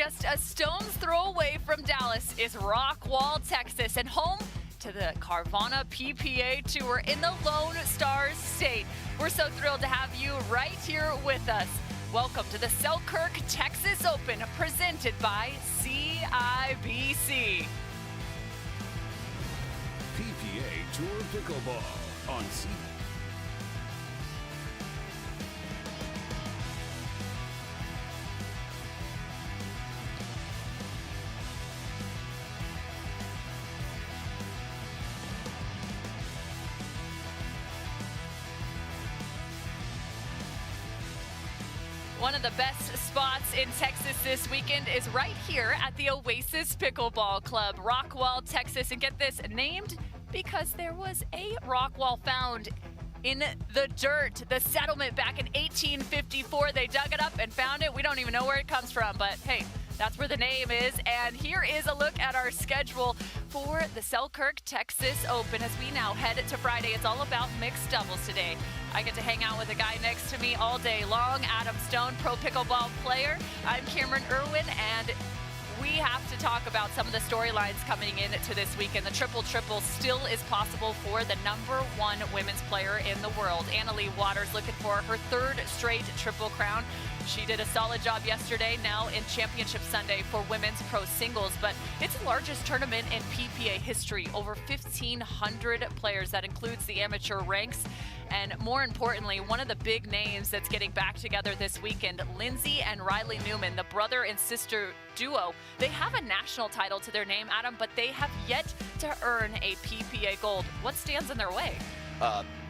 just a stone's throw away from Dallas is Rockwall, Texas, and home to the Carvana PPA Tour in the Lone Star State. We're so thrilled to have you right here with us. Welcome to the Selkirk Texas Open, presented by CIBC. PPA Tour Pickleball on CIBC. One of the best spots in Texas this weekend is right here at the Oasis Pickleball Club, Rockwall, Texas. And get this, named because there was a Rockwall found in the dirt, the settlement back in 1854. They dug it up and found it. We don't even know where it comes from, but hey, that's where the name is. And here is a look at our schedule for the Selkirk Texas Open as we now head to Friday. It's all about mixed doubles today. I get to hang out with a guy next to me all day long, Adam Stone, pro pickleball player. I'm Cameron Irwin, and we have to talk about some of the storylines coming into this weekend. The triple-triple still is possible for the #1 women's player in the world. Leigh Waters looking for her third straight triple crown. She did a solid job yesterday, now in Championship Sunday for women's pro singles, but it's the largest tournament in PPA history, over 1,500 players. That includes the amateur ranks. And more importantly, one of the big names that's getting back together this weekend, Lindsey and Riley Newman, the brother and sister duo. They have a national title to their name, Adam, but they have yet to earn a PPA gold. What stands in their way?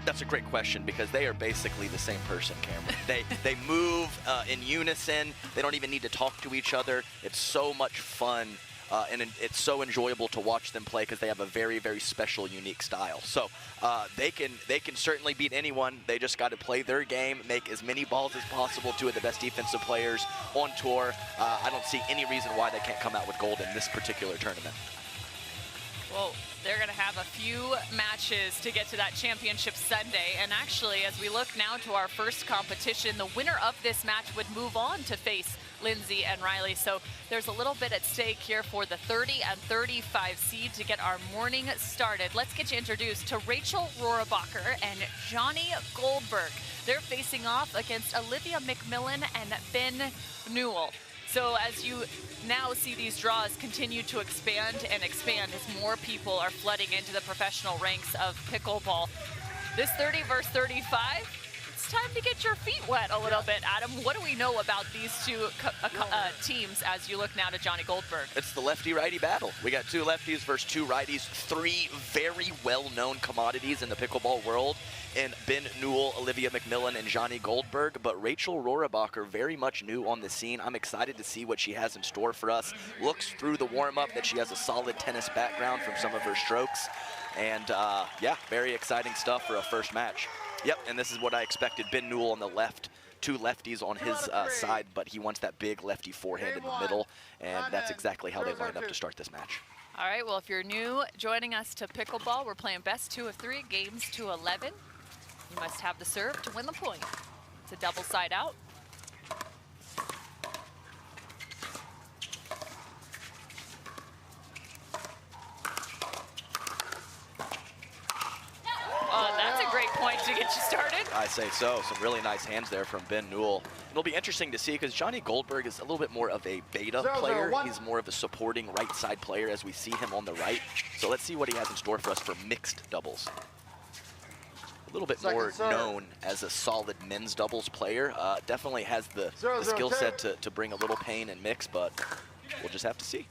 That's a great question because they are basically the same person, Cameron. They move in unison. They don't even need to talk to each other. It's so much fun. And it's so enjoyable to watch them play because they have a very, very special, unique style. So they can certainly beat anyone. They just got to play their game, make as many balls as possible. Two of the best defensive players on tour. I don't see any reason why they can't come out with gold in this particular tournament. Well, they're going to have a few matches to get to that Championship Sunday. And actually, as we look now to our first competition, the winner of this match would move on to face Lindsey and Riley. So there's a little bit at stake here for the 30 and 35 seed to get our morning started. Let's get you introduced to Rachel Rohrabacher and Johnny Goldberg. They're facing off against Olivia McMillan and Ben Newell. So as you now see these draws continue to expand and expand as more people are flooding into the professional ranks of pickleball. This 30 versus 35, it's time to get your feet wet a little bit. Adam, what do we know about these two teams as you look now to Johnny Goldberg? It's the lefty-righty battle. We got two lefties versus two righties, three very well-known commodities in the pickleball world, in Ben Newell, Olivia McMillan, and Johnny Goldberg. But Rachel Rohrabacher, very much new on the scene. I'm excited to see what she has in store for us. Looks through the warm-up that she has a solid tennis background from some of her strokes. And yeah, very exciting stuff for a first match. Yep, and this is what I expected. Ben Newell on the left, two lefties on his side, but he wants that big lefty forehand in the middle, and that's exactly how they lined up to start this match. All right, well, if you're new joining us to pickleball, we're playing best 2 of 3, games to 11. You must have the serve to win the point. It's a double side out. Oh, that's a great point to get you started. I say so. Some really nice hands there from Ben Newell. It'll be interesting to see because Johnny Goldberg is a little bit more of a beta player. He's more of a supporting right side player as we see him on the right. So let's see what he has in store for us for mixed doubles. A little bit more known as a solid men's doubles player. Definitely has the skill set to bring a little pain and mix, but we'll just have to see.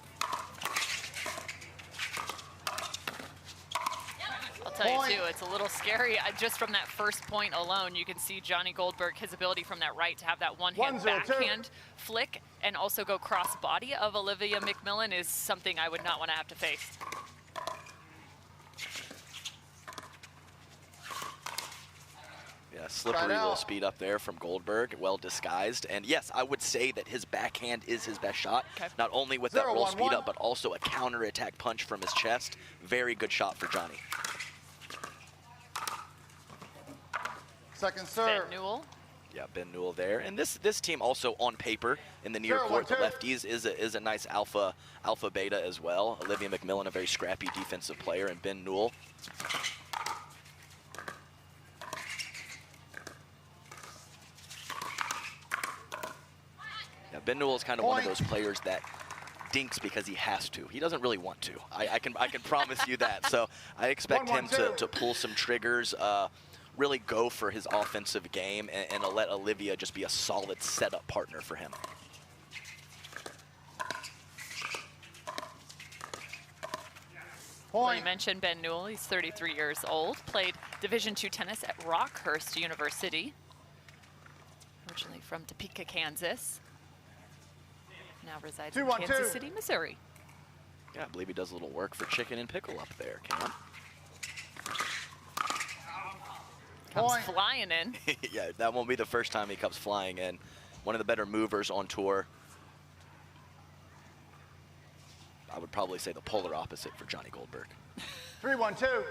I'll tell you too, it's a little scary. Just from that first point alone, you can see Johnny Goldberg, his ability from that right to have that one-hand backhand flick and also go cross body of Olivia McMillan is something I would not want to have to face. Yeah, slippery little speed up there from Goldberg, well disguised. And yes, I would say that his backhand is his best shot. Okay. Not only with that roll speed up, but also a counter-attack punch from his chest. Very good shot for Johnny. Second serve. Ben Newell Yeah, Ben Newell there. And this team also on paper in the near court, the lefties, is a nice alpha beta as well. Olivia McMillan, a very scrappy defensive player, and Ben Newell. Yeah, Ben Newell is kind of one of those players that dinks because he has to. He doesn't really want to. I can promise you that. So I expect him to pull some triggers, really go for his offensive game, and let Olivia just be a solid setup partner for him. Well, you mentioned Ben Newell. He's 33 years old. Played Division II tennis at Rockhurst University. Originally from Topeka, Kansas. Now resides in Kansas City, Missouri. Yeah, I believe he does a little work for Chicken and Pickle up there, Cam. Comes flying in. Yeah, that won't be the first time he comes flying in. One of the better movers on tour. I would probably say the polar opposite for Johnny Goldberg. 3-1-2.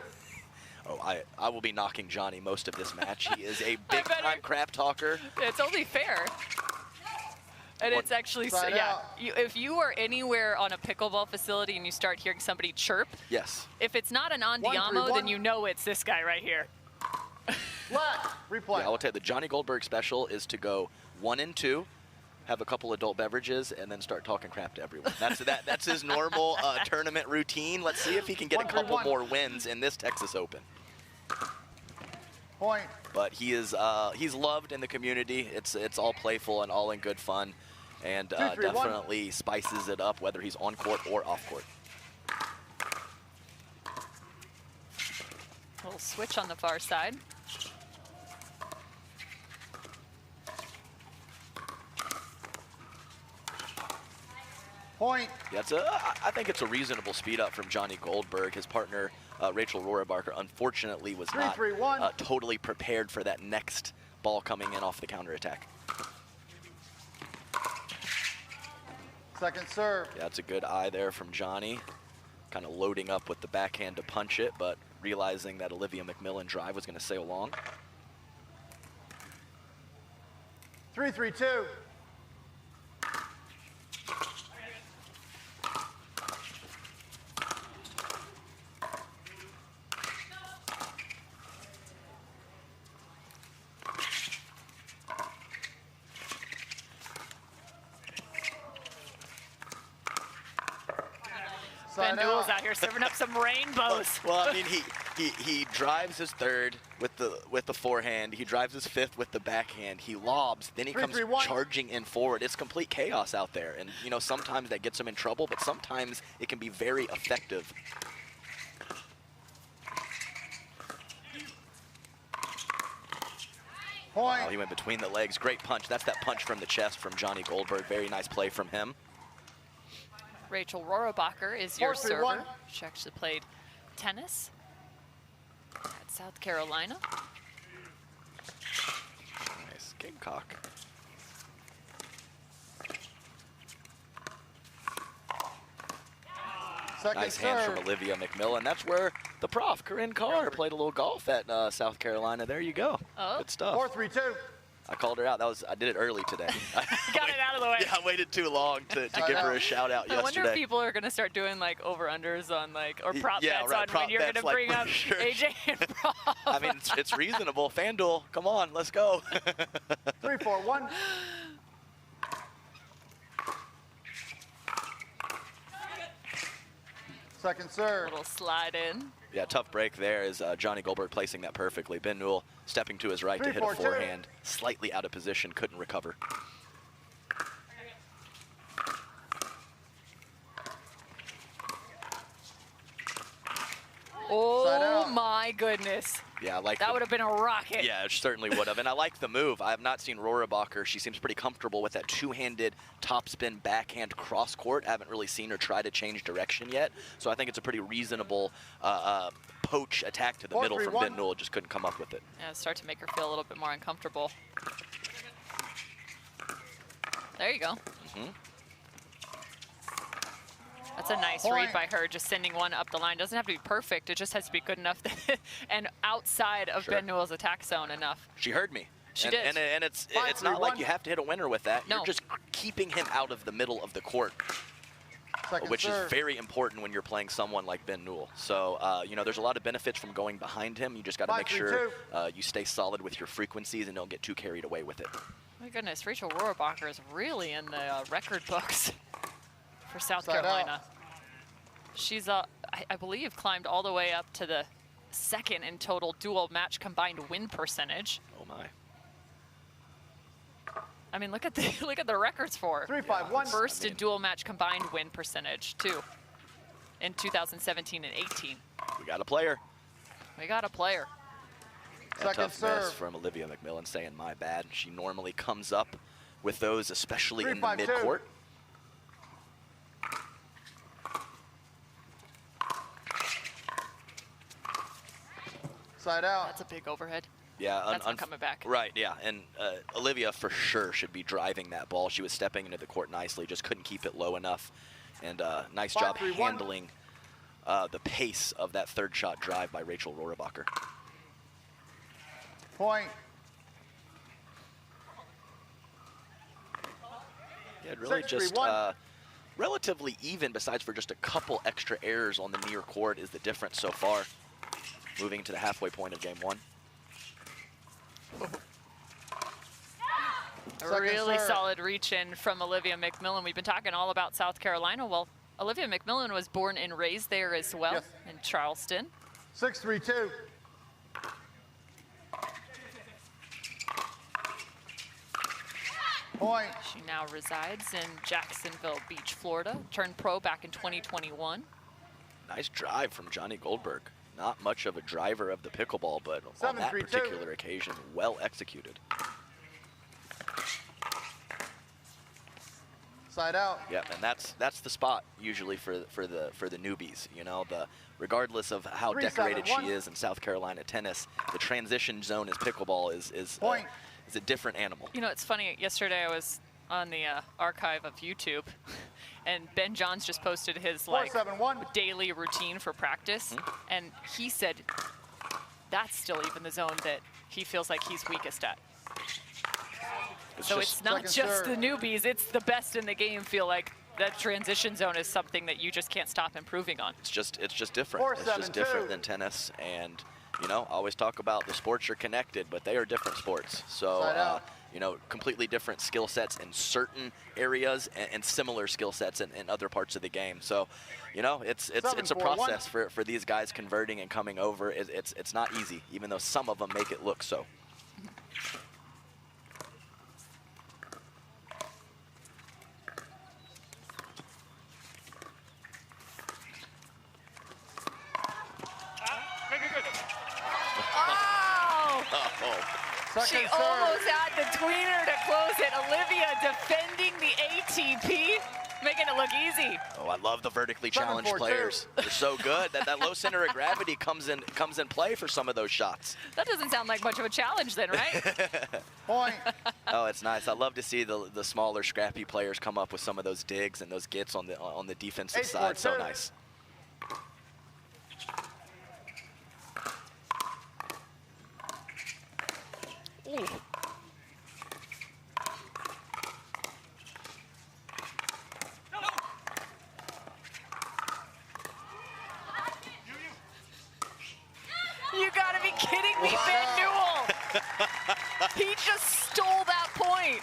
Oh, I will be knocking Johnny most of this match. He is a big-time crap talker. It's only fair. And it's actually, if you are anywhere on a pickleball facility and you start hearing somebody chirp, yes. If it's not an Andiamo, then you know it's this guy right here. Replay. Yeah, I will tell you, the Johnny Goldberg special is to go 1 and 2, have a couple adult beverages, and then start talking crap to everyone. That's his normal tournament routine. Let's see if he can get a couple more wins in this Texas Open. Point. But he's loved in the community. It's all playful and all in good fun, and definitely spices it up whether he's on court or off court. A little switch on the far side. Point. Yeah, I think it's a reasonable speed up from Johnny Goldberg. His partner, Rachel Rohrabacher, unfortunately was not totally prepared for that next ball coming in off the counterattack. Second serve. Yeah, that's a good eye there from Johnny. Kind of loading up with the backhand to punch it, but realizing that Olivia McMillan drive was going to sail long. 3-3-2. Ben Newell's out here serving up some rainbows. Well, I mean, he drives his third with the forehand. He drives his fifth with the backhand. He lobs, then he comes charging in forward. It's complete chaos out there, and you know sometimes that gets him in trouble, but sometimes it can be very effective. Point. Oh, he went between the legs. Great punch. That's that punch from the chest from Johnny Goldberg. Very nice play from him. Rachel Rohrabacher is your server. She actually played tennis at South Carolina. Nice Gamecock. Nice hands from Olivia McMillan. That's where the prof, Corinne Carr, played a little golf at South Carolina. There you go. Oh. Good stuff. 4-3-2. I called her out. I did it early today. Got it out of the way. Yeah, I waited too long to give her a shout out yesterday. I wonder if people are going to start doing like over-unders on or prop bets on prop when you're going to bring up AJ and Prof. I mean, it's reasonable. FanDuel, come on, let's go. 3-4-1. Second serve. A little slide in. Yeah, tough break there is Johnny Goldberg placing that perfectly. Ben Newell stepping to his right to hit a forehand. Slightly out of position, couldn't recover. Oh my goodness. Yeah, I like that would have been a rocket. Yeah, it certainly would have. And I like the move. I have not seen Rohrabacher. She seems pretty comfortable with that two-handed topspin backhand cross court. I haven't really seen her try to change direction yet. So I think it's a pretty reasonable poach attack to the middle from Ben Newell. Just couldn't come up with it. Yeah, start to make her feel a little bit more uncomfortable. There you go. That's a nice read by her, just sending one up the line. Doesn't have to be perfect. It just has to be good enough and outside of Ben Newell's attack zone enough. She heard me. She did. And it's 5-3-1. not like you have to hit a winner with that. No. You're just keeping him out of the middle of the court, Second which serve. is very important when you're playing someone like Ben Newell. So, you know, there's a lot of benefits from going behind him. You just got to make sure 5-3-2. you stay solid with your frequencies and don't get too carried away with it. My goodness, Rachel Rohrabacher is really in the record books for South Side Carolina. She's, I believe, climbed all the way up to the second in total dual match combined win percentage. Oh my. I mean, look at the records for her. 3-5-1. First in dual match combined win percentage, too, in 2017 and 18. We got a player. We got a player. A Second tough miss serve. from Olivia McMillan saying my bad. She normally comes up with those, especially in the 3-5-2. midcourt. Side out. That's a big overhead. Yeah, That's not coming back. Right, yeah, and Olivia for sure should be driving that ball. She was stepping into the court nicely, just couldn't keep it low enough. And nice job 5-3-1. handling the pace of that third shot drive by Rachel Rohrabacher. Point. Yeah, really 6-3-1. just relatively even, besides for just a couple extra errors on the near court is the difference so far. Moving to the halfway point of game one. A Second really serve. solid reach in from Olivia McMillan. We've been talking all about South Carolina. Well, Olivia McMillan was born and raised there as well, Yes. in Charleston. 6-3-2. Point. She now resides in Jacksonville Beach, Florida. Turned pro back in 2021. Nice drive from Johnny Goldberg. Not much of a driver of the pickleball, but on that 7-3-2. particular occasion, well executed. Side out. Yeah, and that's the spot usually for the newbies. You know, regardless of how 3-7-1. decorated she is in South Carolina tennis, the transition zone as pickleball is Point. a different animal. You know, it's funny. Yesterday I was on the archive of YouTube, and Ben Johns just posted his 4-7-1. daily routine for practice, and he said that's still even the zone that he feels like he's weakest at. So it's not Second just the serve. newbies, it's the best in the game feel like that transition zone is something that you just can't stop improving on. It's just different. It's just 4-7-2. different than tennis, and you know, I always talk about the sports are connected, but they are different sports. So Side out. you know, completely different skill sets in certain areas and similar skill sets in other parts of the game. So, you know, it's a 7-4-1. process for these guys converting and coming over. It's not easy, even though some of them make it look so. Oh! Oh, She Second serve. almost had the tweener to close it. Olivia defending the ATP, making it look easy. oh, I love the vertically 7-4-2. challenged players. They're so good that low center of gravity comes in play for some of those shots. That doesn't sound like much of a challenge then, right? Point. Oh, it's nice. I love to see the smaller, scrappy players come up with some of those digs and those gets on the defensive side. So 8-4-2. nice. Ooh. You gotta be kidding me, Ben Newell. He just stole that point.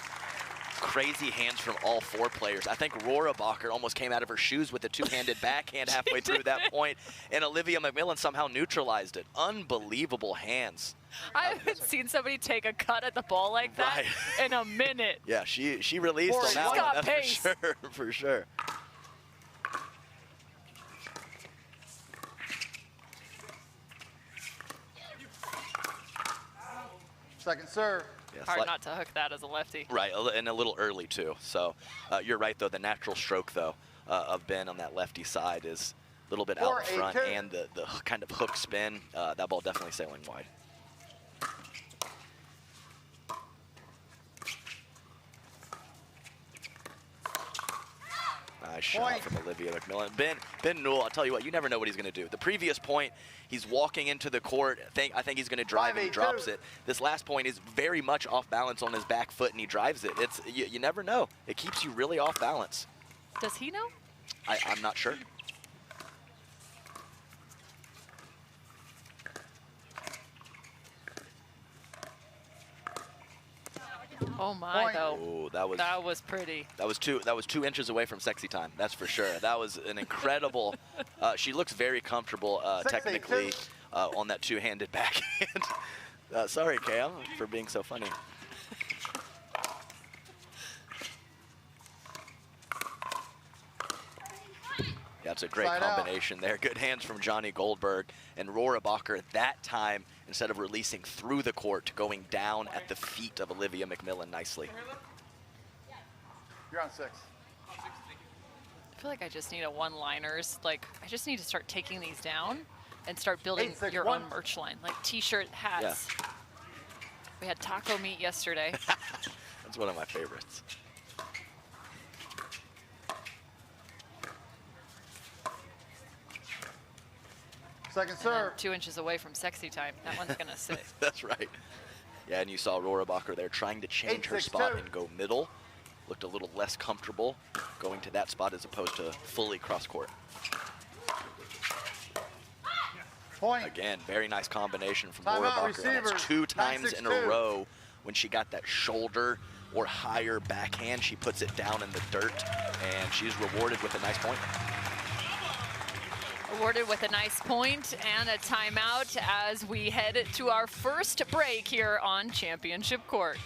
Crazy hands from all four players. I think Rohrabacher almost came out of her shoes with a two-handed backhand halfway through that point, and Olivia McMillan somehow neutralized it. Unbelievable hands. I haven't seen somebody take a cut at the ball like that Right. in a minute. Yeah, she released on She's that got one. That's pace. for sure. For sure. Second serve. Yeah, Hard not to hook that as a lefty. Right, and a little early too. So you're right though. The natural stroke though of Ben on that lefty side is a little bit out in front, 4-8-2. and the kind of hook spin. That ball definitely sailing wide. nice shot from Olivia McMillan. Ben Newell, I'll tell you what, you never know what he's going to do. The previous point, he's walking into the court. I think he's going to drive and he drops it. This last point is very much off balance on his back foot, and he drives it. You never know. It keeps you really off balance. Does he know? I'm not sure. Oh my, though. Ooh, that was pretty. That was 2 inches away from sexy time. That's for sure. That was an incredible. She looks very comfortable technically on that two-handed backhand. Sorry, Cam, for being so funny. That's a great combination there. Good hands from Johnny Goldberg and Rohrabacher that time, instead of releasing through the court, going down at the feet of Olivia McMillan nicely. You're on 6. I feel like I just need a one-liners. Like, I just need to start taking these down and start building your own merch line, like T-shirt, hats. Yeah. We had taco meat yesterday. That's one of my favorites. Second serve. 2 inches away from sexy time. That one's going to sit. That's right. Yeah, and you saw Rohrabacher there trying to change her spot and go middle. Looked a little less comfortable going to that spot as opposed to fully cross court. Point. Again, very nice combination from Rohrabacher. That's 2 times in a row when she got that shoulder or higher backhand. She puts it down in the dirt, and she's rewarded with a nice point. Awarded with a nice point and a timeout as we head to our first break here on Championship Court.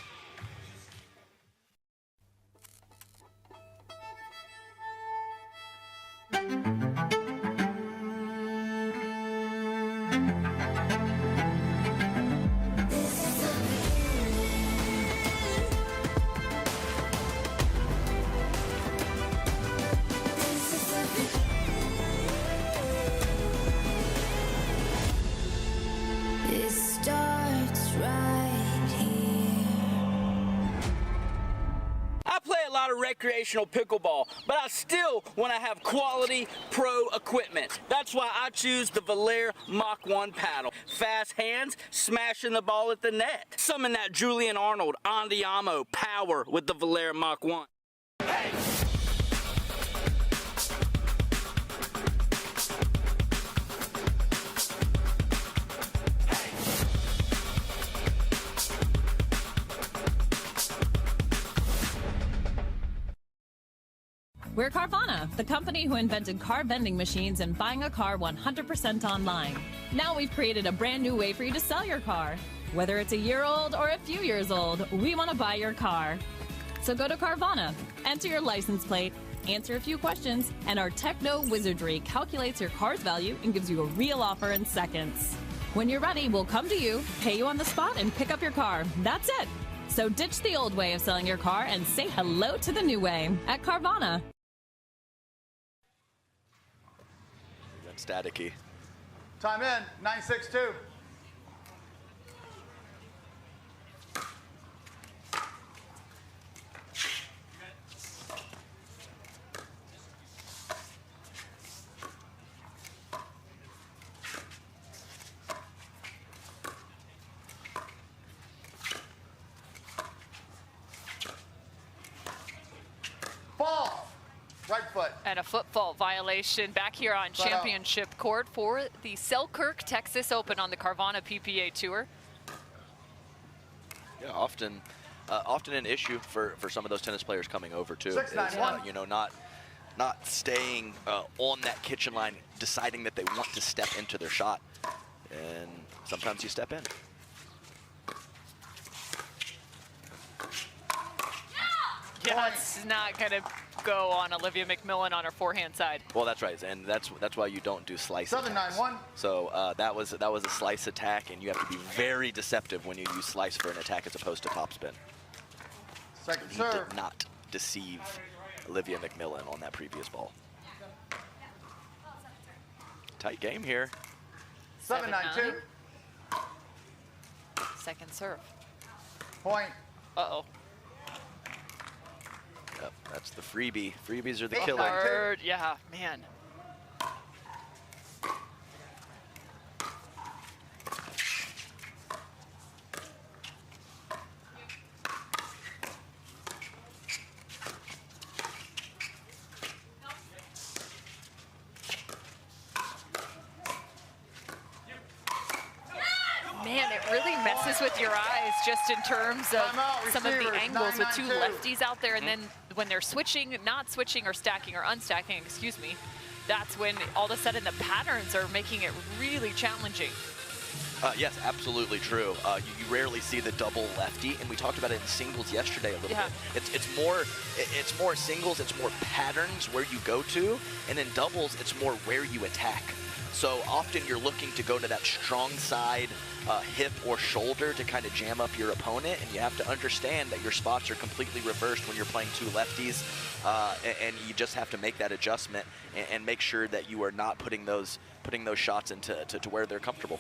Recreational pickleball, but I still want to have quality pro equipment. That's why I choose the Devilliers Mach 1 paddle. Fast hands, smashing the ball at the net. Summon that Julian Arnold Andiamo power with the Devilliers Mach 1. Hey! We're Carvana, the company who invented car vending machines and buying a car 100% online. Now we've created a brand new way for you to sell your car. Whether it's a year old or a few years old, we want to buy your car. So go to Carvana, enter your license plate, answer a few questions, and our techno wizardry calculates your car's value and gives you a real offer in seconds. When you're ready, we'll come to you, pay you on the spot, and pick up your car. That's it. So ditch the old way of selling your car and say hello to the new way at Carvana. Staticky. Time in, 9-6-2. Ball. Right foot. And a football violation back here on Championship Court for the Selkirk Texas Open on the Carvana PPA Tour. Yeah, often an issue for some of those tennis players coming over too. 6-9-1. You know, not staying on that kitchen line, deciding that they want to step into their shot, and sometimes you step in. Yeah, it's not going to go on Olivia McMillan on her forehand side. Well, that's right, and that's why you don't do slice attacks. 7-9-1. So that was a slice attack, and you have to be very deceptive when you use slice for an attack as opposed to topspin. Second He serve. did not deceive Olivia McMillan on that previous ball. Tight game here. 7-9-2. Second serve. Point. Uh-oh. Yep, that's the freebie. Freebies are the 8-9-2. killer. Yeah, man. Man, it really messes with your eyes just in terms of Timeout, some of the receivers, angles with 2 9-9-2. lefties out there, and then when they're switching, not switching or stacking or unstacking, excuse me, that's when all of a sudden the patterns are making it really challenging. Yes, absolutely true. You rarely see the double lefty, and we talked about it in singles yesterday a little bit. It's more singles, it's more patterns where you go to, and in doubles, it's more where you attack. So often you're looking to go to that strong side, hip or shoulder to kind of jam up your opponent, and you have to understand that your spots are completely reversed when you're playing 2 lefties, and you just have to make that adjustment and make sure that you are not putting those shots into to where they're comfortable.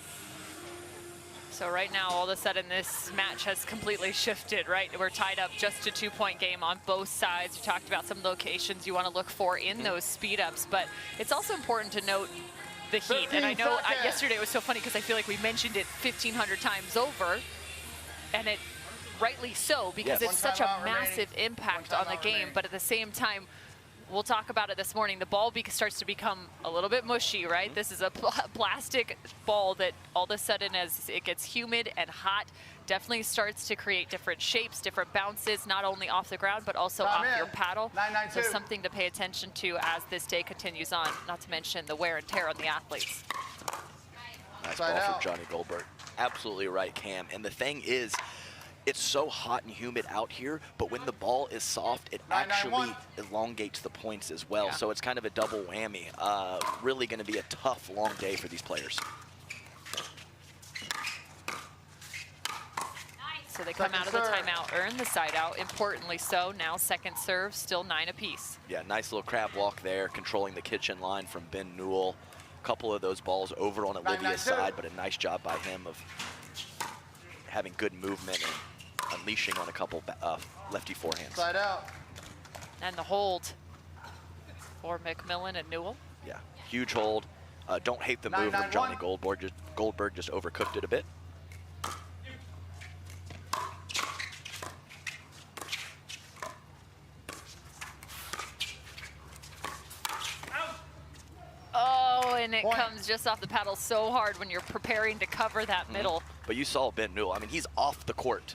So right now, all of a sudden, this match has completely shifted, right? We're tied up just a 2-point game on both sides. We talked about some locations you want to look for in those speed-ups, but it's also important to note the heat. And I know yesterday it was so funny because I feel like we mentioned it 1,500 times over, and it rightly so, because Yes. it's such a massive impact on the game. But at the same time, we'll talk about it this morning, the ball starts to become a little bit mushy, right? This is a plastic ball that all of a sudden, as it gets humid and hot, definitely starts to create different shapes, different bounces, not only off the ground, but also off your paddle. 9-9-2. So something to pay attention to as this day continues on, not to mention the wear and tear on the athletes. Nice ball from Johnny Goldberg. Absolutely right, Cam. And the thing is, it's so hot and humid out here, but when the ball is soft, it actually elongates the points as well. Yeah. So it's kind of a double whammy. Really going to be a tough, long day for these players. So they come out of the timeout, earn the side out, importantly so. Now second serve, still 9 apiece. Yeah, nice little crab walk there, controlling the kitchen line from Ben Newell. A couple of those balls over on Olivia's side, but a nice job by him of having good movement and unleashing on a couple lefty forehands. Side out. And the hold for McMillan and Newell. Yeah, huge hold. Don't hate the move from Johnny 9-9-1. Goldberg just overcooked it a bit. Oh, and it comes just off the paddle so hard when you're preparing to cover that middle. But you saw Ben Newell. I mean, he's off the court.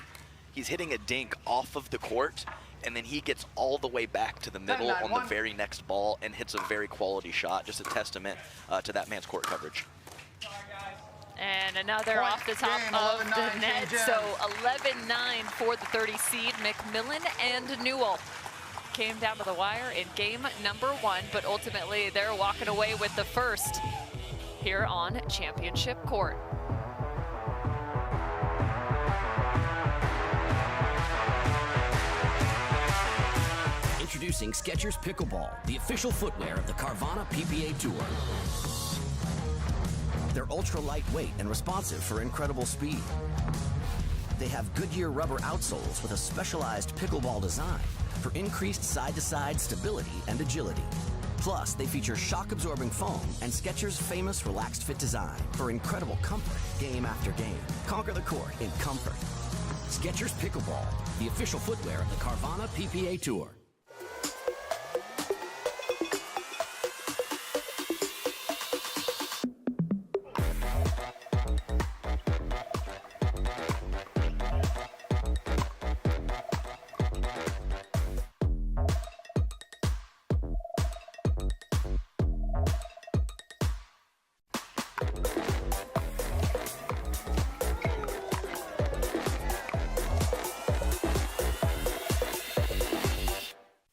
He's hitting a dink off of the court, and then he gets all the way back to the middle on the very next ball and hits a very quality shot. Just a testament to that man's court coverage. And another off the top of the net. So 11-9 for the 30 seed. McMillan and Newell came down to the wire in game number 1, but ultimately they're walking away with the first here on championship court. Introducing Skechers Pickleball, the official footwear of the Carvana PPA Tour. They're ultra lightweight and responsive for incredible speed. They have Goodyear rubber outsoles with a specialized pickleball design for increased side-to-side stability and agility. Plus, they feature shock-absorbing foam and Skechers' famous relaxed fit design for incredible comfort game after game. Conquer the court in comfort. Skechers Pickleball, the official footwear of the Carvana PPA Tour.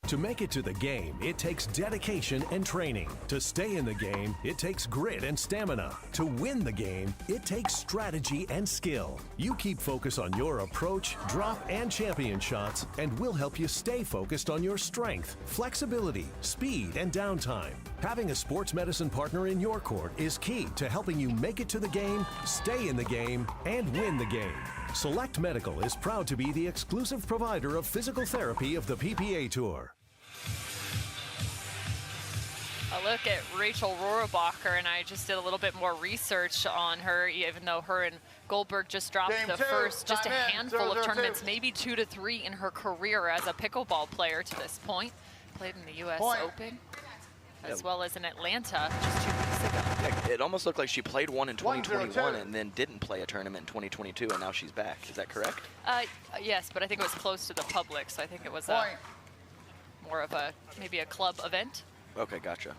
To make it to the game, it takes dedication and training. To stay in the game, it takes grit and stamina. To win the game, it takes strategy and skill. You keep focus on your approach, drop, and champion shots, and we'll help you stay focused on your strength, flexibility, speed, and downtime. Having a sports medicine partner in your court is key to helping you make it to the game, stay in the game, and win the game. Select Medical is proud to be the exclusive provider of physical therapy of the PPA Tour. look at Rachel Rohrabacher, and I just did a little bit more research on her, even though her and Goldberg just dropped Game the two, just a time in, handful of 0-0-2. tournaments, maybe 2 to 3 in her career as a pickleball player to this point. Played in the U.S. Point. Open, as well as in Atlanta just 2 weeks ago. Yeah, it almost looked like she played one in 2021 1-0-2. and then didn't play a tournament in 2022, and now she's back. Is that correct? Yes, but I think it was close to the public, so I think it was Point. more of a, maybe a club event. Okay, gotcha.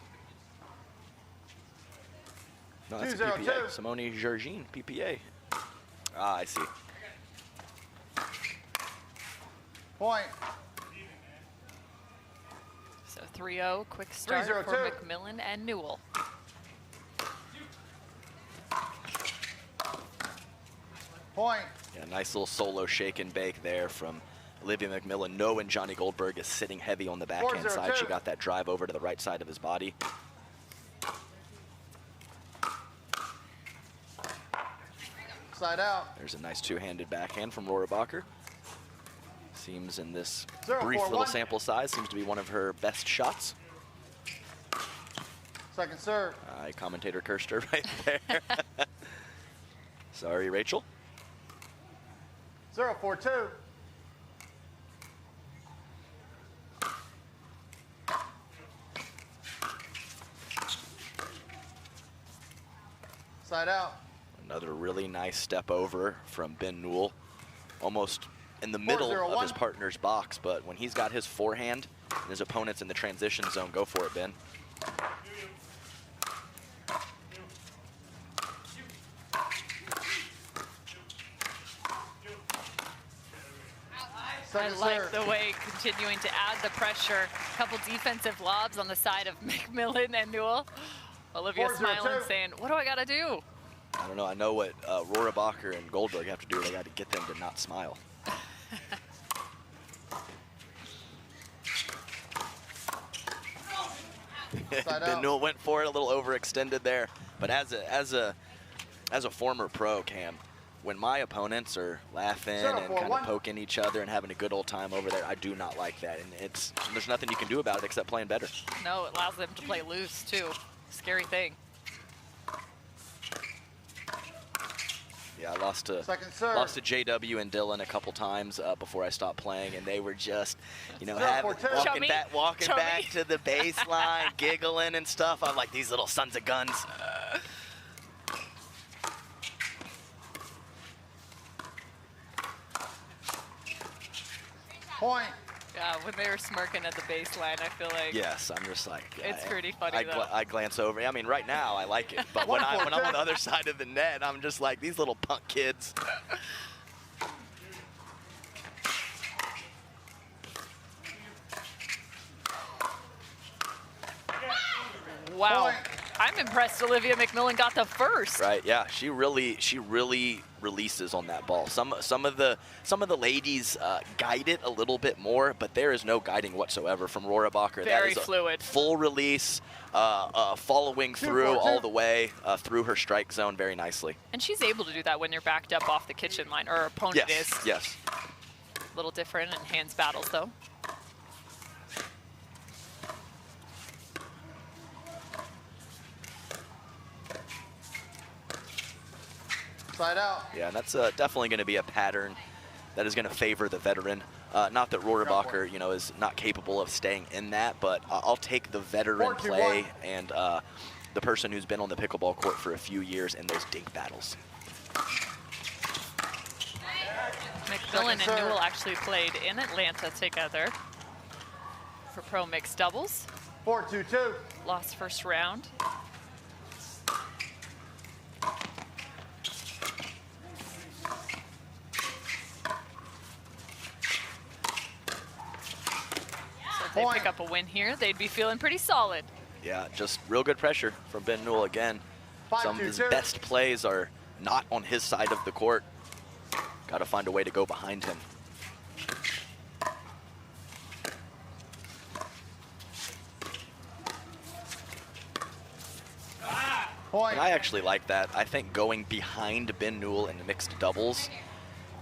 No, that's a 2-0-2. PPA. Simone Georgine, PPA. Ah, I see. Point. So 3-0, quick start 3-0-2. for McMillan and Newell. Point. Yeah, nice little solo shake and bake there from Olivia McMillan, knowing Johnny Goldberg is sitting heavy on the backhand 4-0-2. side. She got that drive over to the right side of his body. Side out. There's a nice two-handed backhand from Rohrabacher. Seems in this 0-4-1. brief little sample size, seems to be one of her best shots. Second serve. Commentator cursed her right there. Sorry, Rachel. 0-4-2. Side out. Another really nice step over from Ben Newell. Almost in the middle of his 4-0-1. partner's box, but when he's got his forehand and his opponent's in the transition zone, go for it, Ben. I Second like serve. the way continuing to add the pressure. A couple defensive lobs on the side of McMillan and Newell. Olivia 4-0-2. smiling, saying, what do I got to do? I don't know. I know what Rohrabacher and Goldberg have to do. They got to get them to not smile. Side Ben out. Newell went for it, a little overextended there. But as a former pro, Cam, when my opponents are laughing and kind of 0-4-1. poking each other and having a good old time over there, I do not like that. And there's nothing you can do about it except playing better. No, it allows them to play loose, too. Scary thing. Yeah, I lost to Second serve. JW and Dylan a couple times before I stopped playing, and they were just, you know, 0-4-2. walking Chummy. back to the baseline, giggling and stuff. I'm like, these little sons of guns. Point. Yeah, when they were smirking at the baseline, I feel like Yes, I'm just like. It's pretty funny, though. I glance over. I mean, right now I like it, but when I'm on the other side of the net, I'm just like, these little punk kids. wow. Point. I'm impressed Olivia McMillan got the first. Right? Yeah, she really releases on that ball. Some of the ladies guide it a little bit more, but there is no guiding whatsoever from Rohrabacher. Very that is a fluid. Full release, following through 2-4-2. all the way through her strike zone very nicely. And she's able to do that when you're backed up off the kitchen line, or her opponent Yes, is. yes. A little different in hands battles, though. Side out. Yeah, and that's definitely going to be a pattern that is going to favor the veteran. Not that Rohrabacher, you know, is not capable of staying in that, but I'll take the veteran 4-2-1. play and the person who's been on the pickleball court for a few years in those dink battles. McMillan and serve. Newell actually played in Atlanta together for pro mixed doubles. 4-2-2. Lost first round. So if they Point. pick up a win here, they'd be feeling pretty solid. Yeah, just real good pressure from Ben Newell again. Some of his 5-2-2. best plays are not on his side of the court. Got to find a way to go behind him. Point. And I actually like that. I think going behind Ben Newell in the mixed doubles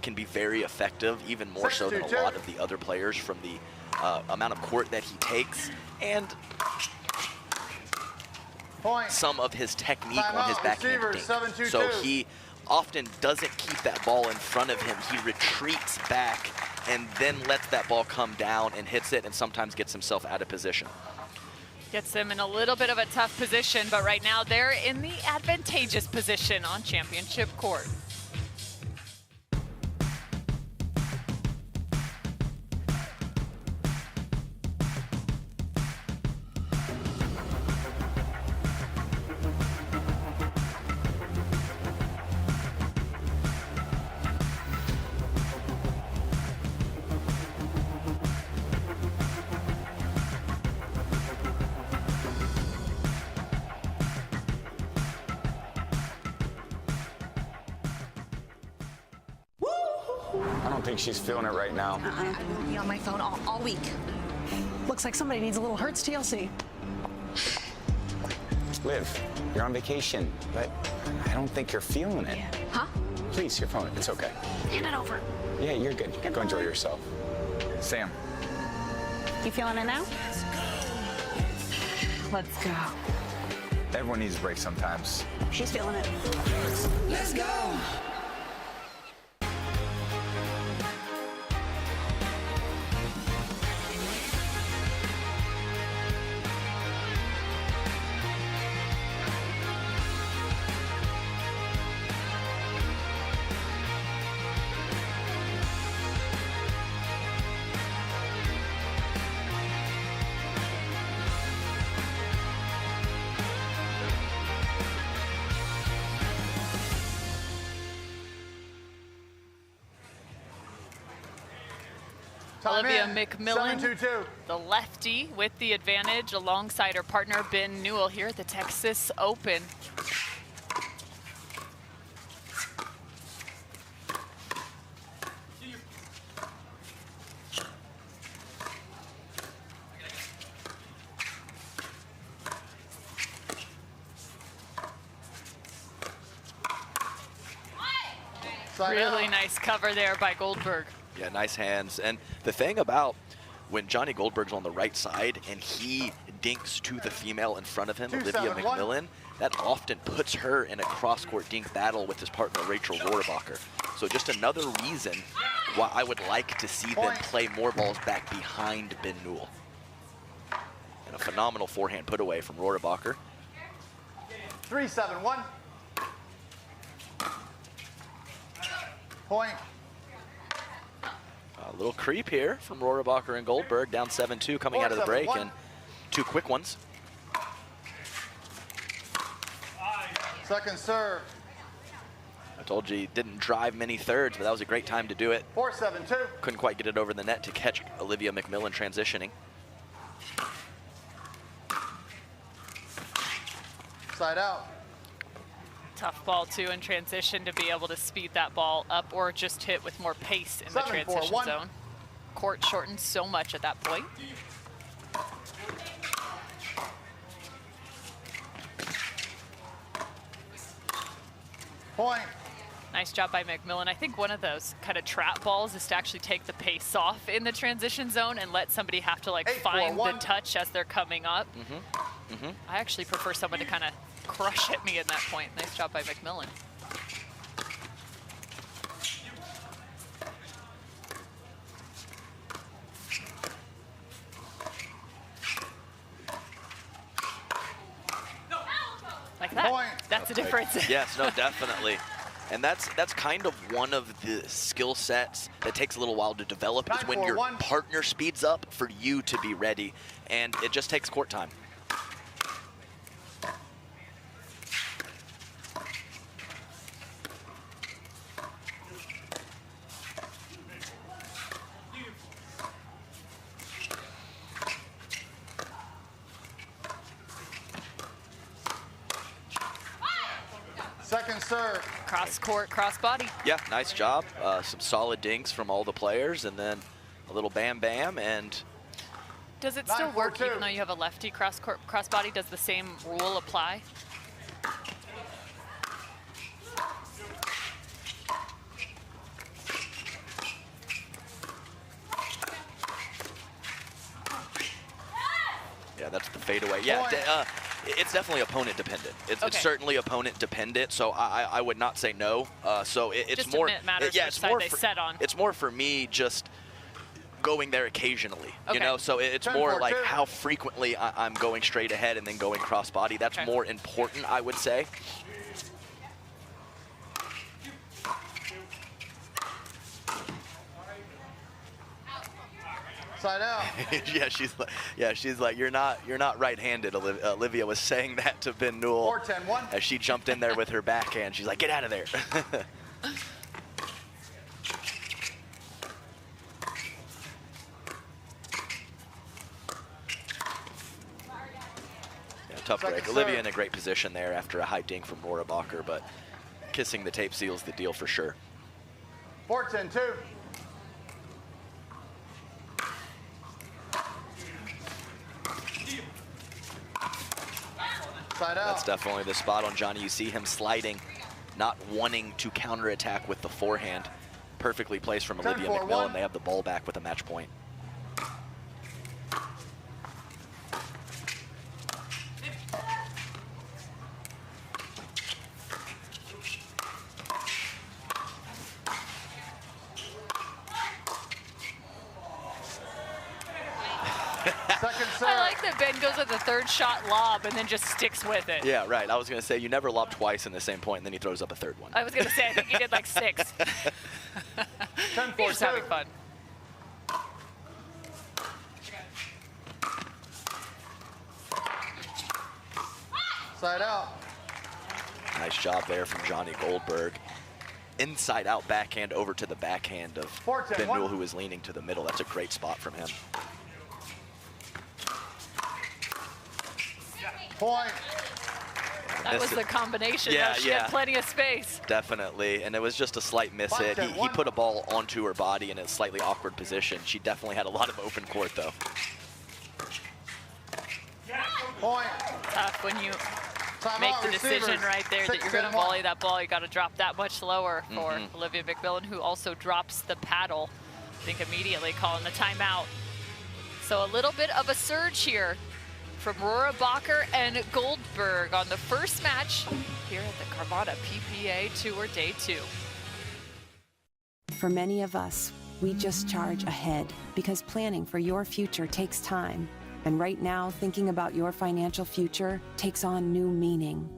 can be very effective, even more so than a 6-2-2. lot of the other players from the amount of court that he takes. And some of his technique Time on his out. backhand Receiver, dink. 7-2-2. So he often doesn't keep that ball in front of him. He retreats back and then lets that ball come down and hits it, and sometimes gets himself out of position. Gets them in a little bit of a tough position, but right now they're in the advantageous position on championship court. I don't think she's feeling it right now. I'll be on my phone all week. Looks like somebody needs a little Hertz TLC. Liv, you're on vacation, but I don't think you're feeling it. Huh? Please, your phone. It's okay. Hand it over. Yeah, you're good. Go enjoy yourself. Sam. You feeling it now? Let's go. Everyone needs a break sometimes. She's feeling it. Let's go. Olivia McMillan, 7-2-2. the lefty with the advantage alongside her partner Ben Newell here at the Texas Open. Really nice cover there by Goldberg. Yeah, nice hands. And the thing about when Johnny Goldberg's on the right side and he dinks to the female in front of him, Olivia McMillan, that often puts her in a cross-court dink battle with his partner, Rachel Rohrabacher. So just another reason why I would like to see them play more balls back behind Ben Newell. And a phenomenal forehand put away from Rohrabacher. 3-7-1. Point. A little creep here from Rohrabacher and Goldberg, down 7-2 coming out of the break, and two quick ones. Second serve. I told you he didn't drive many thirds, but that was a great time to do it. 4-7-2. Couldn't quite get it over the net to catch Olivia McMillan transitioning. Side out. Tough ball too in transition to be able to speed that ball up or just hit with more pace in the transition zone. Court shortens so much at that point. Point. Nice job by McMillan. I think one of those kind of trap balls is to actually take the pace off in the transition zone and let somebody have to like find the touch as they're coming up. I actually prefer someone to kind of crush at me at that point. Nice job by McMillan. Like that. Point. That's a difference. Yes, no, definitely. And that's kind of one of the skill sets that takes a little while to develop, is when your partner speeds up for you to be ready. And it just takes court time. Second serve. Cross court, cross body. Yeah, nice job. Some solid dinks from all the players, and then a little bam bam. And does it still work even though you have a lefty cross court, cross body? Does the same rule apply? yeah, that's the fadeaway. Yeah, It's definitely opponent dependent. It's Okay. certainly opponent dependent. So I would not say no. So it's Just more. matters Yeah, which it's side more. they set on. It's more for me just going there occasionally. Okay. You know, so it's 10-4-2. more like how frequently I'm going straight ahead and then going cross body. That's Okay. more important, I would say. Side out. she's like you're not right-handed. Olivia was saying that to Ben Newell 4-10-1. as she jumped in there with her backhand. She's like, get out of there. Yeah, tough break. Second Olivia serve. in a great position there after a high dink from Rohrabacher, but kissing the tape seals the deal for sure. 4-10-2. Side out. That's definitely the spot on Johnny. You see him sliding, not wanting to counterattack with the forehand. Perfectly placed from Olivia 10-4-1. McMillan. They have the ball back with a match point. Second serve. I like that Ben goes with the third shot lob and then just sticks with it. Yeah, right. I was going to say, you never lob twice in the same point, and then he throws up a third one. I was going to say, I think he did like 6. 10-4-2. He's just having fun. Side out. Nice job there from Johnny Goldberg. Inside out backhand over to the backhand of 4-10-1. Ben Newell, who is leaning to the middle. That's a great spot from him. Point. That was the combination. Yeah, She yeah. had plenty of space. Definitely, and it was just a slight miss hit. He 5-10-1. put a ball onto her body in a slightly awkward position. She definitely had a lot of open court, though. Point. Tough when you Time make out, the decision receivers. right there that you're going to 6-10-1. volley that ball. You got to drop that much lower for Olivia McMillan, who also drops the paddle. I think immediately calling the timeout. So a little bit of a surge here from Rohrabacher and Goldberg on the first match here at the Carvana PPA Tour Day 2. For many of us, we just charge ahead because planning for your future takes time. And right now, thinking about your financial future takes on new meaning.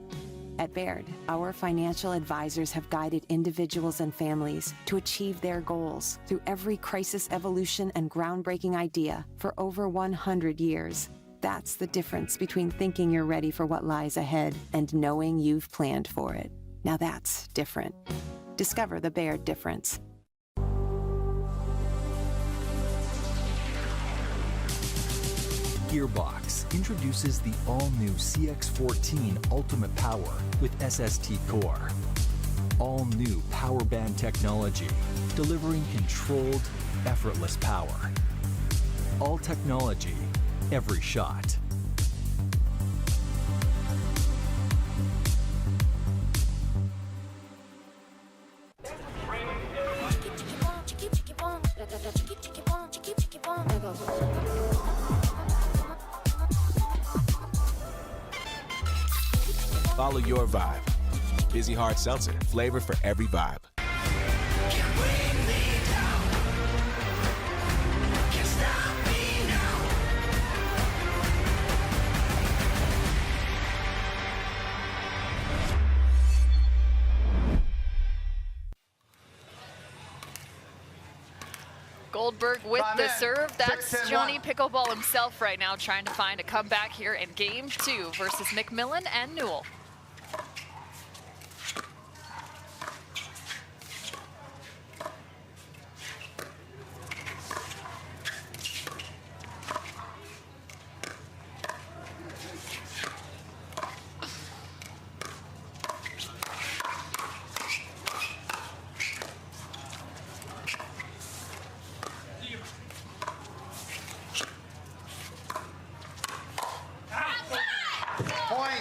At Baird, our financial advisors have guided individuals and families to achieve their goals through every crisis evolution and groundbreaking idea for over 100 years. That's the difference between thinking you're ready for what lies ahead and knowing you've planned for it. Now that's different. Discover the Baird difference. Gearbox introduces the all-new CX-14 Ultimate Power with SST Core. All-new power band technology, delivering controlled, effortless power. All technology, every shot. Follow your vibe. Busy Hard Seltzer, flavor for every vibe. Goldberg with Time the in. serve. That's 6-10-1. Johnny Pickleball himself right now trying to find a comeback here in game 2 versus McMillan and Newell.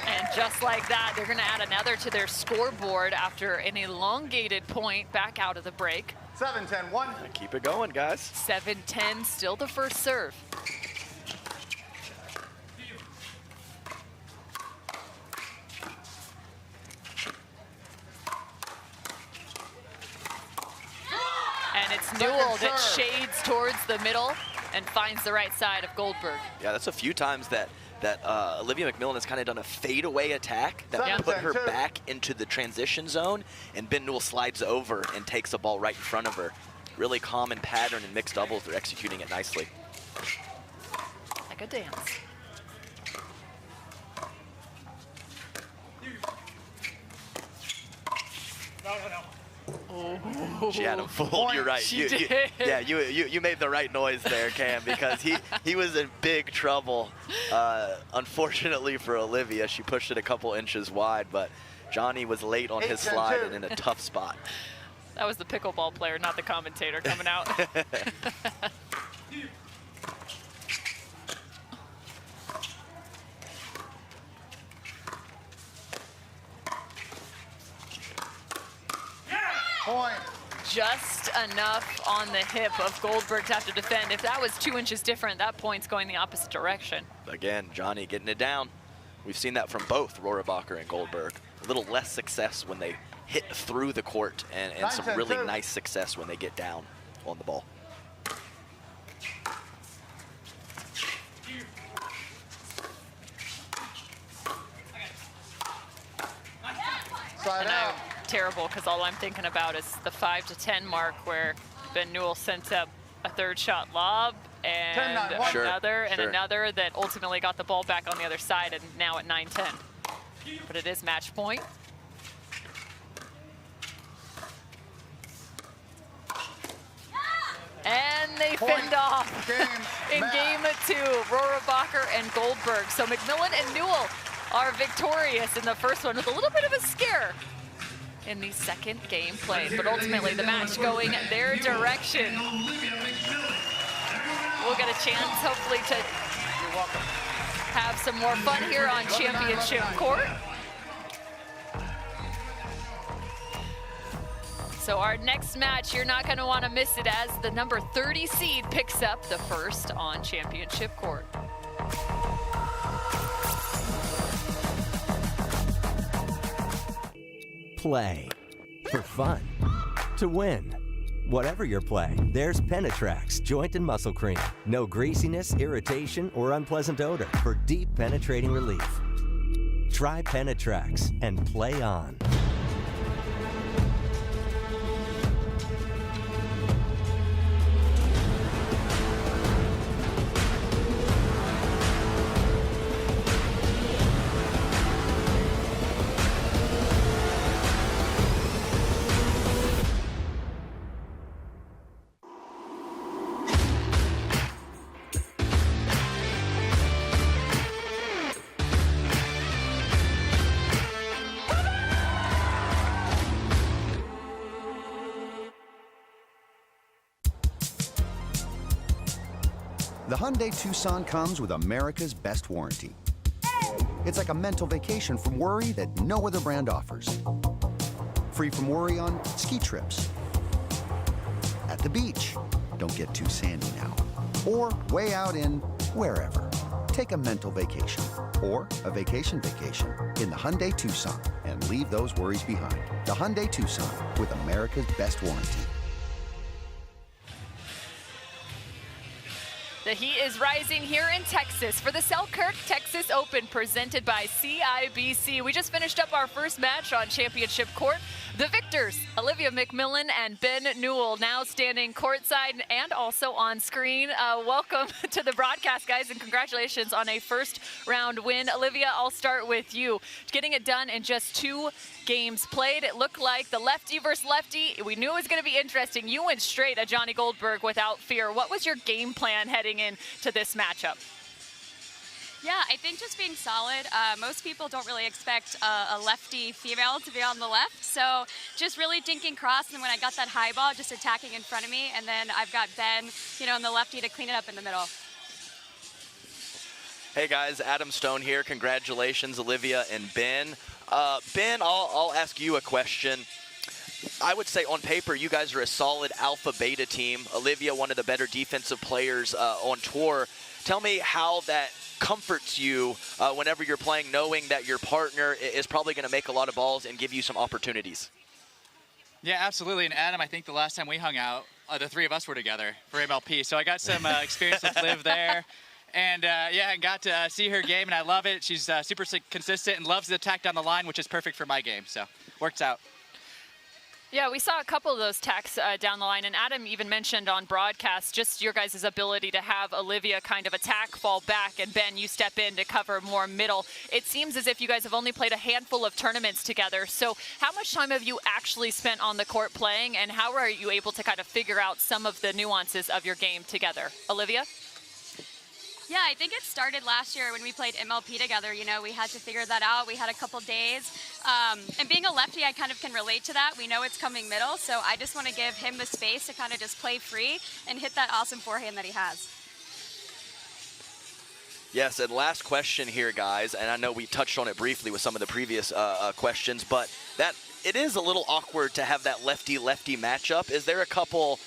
And just like that, they're going to add another to their scoreboard after an elongated point back out of the break. 7-10-1. Keep it going, guys. 7-10, still the first serve. it's Newell that shades towards the middle and finds the right side of Goldberg. Yeah, that's a few times that Olivia McMillan has kind of done a fadeaway attack that put her back into the transition zone, and Ben Newell slides over and takes a ball right in front of her. Really common pattern in mixed doubles. They're executing it nicely. Like a dance. Oh. She had him fooled. You're right. She did. Yeah, you made the right noise there, Cam, because he was in big trouble. Unfortunately for Olivia, she pushed it a couple inches wide, but Johnny was late on his slide and in a tough spot. That was the pickleball player, not the commentator, coming out. Point. Just enough on the hip of Goldberg to have to defend. If that was 2 inches different, that point's going the opposite direction. Again, Johnny getting it down. We've seen that from both Rohrabacher and Goldberg. A little less success when they hit through the court, and some really nice success when they get down on the ball. Side out. Terrible, because all I'm thinking about is the 5 to 10 mark where Ben Newell sent up a third shot lob and another that ultimately got the ball back on the other side, and now at 9-10. But it is match point. And they fend off in game 2, Rohrabacher and Goldberg. So McMillan and Newell are victorious in the first one with a little bit of a scare in the second game played, but ultimately the match going their direction. We'll get a chance, hopefully, to have some more fun here on championship court. So our next match, you're not going to want to miss it, as the number 30 seed picks up the first on championship court. Play for fun, to win. Whatever your play, there's Penetrax Joint and Muscle Cream. No greasiness, irritation, or unpleasant odor for deep penetrating relief. Try Penetrax and play on. The Hyundai Tucson comes with America's best warranty. It's like a mental vacation from worry that no other brand offers. Free from worry on ski trips, at the beach, don't get too sandy now, or way out in wherever. Take a mental vacation or a vacation in the Hyundai Tucson and leave those worries behind. The Hyundai Tucson with America's best warranty. The heat is rising here in Texas for the Selkirk Texas Open presented by CIBC. We just finished up our first match on championship court. The victors, Olivia McMillan and Ben Newell, now standing courtside and also on screen. Welcome to the broadcast, guys, and congratulations on a first round win. Olivia, I'll start with you. Getting it done in just 2 games played. It looked like the lefty versus lefty. We knew it was going to be interesting. You went straight at Johnny Goldberg without fear. What was your game plan heading into this matchup? Yeah, I think just being solid. Most people don't really expect a lefty female to be on the left. So just really dinking cross, and when I got that high ball, just attacking in front of me. And then I've got Ben, on the lefty to clean it up in the middle. Hey guys, Adam Stone here. Congratulations, Olivia and Ben. Ben, I'll ask you a question. I would say on paper, you guys are a solid alpha-beta team. Olivia, one of the better defensive players on tour. Tell me how that comforts you whenever you're playing, knowing that your partner is probably going to make a lot of balls and give you some opportunities. Yeah, absolutely. And Adam, I think the last time we hung out, the three of us were together for MLP. So I got some experience with Liv there. And yeah, I got to see her game, and I love it. She's super consistent and loves the attack down the line, which is perfect for my game. So works out. Yeah, we saw a couple of those tacks down the line, and Adam even mentioned on broadcast just your guys' ability to have Olivia kind of attack, fall back, and Ben, you step in to cover more middle. It seems as if you guys have only played a handful of tournaments together, so how much time have you actually spent on the court playing, and how are you able to kind of figure out some of the nuances of your game together? Olivia? Yeah, I think it started last year when we played MLP together. You know, we had to figure that out. We had a couple days. And being a lefty, I kind of can relate to that. We know it's coming middle, so I just want to give him the space to kind of just play free and hit that awesome forehand that he has. Yes, and last question here, guys, and I know we touched on it briefly with some of the previous questions, but that it is a little awkward to have that lefty-lefty matchup. Is there a couple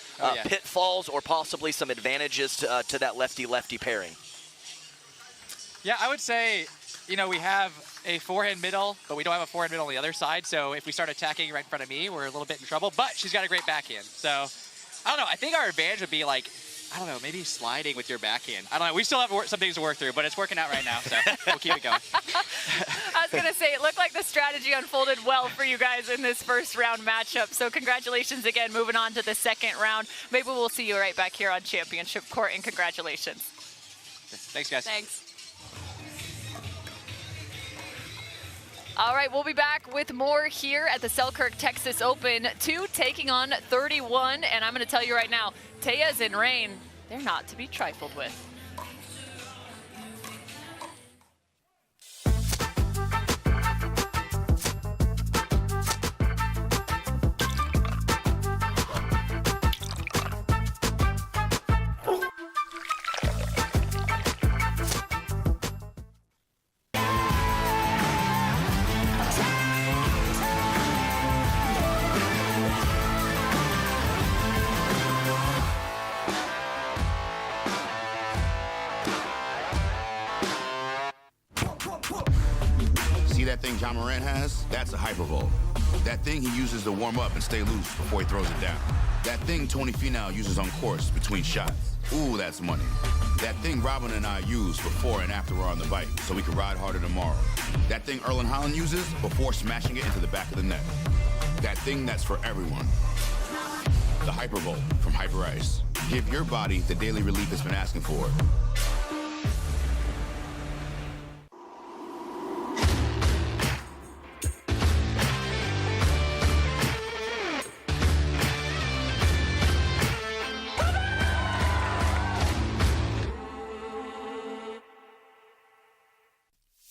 pitfalls or possibly some advantages to that lefty-lefty pairing? Yeah, I would say, you know, we have a forehand middle, but we don't have a forehand middle on the other side. So if we start attacking right in front of me, we're a little bit in trouble. But she's got a great backhand. So I don't know. I think our advantage would be like, I don't know, maybe sliding with your backhand. I don't know. We still have some things to work through, but it's working out right now. So we'll keep it going. I was going to say, it looked like the strategy unfolded well for you guys in this first round matchup. So congratulations again, moving on to the second round. Maybe we'll see you right back here on Championship Court, and congratulations. Thanks, guys. Thanks. All right, we'll be back with more here at the Selkirk Texas Open. 2 taking on 31, and I'm going to tell you right now, Tellez and Rain, they're not to be trifled with. That thing John Morant has, that's a hypervolt. That thing he uses to warm up and stay loose before he throws it down. That thing Tony Finau uses on course between shots. Ooh, that's money. That thing Robin and I use before and after we're on the bike so we can ride harder tomorrow. That thing Erling Haaland uses before smashing it into the back of the net. That thing that's for everyone. The Hypervolt from Hyper Ice. Give your body the daily relief it's been asking for.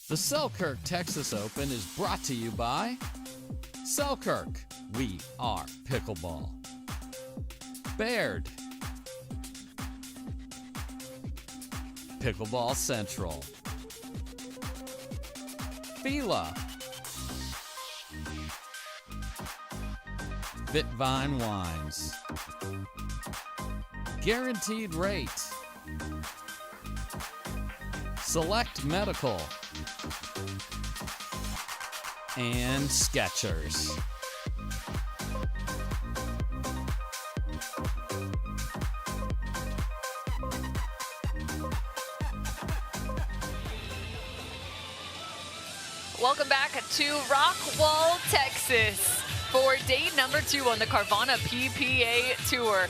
The Selkirk Texas Open is brought to you by Selkirk. We are Pickleball. Baird. Pickleball Central. Fila. Bitvine Wines. Guaranteed Rate. Select Medical. And Skechers. Welcome back to Rockwall, Texas for day number 2 on the Carvana PPA Tour.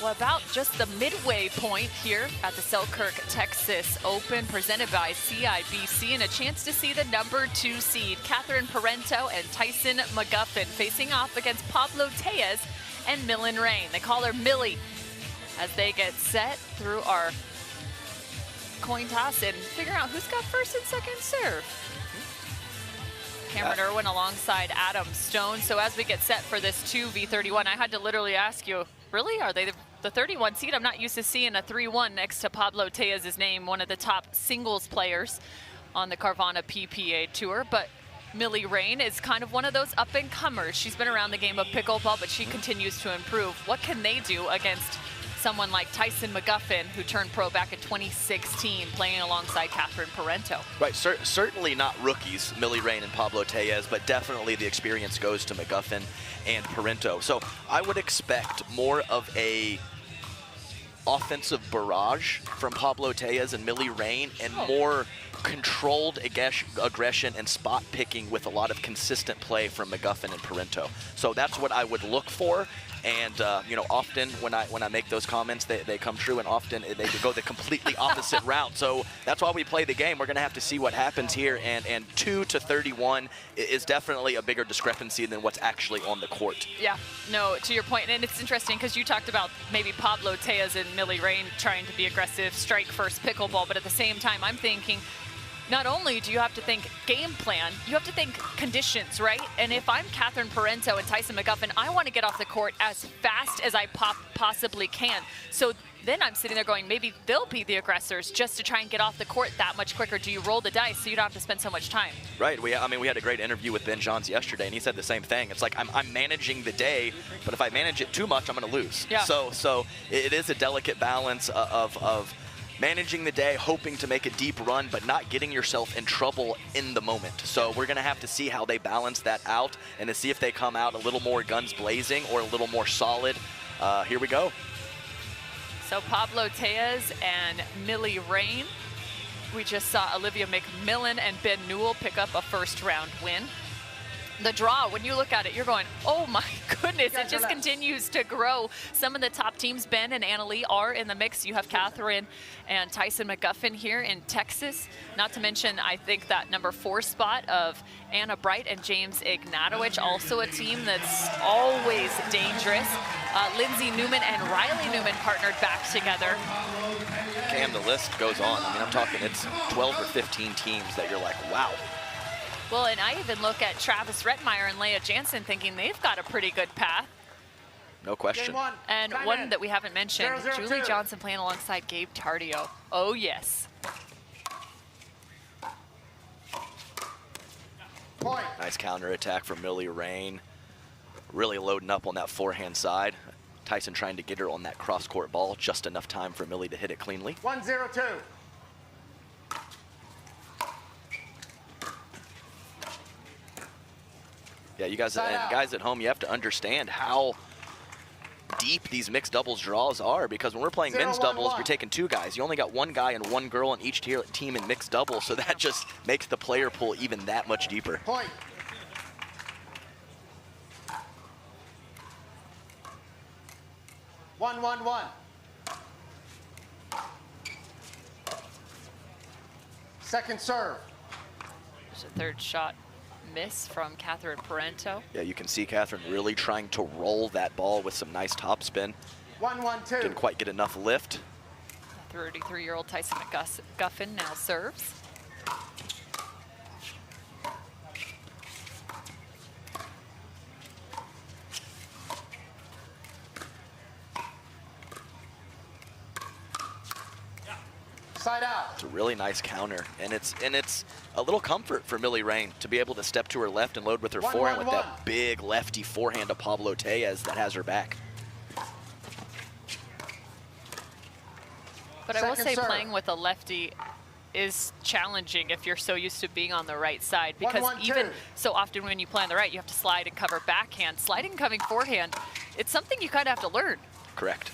Well, about just the midway point here at the Selkirk Texas Open, presented by CIBC, and a chance to see the number 2 seed, Catherine Parenteau and Tyson McGuffin, facing off against Pablo Tellez and Millen Rain. They call her Millie as they get set through our coin toss and figure out who's got first and second serve. Cameron Irwin alongside Adam Stone. So as we get set for this 2v31, I had to literally ask you, really? Are they the 31 seed? I'm not used to seeing a 3-1 next to Pablo Tellez's name, one of the top singles players on the Carvana PPA Tour. But Millie Rain is kind of one of those up-and-comers. She's been around the game of pickleball, but she continues to improve. What can they do against someone like Tyson McGuffin, who turned pro back in 2016, playing alongside Catherine Parenteau. Right, certainly not rookies, Millie Rain and Pablo Tellez, but definitely the experience goes to McGuffin and Parenteau. So I would expect more of a offensive barrage from Pablo Tellez and Millie Rain, and more controlled aggression and spot picking with a lot of consistent play from McGuffin and Parenteau. So that's what I would look for. And you know, often when I make those comments, they come true, and often they go the completely opposite route. So that's why we play the game. We're going to have to see what happens here. And 2 to 31 is definitely a bigger discrepancy than what's actually on the court. Yeah, no, to your point, and it's interesting because you talked about maybe Pablo Tellez and Millie Rain trying to be aggressive, strike first pickleball, but at the same time, I'm thinking, not only do you have to think game plan, you have to think conditions, right? And if I'm Catherine Parenteau and Tyson McGuffin, I want to get off the court as fast as I possibly can. So then I'm sitting there going, maybe they'll be the aggressors just to try and get off the court that much quicker. Do you roll the dice so you don't have to spend so much time? Right. We had a great interview with Ben Johns yesterday, and he said the same thing. It's like I'm managing the day, but if I manage it too much, I'm going to lose. Yeah. So it is a delicate balance of managing the day, hoping to make a deep run, but not getting yourself in trouble in the moment. So we're going to have to see how they balance that out, and to see if they come out a little more guns blazing or a little more solid. Here we go. So Pablo Tellez and Millie Rain. We just saw Olivia McMillan and Ben Newell pick up a first-round win. The draw, when you look at it, you're going, oh my goodness, it just continues to grow. Some of the top teams, Ben and Annalie, are in the mix. You have Catherine and Tyson McGuffin here in Texas. Not to mention, I think that number 4 spot of Anna Bright and James Ignatowich, also a team that's always dangerous. Lindsey Newman and Riley Newman partnered back together. Cam, the list goes on. I mean, I'm talking it's 12 or 15 teams that you're like, wow. Well, and I even look at Travis Rettenmaier and Leah Jansen thinking they've got a pretty good path. No question. And one that we haven't mentioned, Julie Johnson playing alongside Gabe Tardio. Oh, yes. Nice counterattack from Millie Rain. Really loading up on that forehand side. Tyson trying to get her on that cross-court ball. Just enough time for Millie to hit it cleanly. 1-0-2. Yeah, you guys and guys at home, you have to understand how deep these mixed doubles draws are, because when we're playing men's doubles, you're taking 2 guys. You only got 1 guy and 1 girl in each team in mixed doubles, so that just makes the player pool even that much deeper. Point. One. Second serve. There's a third shot miss from Catherine Parenteau. Yeah, you can see Catherine really trying to roll that ball with some nice topspin. 1-1-2. Didn't quite get enough lift. 33-year-old Tyson McGuffin now serves. Side out. It's a really nice counter, and it's a little comfort for Millie Rain to be able to step to her left and load with her forehand with that big lefty forehand of Pablo Tellez that has her back. But I will say playing with a lefty is challenging if you're so used to being on the right side, because even so often when you play on the right, you have to slide and cover backhand. Sliding and covering forehand, it's something you kind of have to learn. Correct.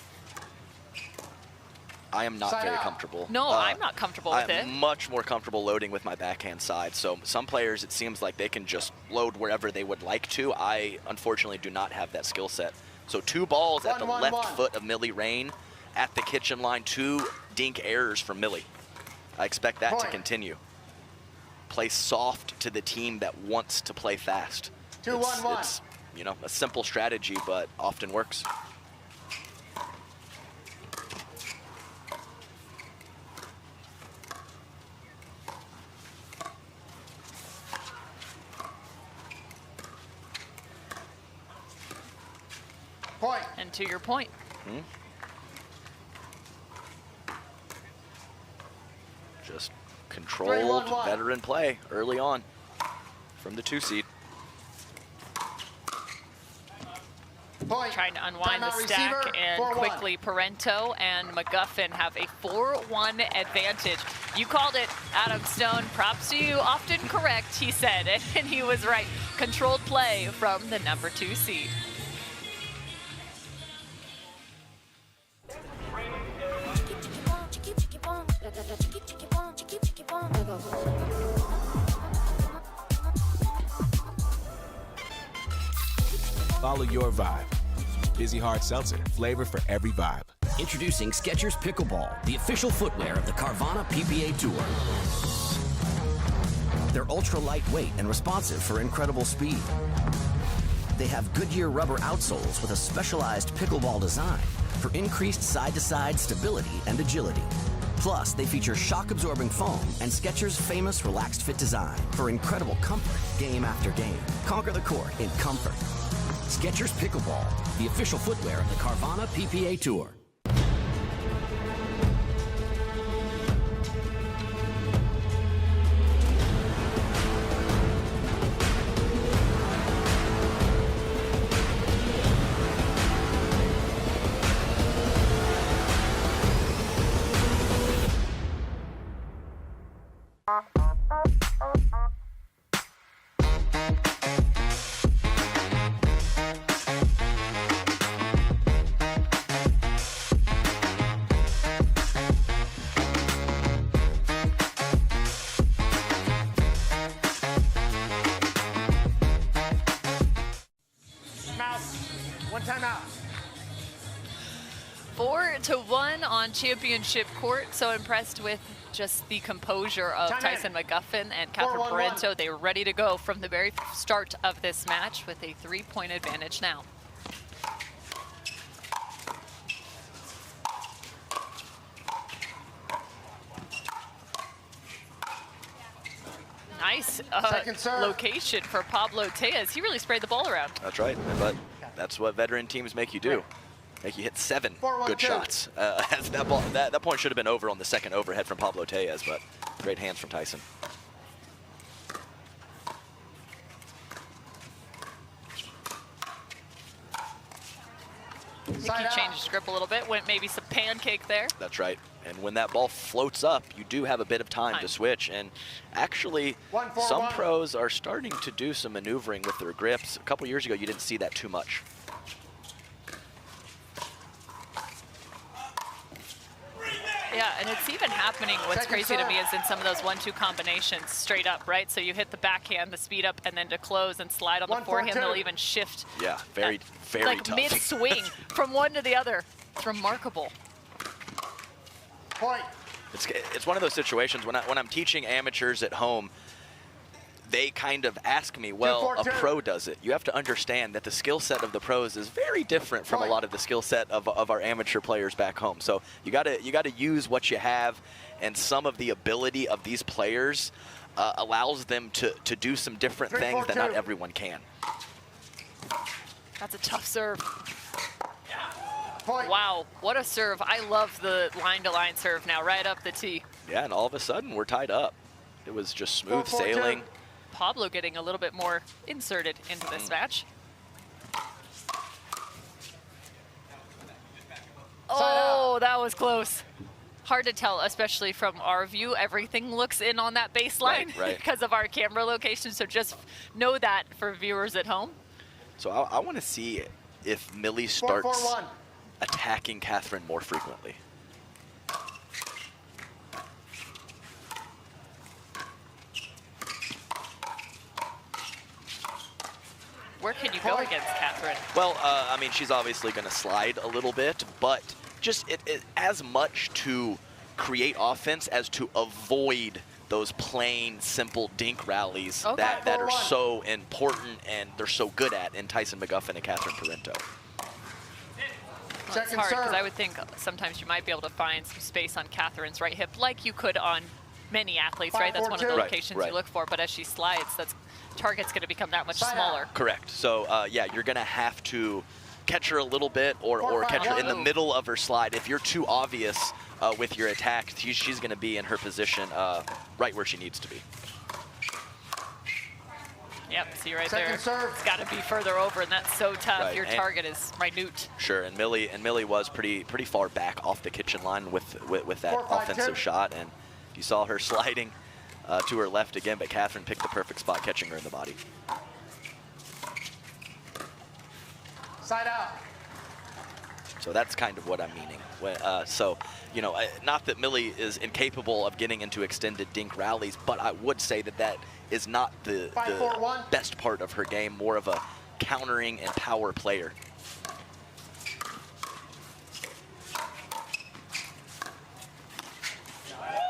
I am not very comfortable. No, I'm not comfortable with it. I'm much more comfortable loading with my backhand side. So some players, it seems like they can just load wherever they would like to. I, unfortunately, do not have that skill set. So 2 balls at the left foot of Millie Rain at the kitchen line. 2 dink errors from Millie. I expect that to continue. Play soft to the team that wants to play fast. 2-1-1. It's, you know, a simple strategy, but often works. Point. And to your point. Just controlled veteran play early on from the 2 seed. Trying to unwind the stack, and quickly Parenteau and McGuffin have a 4-1 advantage. You called it, Adam Stone. Props to you, often correct, he said, and he was right. Controlled play from the number 2 seed. Follow your vibe. Busy Hard Seltzer, flavor for every vibe. Introducing Skechers Pickleball, the official footwear of the Carvana PPA Tour. They're ultra lightweight and responsive for incredible speed. They have Goodyear rubber outsoles with a specialized pickleball design for increased side-to-side stability and agility. Plus, they feature shock-absorbing foam and Skechers' famous relaxed fit design for incredible comfort game after game. Conquer the court in comfort. Skechers Pickleball, the official footwear of the Carvana PPA Tour. One timeout. 4-1 on championship court. So impressed with just the composure of Tyson McGuffin and Catherine Parenteau. They were ready to go from the very start of this match with a 3-point advantage now. Nice location for Pablo Tejas. He really sprayed the ball around. That's right, but that's what veteran teams make you do. Make you hit 7 good shots. As that ball, that point should have been over on the second overhead from Pablo Tejas, but great hands from Tyson. I think he changed his grip a little bit, went maybe some pancake there. That's right. And when that ball floats up, you do have a bit of time to switch. And actually, some pros are starting to do some maneuvering with their grips. A couple years ago, you didn't see that too much. Yeah, and it's even happening. What's crazy to me is in some of those 1-2 combinations straight up, right? So you hit the backhand, the speed up, and then to close and slide on the forehand, they'll even shift. Yeah, very like tough. mid-swing from one to the other. It's remarkable. Point. It's one of those situations when I'm teaching amateurs at home, they kind of ask me, well, a pro does it. You have to understand that the skill set of the pros is very different from a lot of the skill set of our amateur players back home. So you gotta use what you have, and some of the ability of these players allows them to do some different things that not everyone can. That's a tough serve. Wow, what a serve. I love the line-to-line serve now, right up the tee. Yeah, and all of a sudden, we're tied up. It was just smooth sailing. Pablo getting a little bit more inserted into this match. Oh, that was close. Hard to tell, especially from our view. Everything looks in on that baseline because of our camera location, so just know that for viewers at home. So I want to see if Millie starts attacking Catherine more frequently. Where can you go against Catherine? Well, I mean, she's obviously going to slide a little bit, but just as much to create offense as to avoid those plain, simple dink rallies that are so important and they're so good at in Tyson McGuffin and Catherine Parenteau. Well, it's hard because I would think sometimes you might be able to find some space on Catherine's right hip like you could on many athletes, right? That's one of the locations you look for, but as she slides, that target's going to become that much smaller. Correct. So, yeah, you're going to have to catch her a little bit or catch her in the middle of her slide. If you're too obvious with your attack, she's going to be in her position right where she needs to be. Yep, see right Second there. serve. It's got to be further over, and that's so tough. Right, Your and- target is minute. Sure, and Millie was pretty far back off the kitchen line with that 4-5-2. offensive shot, and you saw her sliding to her left again, but Catherine picked the perfect spot, catching her in the body. Side out. So that's kind of what I'm meaning. So, you know, not that Millie is incapable of getting into extended dink rallies, but I would say that that is not the 5-4-1. best part of her game, more of a countering and power player.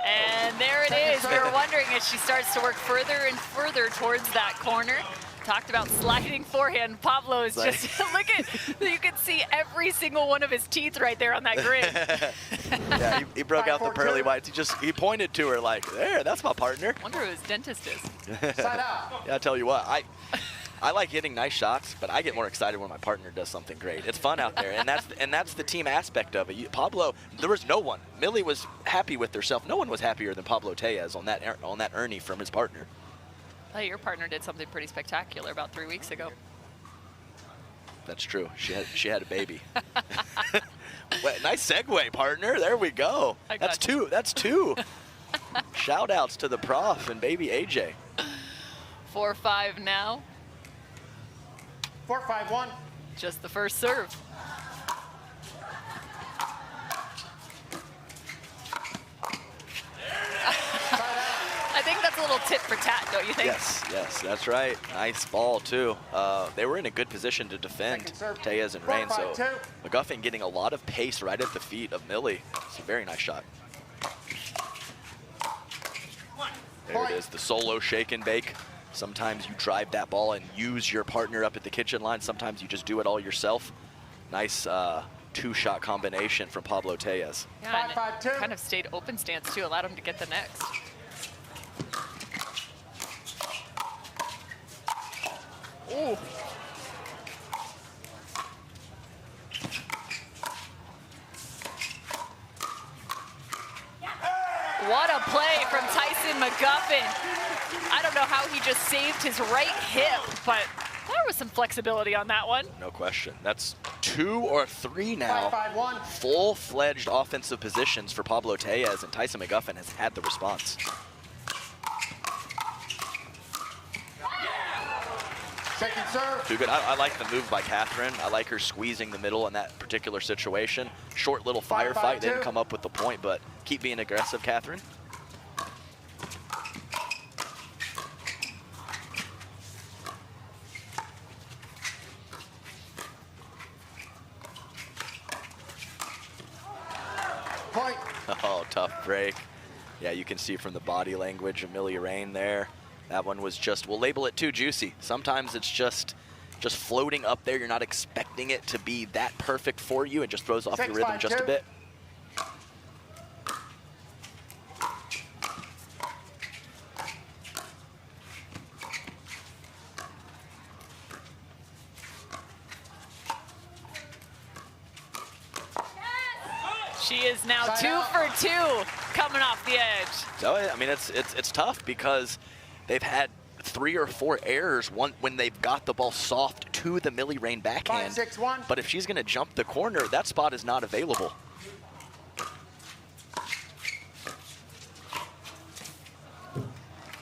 And there it is. We were wondering as she starts to work further and further towards that corner. Talked about sliding forehand. Pablo is just, look at, you can see every single one of his teeth right there on that grid. Yeah, he broke out the 5-4-2. pearly whites. He pointed to her like, there, that's my partner. Wonder who his dentist is. Side out. Yeah, I tell you what, I like hitting nice shots, but I get more excited when my partner does something great. It's fun out there, and that's the team aspect of it. Pablo, there was no one. Millie was happy with herself. No one was happier than Pablo Tellez on that Ernie from his partner. Hey, your partner did something pretty spectacular about 3 weeks ago. That's true. She had a baby. Well, nice segue, partner. There we go. That's two. That's two. Shout outs to the prof and baby AJ. 4-5 now. 4-5-1. Just the first serve. I think that's a little tit for tat, don't you think? Yes, that's right. Nice ball, too. They were in a good position to defend Tellez and Rain, so McGuffin getting a lot of pace right at the feet of Millie. It's a very nice shot. There it is, the solo shake and bake. Sometimes you drive that ball and use your partner up at the kitchen line. Sometimes you just do it all yourself. Nice two-shot combination from Pablo Tellez. Yeah, and it kind of stayed open stance, too. Allowed him to get the next. Ooh. What a play from Tyson McGuffin. I don't know how he just saved his right hip, but there was some flexibility on that one. No question. That's 2 or 3 now. 5-5-1. Full-fledged offensive positions for Pablo Tellez, and Tyson McGuffin has had the response. Second serve. Too good. I like the move by Catherine. I like her squeezing the middle in that particular situation. Short little firefight. Didn't come up with the point, but keep being aggressive, Catherine. Point. Oh, tough break. Yeah, you can see from the body language of Millie Rain there. That one was just, we'll label it too juicy. Sometimes it's just floating up there. You're not expecting it to be that perfect for you. It just throws off your rhythm just a bit. She is now 2 for 2 coming off the edge. So, I mean, it's tough because they've had 3 or 4 errors when they've got the ball soft to the Millie Rain backhand. 5-6-1. But if she's going to jump the corner, that spot is not available.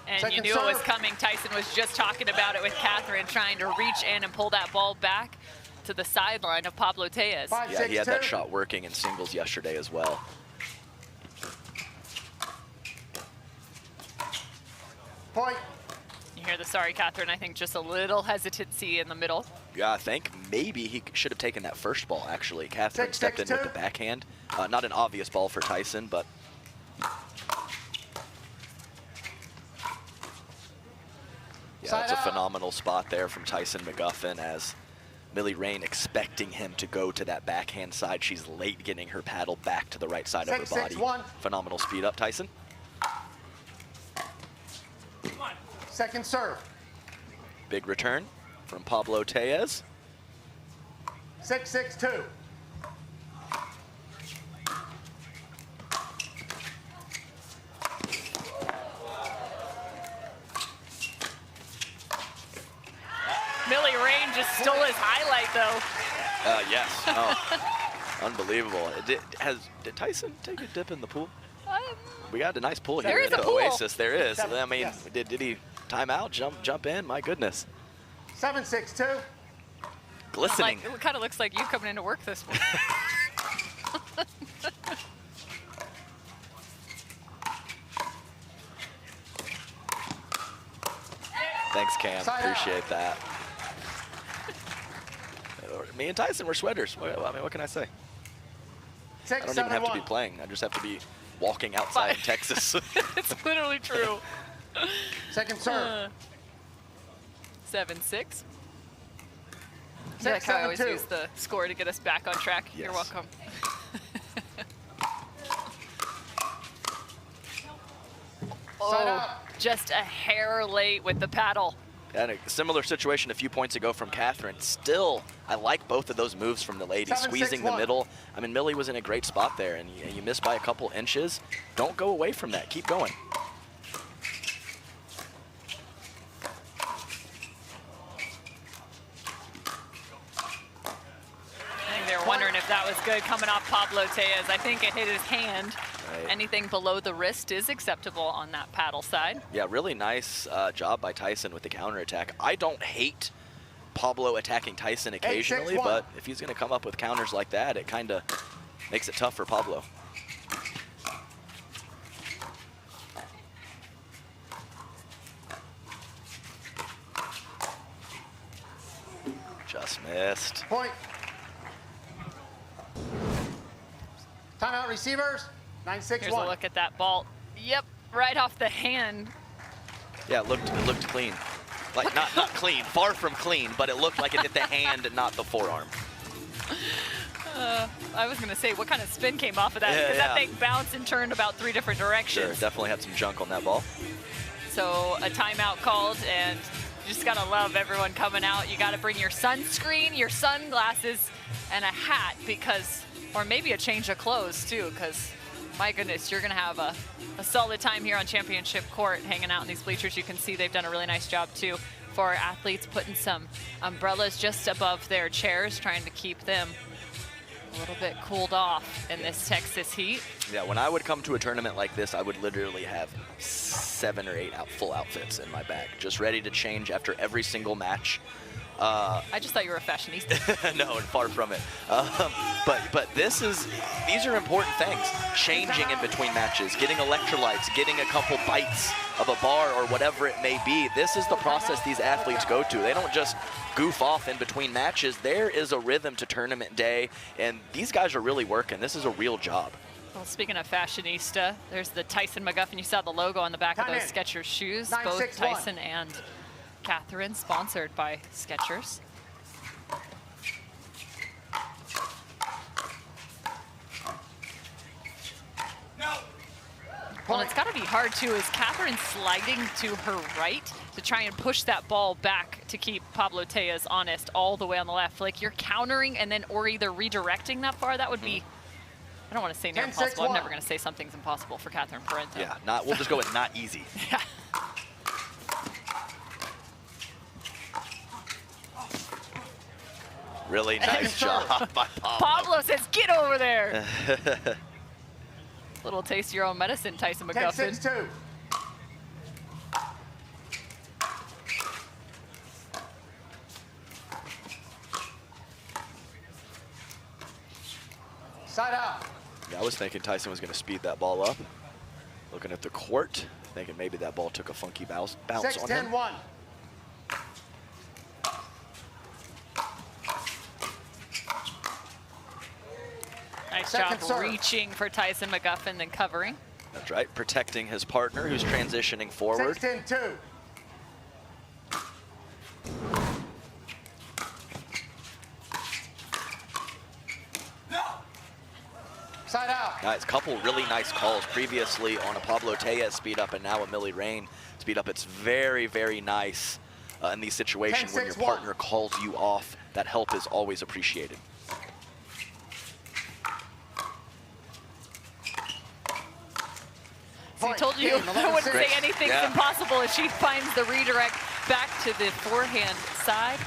And Second you knew it was serve. coming. Tyson was just talking about it with Catherine, trying to reach in and pull that ball back to the sideline of Pablo Tellez. Yeah, he had that shot working in singles yesterday as well. Point. You hear the sorry, Catherine, I think just a little hesitancy in the middle. Yeah, I think maybe he should have taken that first ball, actually. Catherine stepped in with the backhand. Not an obvious ball for Tyson, but... Yeah, that's a phenomenal spot there from Tyson McGuffin as Millie Rain expecting him to go to that backhand side. She's late getting her paddle back to the right side of her body. 6-6-1. Phenomenal speed up, Tyson. Second serve. Big return from Pablo Tellez. 6-6-2. highlight, though. Yes. Oh, unbelievable. Did Tyson take a dip in the pool? We got a nice pool There here is at a the pool. Oasis. There is. Seven, I mean, yes. did he time out, jump in? My goodness. 7-6-2. Glistening. It kind of looks like you coming into work this morning. Thanks, Cam. Side Appreciate that. Me and Tyson, we're sweaters. I mean, what can I say? I don't even have to be playing. I just have to be walking outside in Texas. It's literally true. Second serve. 7-6. I like how I always use the score to get us back on track. You're welcome. Oh, just a hair late with the paddle. And a similar situation a few points ago from Catherine. Still, I like both of those moves from the lady, squeezing the middle. I mean, Millie was in a great spot there, and you missed by a couple inches. Don't go away from that. Keep going. I think they were wondering if that was good coming off Pablo Tejas. I think it hit his hand. Right. Anything below the wrist is acceptable on that paddle side. Yeah, really nice job by Tyson with the counterattack. I don't hate Pablo attacking Tyson occasionally, but if he's going to come up with counters like that, it kind of makes it tough for Pablo. Just missed. Point. Timeout receivers. 9-6-1. Here's a look at that ball. Yep, right off the hand. Yeah, it looked clean. Like not clean, far from clean, but it looked like it hit the hand and not the forearm. I was going to say, what kind of spin came off of that? Because that thing bounced and turned about 3 different directions. Sure, definitely had some junk on that ball. So a timeout called, and you just got to love everyone coming out. You got to bring your sunscreen, your sunglasses, and a hat because, or maybe a change of clothes too, because my goodness, you're going to have a solid time here on Championship Court hanging out in these bleachers. You can see they've done a really nice job too for our athletes, putting some umbrellas just above their chairs, trying to keep them a little bit cooled off in this Texas heat. Yeah, when I would come to a tournament like this, I would literally have 7 or 8 full outfits in my bag, just ready to change after every single match. I just thought you were a fashionista. No, far from it. But these are important things. Changing in between matches, getting electrolytes, getting a couple bites of a bar or whatever it may be. This is the process these athletes go to. They don't just goof off in between matches. There is a rhythm to tournament day, and these guys are really working. This is a real job. Well, speaking of fashionista, there's the Tyson McGuffin. You saw the logo on the back of those Skechers shoes. Both Tyson and Catherine, sponsored by Skechers. Well, it's got to be hard too. Is Catherine sliding to her right to try and push that ball back to keep Pablo Tejas honest all the way on the left? Like you're countering and then or either redirecting that far. That would be, I don't want to say near impossible. I'm never going to say something's impossible for Catherine Parenteau. Yeah, we'll just go with not easy. Yeah. Really nice job by Pablo. Pablo says, get over there. Little taste of your own medicine, Tyson McGuffin. 10-6-2. Side out. Yeah, I was thinking Tyson was going to speed that ball up. Looking at the court, thinking maybe that ball took a funky bounce on him. 6-10-1. Nice job reaching for Tyson McGuffin, then covering. That's right, protecting his partner who's transitioning forward. 6-10-2. Side out. Nice, couple really nice calls previously on a Pablo Tejas speed up and now a Millie Rain speed up. It's very, very nice in these situations when your partner calls you off. That help is always appreciated. So I told you I wouldn't say anything's impossible if she finds the redirect back to the forehand side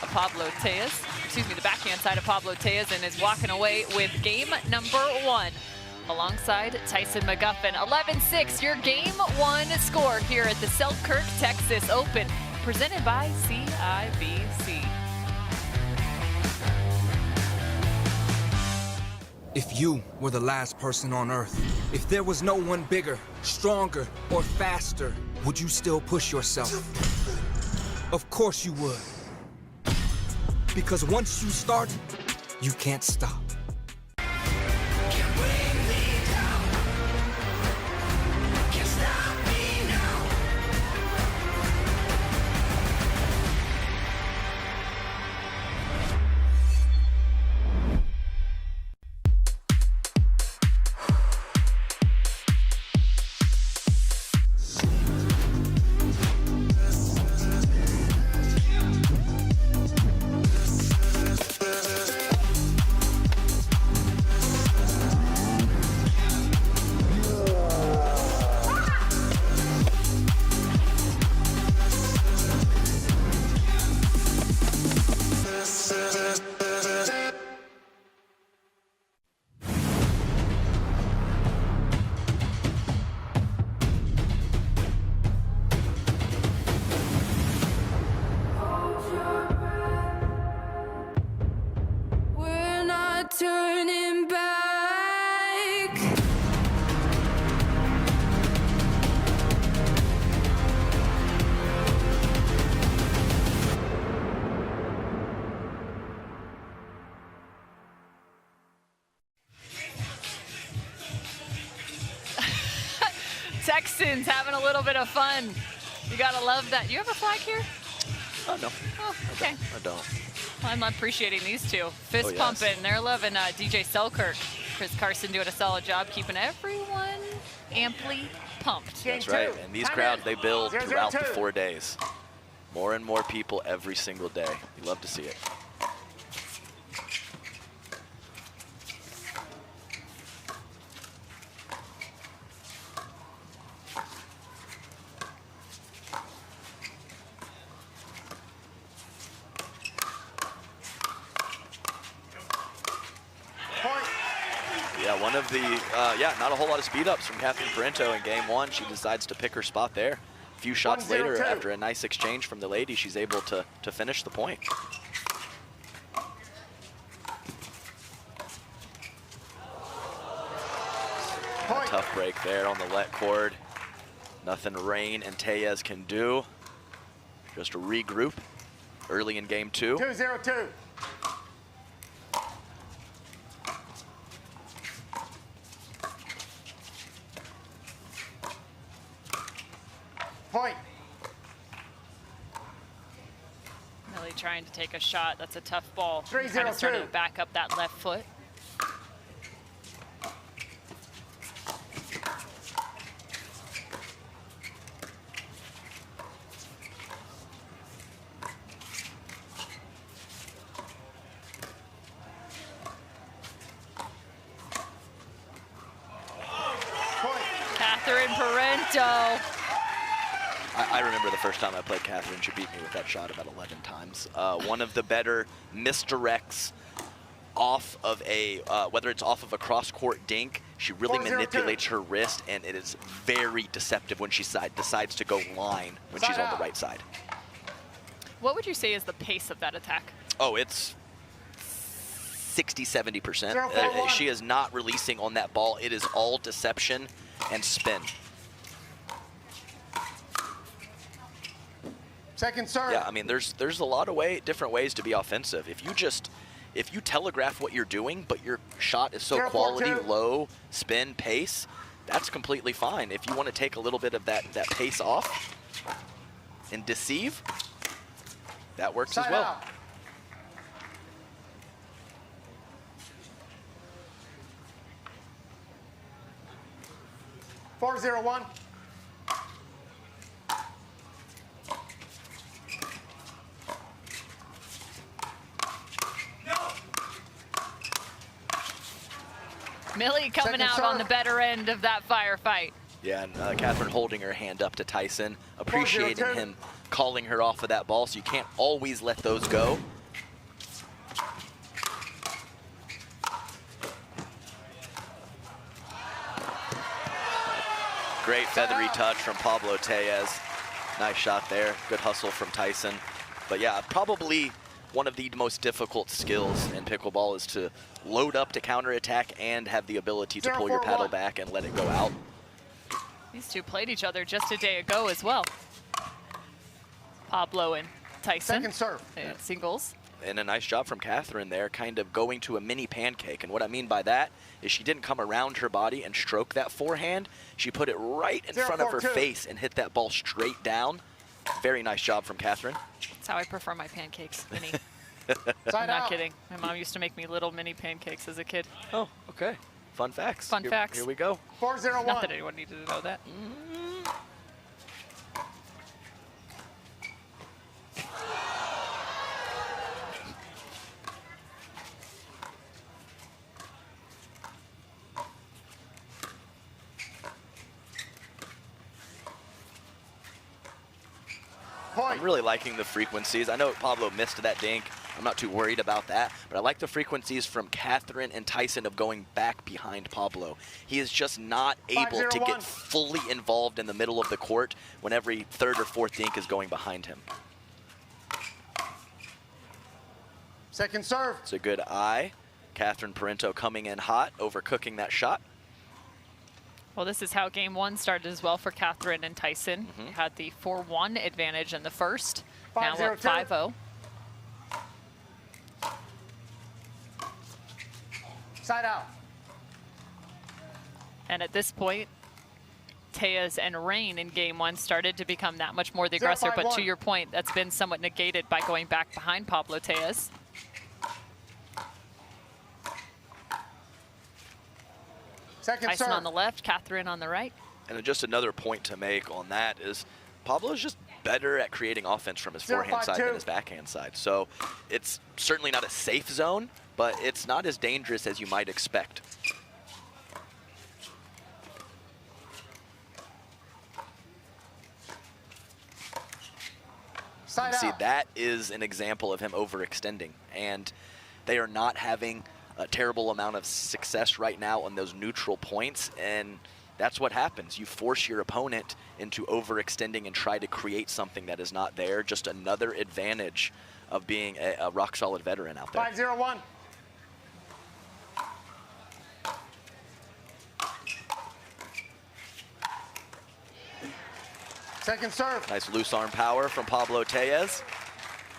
of Pablo Tejas. the backhand side of Pablo Tellez, and is walking away with game number 1 alongside Tyson McGuffin. 11-6, your game 1 score here at the Selkirk Texas Open, presented by CIBC. If you were the last person on Earth, if there was no one bigger, stronger, or faster, would you still push yourself? Of course you would. Because once you start, you can't stop. Turning back. Texans having a little bit of fun. You gotta love that. You have a flag here? Oh, no. Oh, okay. I don't. I'm appreciating these two. Fist pumping. They're loving DJ Selkirk. Chris Carson doing a solid job keeping everyone amply pumped. That's right. And these crowds, they build throughout the 4 days. More and more people every single day. You love to see it. Yeah, one of the, not a whole lot of speed ups from Catherine Parenteau in game 1. She decides to pick her spot there. A few shots later, after a nice exchange from the lady, she's able to finish the point. A tough break there on the let cord. Nothing Rain and Tellez can do. Just to regroup early in game 2. 2-0-2. Point. Really trying to take a shot. That's a tough ball. 3-0-2. Kind of starting to back up that left foot. Catherine Parenteau. I remember the first time I played Catherine, she beat me with that shot about 11 times. One of the better misdirects off of a, whether it's off of a cross-court dink, she really manipulates her wrist, and it is very deceptive when she decides to go line when she's on the right side. What would you say is the pace of that attack? Oh, it's 60–70%. She is not releasing on that ball. It is all deception and spin. Second serve. Yeah, I mean, there's a lot of different ways to be offensive. If you telegraph what you're doing, but your shot is so quality, low spin, pace, that's completely fine. If you want to take a little bit of that pace off and deceive, that works as well. 4-0-1. Millie coming out on the better end of that firefight. Yeah, and Catherine holding her hand up to Tyson, appreciating him calling her off of that ball, so you can't always let those go. Great feathery touch from Pablo Tellez. Nice shot there. Good hustle from Tyson. But yeah, probably one of the most difficult skills in pickleball is to load up to counterattack and have the ability to pull your paddle back and let it go out. These two played each other just a day ago as well. Pablo and Tyson. Second serve. And singles. And a nice job from Catherine there, kind of going to a mini pancake. And what I mean by that is she didn't come around her body and stroke that forehand. She put it right in front of her face and hit that ball straight down. Very nice job from Catherine. That's how I prefer my pancakes, mini. Side I'm not out. kidding. My mom used to make me little mini pancakes as a kid. Oh, okay. Fun facts. Fun facts. Here we go. 4-0-1. Not that anyone needed to know that. I'm really liking the frequencies. I know Pablo missed that dink. I'm not too worried about that, but I like the frequencies from Catherine and Tyson of going back behind Pablo. He is just not able to get fully involved in the middle of the court when every third or fourth dink is going behind him. Second serve. It's a good eye. Catherine Parenteau coming in hot, overcooking that shot. Well, this is how game one started as well for Catherine and Tyson. Had the 4-1 advantage in the first. Now up 5-0. Side out. And at this point, Tellez and Rain in game one started to become that much more the aggressor. But to your point, that's been somewhat negated by going back behind Pablo Tellez. Second Tyson serve. on the left, Catherine on the right. And just another point to make on that is Pablo's just better at creating offense from his forehand side than his backhand side. So it's certainly not a safe zone, but it's not as dangerous as you might expect. Side See, out. that is an example of him overextending, and they are not having a terrible amount of success right now on those neutral points, and that's what happens. You force your opponent into overextending and try to create something that is not there. Just another advantage of being a rock-solid veteran out there. 5-0-1. Second serve. Nice loose arm power from Pablo Tellez.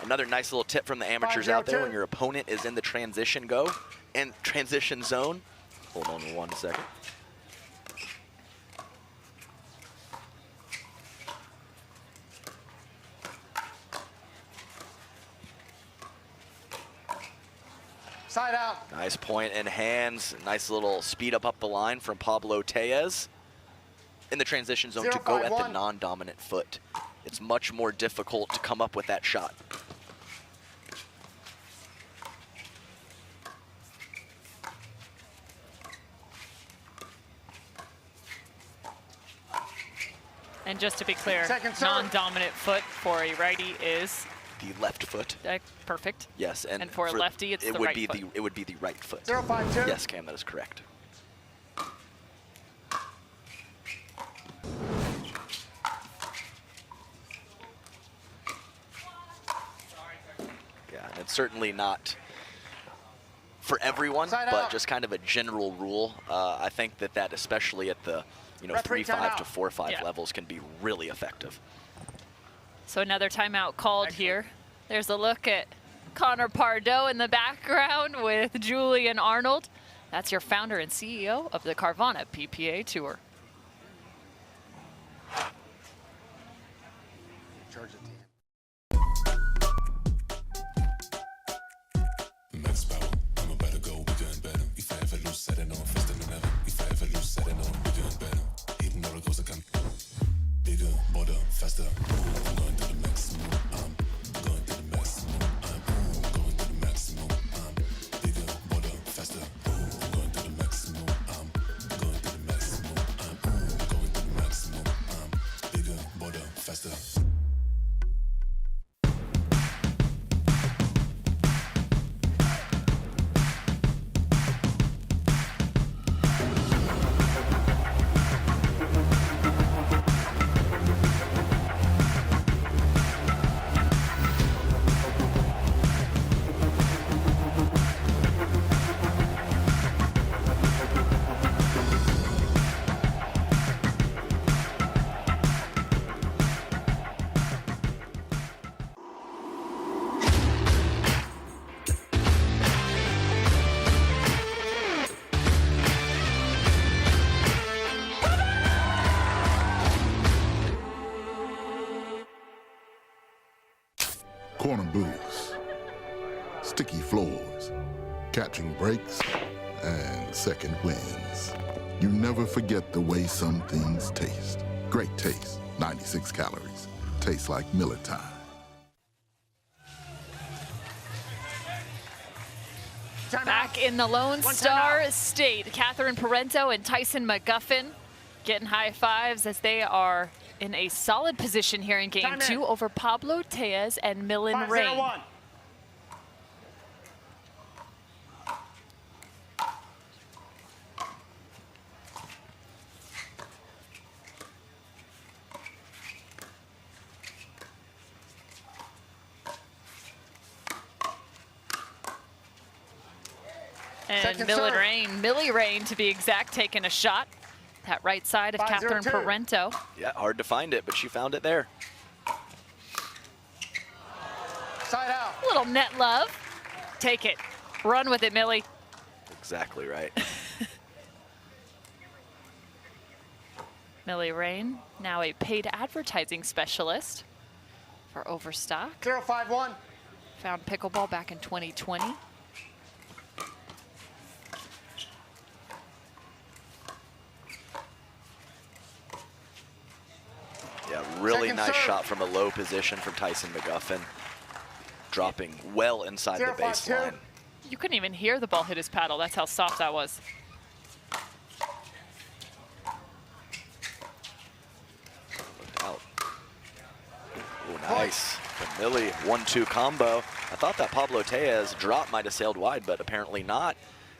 Another nice little tip from the amateurs out there: when your opponent is in the transition transition zone. Hold on 1 second. Side out. Nice point in hands. Nice little speed up the line from Pablo Tellez in the transition zone to go at the non-dominant foot. It's much more difficult to come up with that shot. And just to be clear, Second serve. non-dominant foot for a righty is The left foot. perfect. Yes, And for a lefty, it's the would right be foot. it would be the right foot. 0-5-2. Yes, Cam, that is correct. Yeah, and it's certainly not for everyone, Side but out. just kind of a general rule. I think that especially at the Referee 3-5 to timeout. 4-5 Yeah. levels can be really effective. So another timeout called here. There's a look at Connor Pardo in the background with Julian Arnold. That's your founder and CEO of the Carvana PPA Tour. Charge it. Max power, I'm about to go, we're doing better. If I ever lose, set it on, faster than ever. If I ever lose, set it on, we're doing better. Hitting roller coaster, come bigger, bolder, faster. I'm going to the maximum. I'm going to the maximum. I'm going to the maximum. I'm bigger, bolder, faster. I'm going to the maximum. I'm going to the maximum. I'm going to the maximum. I'm bigger, bolder, faster. corner booths, sticky floors, catching breaks, and second wins. You never forget the way some things taste. Great taste, 96 calories. Tastes like Miller time. Back in the Lone Star State, Catherine Parenteau and Tyson McGuffin getting high fives as they are in a solid position here in game 2 over Pablo Tellez and Millen Rain. And Millie Rain to be exact, taking a shot. That right side of Catherine Parenteau. Yeah, hard to find it, but she found it there. Side out. Little net love. Take it. Run with it, Millie. Exactly right. Millie Rain, now a paid advertising specialist for Overstock. 051. Found pickleball back in 2020. Yeah, really nice shot from a low position from Tyson McGuffin. Dropping well inside the baseline. You couldn't even hear the ball hit his paddle. That's how soft that was. Looked out. Ooh, nice. From Millie, 1-2 combo. I thought that Pablo Tellez drop might have sailed wide, but apparently not.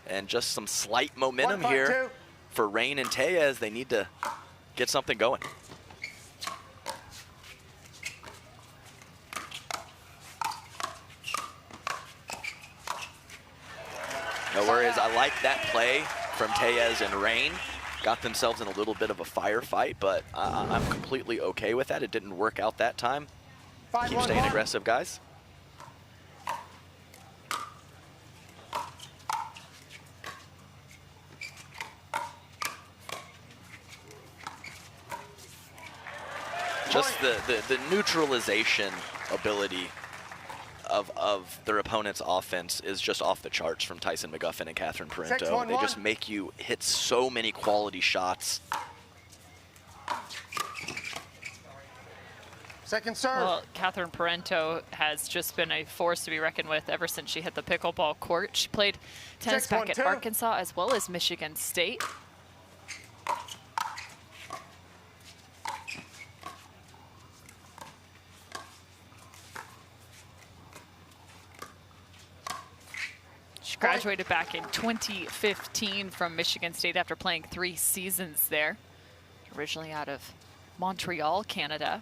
And just some slight momentum here for Rain and Tellez. They need to get something going. No worries, I like that play from Tellez and Rain. Got themselves in a little bit of a firefight, but I'm completely okay with that. It didn't work out that time. Keep staying aggressive, guys. Just the neutralization ability of their opponent's offense is just off the charts from Tyson McGuffin and Catherine Parenteau. They just make you hit so many quality shots. Second serve. Well, Catherine Parenteau has just been a force to be reckoned with ever since she hit the pickleball court. She played tennis back at Arkansas as well as Michigan State. She graduated back in 2015 from Michigan State after playing 3 seasons there. Originally out of Montreal, Canada.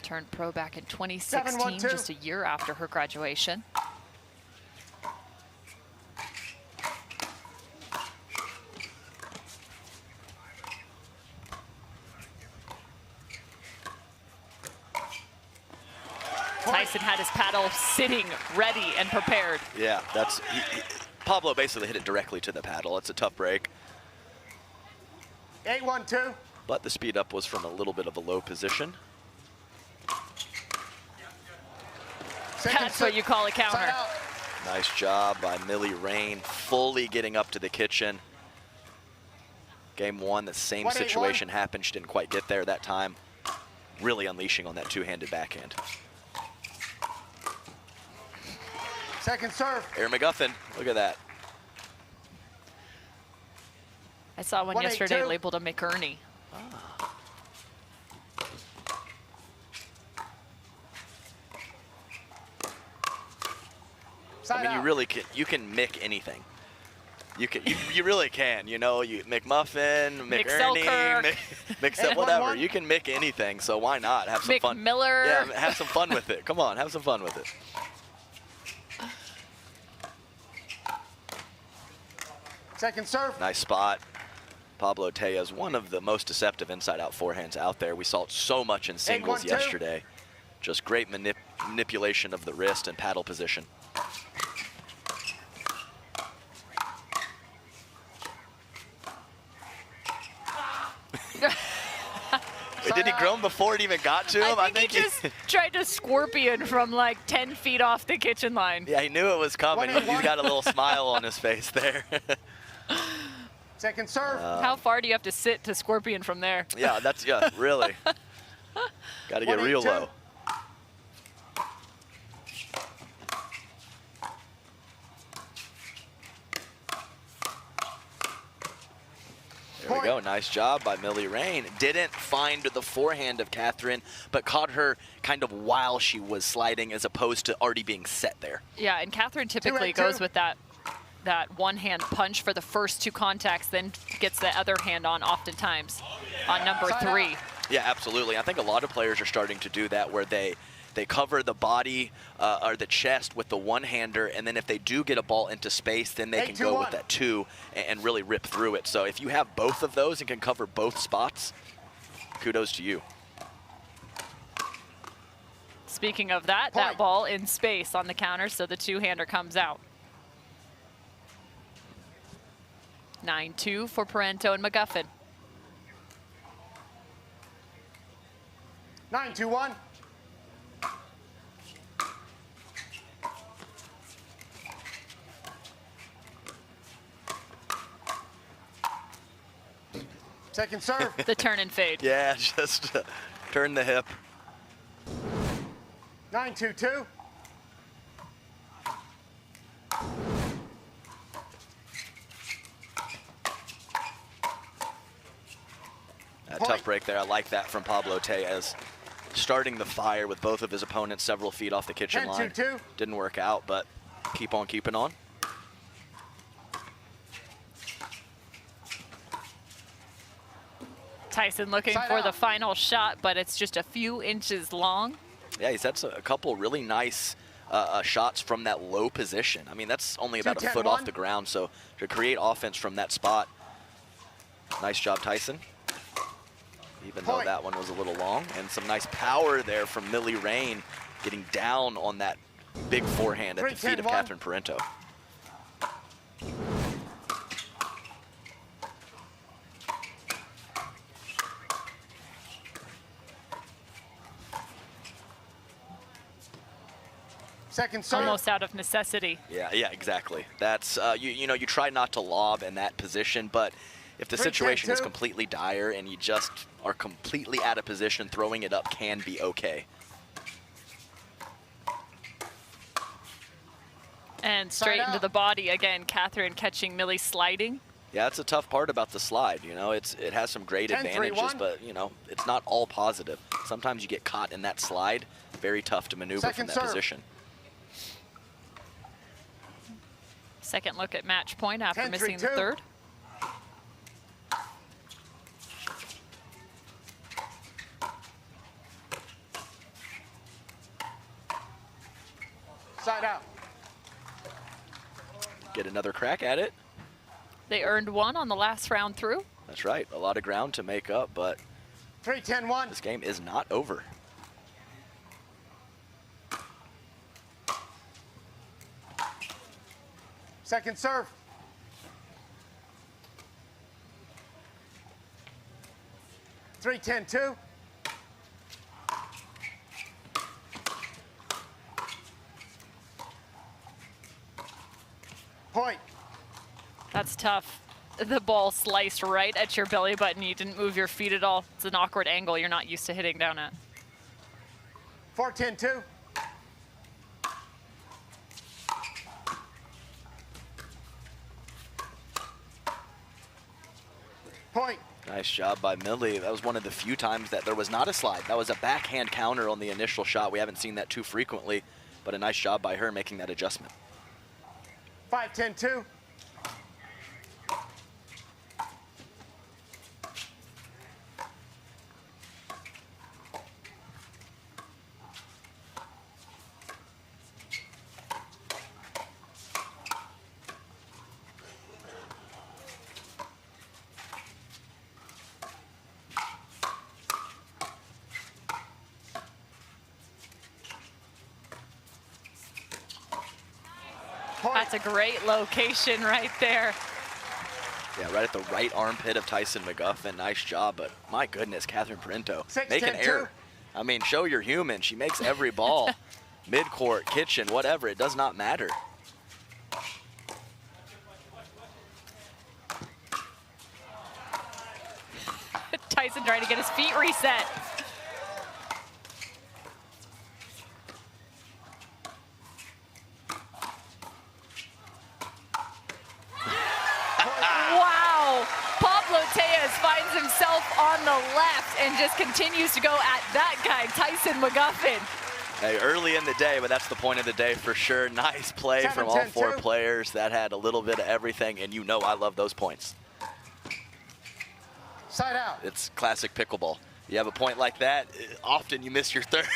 Turned pro back in 2016, just a year after her graduation. Tyson had his paddle sitting ready and prepared. Yeah, that's Pablo basically hit it directly to the paddle. It's a tough break. 8-1-2. But the speed up was from a little bit of a low position. That's what you call a counter. Nice job by Millie Rain, fully getting up to the kitchen. Game 1, the same situation happened. She didn't quite get there that time. Really unleashing on that two-handed backhand. Second serve. Aaron McGuffin, look at that. I saw one yesterday labeled a McErnie. I mean, you really can. You can mick anything. You can. You really can. You know, you McMuffin, McErnie, mix up whatever. You can mick anything. So why not have some fun? Miller. Yeah, have some fun with it. Come on, have some fun with it. Second serve. Nice spot. Pablo Tellez, one of the most deceptive inside-out forehands out there. We saw it so much in singles yesterday. Just great manipulation of the wrist and paddle position. Did he groan before it even got to him? I think he just tried to scorpion from like 10 feet off the kitchen line. Yeah, he knew it was coming. He's got a little smile on his face there. Second serve. How far do you have to sit to scorpion from there? Yeah, really. Got to get real low. There we go. Nice job by Millie Rain. Didn't find the forehand of Catherine, but caught her kind of while she was sliding as opposed to already being set there. Yeah, and Catherine typically goes with that one-hand punch for the first 2 contacts, then gets the other hand on oftentimes on number 3. Yeah, absolutely. I think a lot of players are starting to do that where they cover the body or the chest with the one-hander, and then if they do get a ball into space, then they can go with that 2 and really rip through it. So if you have both of those and can cover both spots, kudos to you. Speaking of that ball in space on the counter, so the 2-hander comes out. 9-2 for Parenteau and McGuffin. 9-2-1. Second serve. The turn and fade. Yeah, just turn the hip. 9-2-2. A tough break there. I like that from Pablo Tellez. Starting the fire with both of his opponents several feet off the kitchen line. 10-2-2. Didn't work out, but keep on keeping on. Tyson looking for the final shot, but it's just a few inches long. Yeah, he's had a couple really nice shots from that low position. I mean, that's only about a foot off the ground, so to create offense from that spot, nice job, Tyson. Even though that one was a little long, and some nice power there from Millie Rain, getting down on that big forehand at the feet of Catherine Parenteau. Second serve. Almost out of necessity. Yeah, exactly. That's you know, you try not to lob in that position, but if the situation is completely dire and you just are completely out of position, throwing it up can be okay. And straight into the body again. Catherine catching Millie sliding. Yeah, that's a tough part about the slide. You know, it has some great 10-3-1. advantages, but you know, it's not all positive. Sometimes you get caught in that slide. Very tough to maneuver from that position. Second look at match point after missing the third. Side out. Get another crack at it. They earned 1 on the last round through. That's right. A lot of ground to make up, but 3-10-1. This game is not over. Second serve. Three, 10-2. Point. That's tough. The ball sliced right at your belly button. You didn't move your feet at all. It's an awkward angle you're not used to hitting down at. 4-10-2. Point. Nice job by Millie. That was one of the few times that there was not a slide. That was a backhand counter on the initial shot. We haven't seen that too frequently, but a nice job by her making that adjustment. 5-10-2. That's a great location right there. Yeah, right at the right armpit of Tyson McGuffin. Nice job, but my goodness, Catherine Parenteau, make an error. I mean, show you're human. She makes every ball, mid-court, kitchen, whatever. It does not matter. Tyson trying to get his feet reset. Wow. Pablo Tejas finds himself on the left and just continues to go at that guy, Tyson McGuffin. Hey, early in the day, but that's the point of the day for sure. Nice play from all four players. That had a little bit of everything, and you know I love those points. Side out. It's classic pickleball. You have a point like that, often you miss your third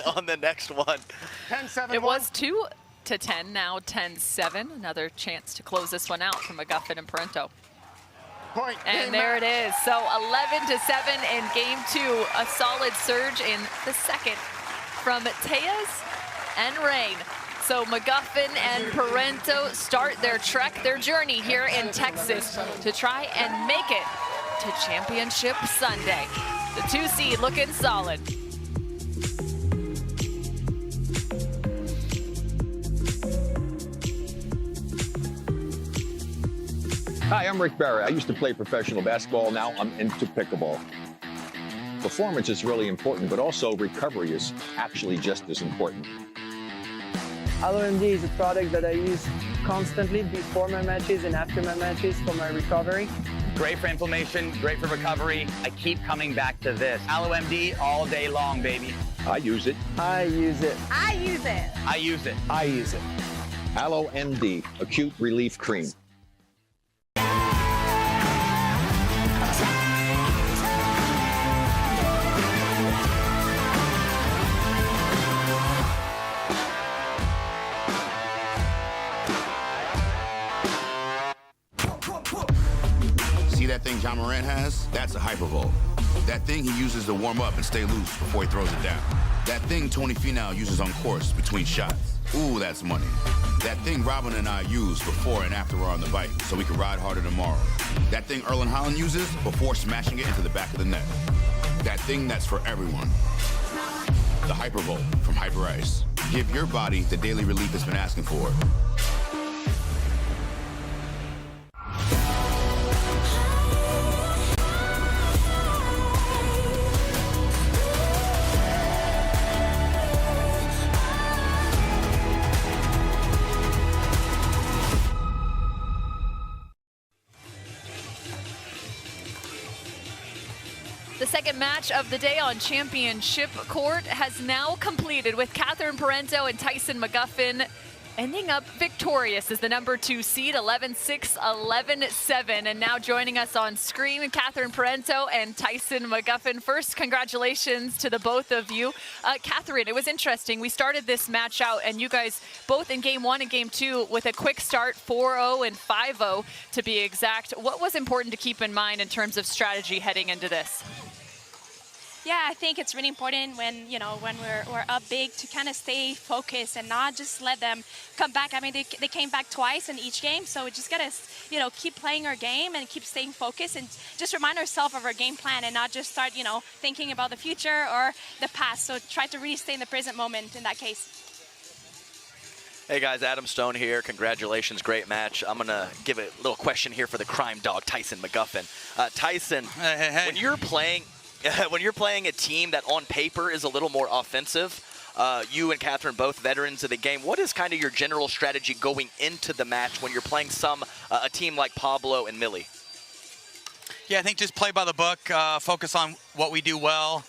on the next one. 10-7. It was 2-10, now 10-7. Another chance to close this one out for McGuffin and Parenteau. Point. And there it is. So 11-7 in game 2. A solid surge in the second from Tejas and Rain. So McGuffin and Parenteau start their trek, their journey here in Texas to try and make it to Championship Sunday. The 2 seed looking solid. Hi, I'm Rick Barry. I used to play professional basketball. Now I'm into pickleball. Performance is really important, but also recovery is actually just as important. LMD is a product that I use constantly before my matches and after my matches for my recovery. Great for inflammation, great for recovery. I keep coming back to this. AlloMD all day long, baby. I use it. I use it. I use it. I use it. I use it. AlloMD, acute relief cream. See that thing John Morant has? That's a hypervolt. That thing he uses to warm up and stay loose before he throws it down. That thing Tony Finau uses on course between shots. Ooh, that's money. That thing Robin and I use before and after we're on the bike so we can ride harder tomorrow. That thing Erlen Holland uses before smashing it into the back of the net. That thing that's for everyone. The Hypervolt from Hyper Ice. Give your body the daily relief it's been asking for. The second match of the day on Championship Court has now completed with Catherine Parenteau and Tyson McGuffin ending up victorious as the number 2 seed, 11-6, 11-7. And now joining us on screen, Catherine Parenteau and Tyson McGuffin. First, congratulations to the both of you. Catherine, it was interesting. We started this match out, and you guys both in game 1 and game 2 with a quick start, 4-0 and 5-0 to be exact. What was important to keep in mind in terms of strategy heading into this? Yeah, I think it's really important when, when we're up big to kind of stay focused and not just let them come back. I mean, they came back twice in each game, so we just got to, keep playing our game and keep staying focused and just remind ourselves of our game plan and not just start, thinking about the future or the past. So try to really stay in the present moment in that case. Hey guys, Adam Stone here. Congratulations, great match. I'm gonna give a little question here for the crime dog, Tyson McGuffin. Tyson, when you're playing a team that on paper is a little more offensive, you and Catherine both veterans of the game, what is kind of your general strategy going into the match when you're playing a team like Pablo and Millie? Yeah, I think just play by the book, focus on what we do well.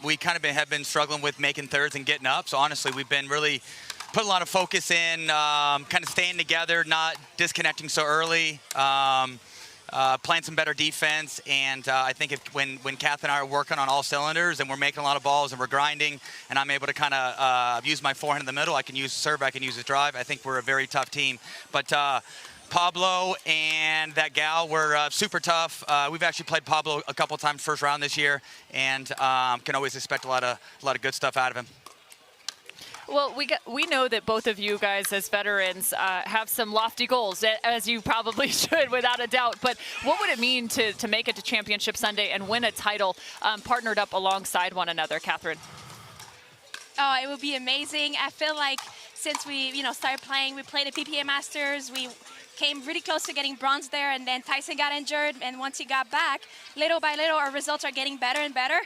We kind of have been struggling with making thirds and getting up, so honestly we've been really put a lot of focus in, kind of staying together, not disconnecting so early. Playing some better defense, and I think when Kath and I are working on all cylinders and we're making a lot of balls and we're grinding and I'm able to kind of use my forehand in the middle, I can use serve, I can use his drive, I think we're a very tough team. But Pablo and that gal were super tough. We've actually played Pablo a couple times first round this year, and can always expect a lot of good stuff out of him. Well, we know that both of you guys as veterans have some lofty goals, as you probably should, without a doubt. But what would it mean to make it to Championship Sunday and win a title partnered up alongside one another, Catherine? Oh, it would be amazing. I feel like since we, started playing, we played the PPA Masters. We came really close to getting bronze there, and then Tyson got injured, and once he got back, little by little, our results are getting better and better.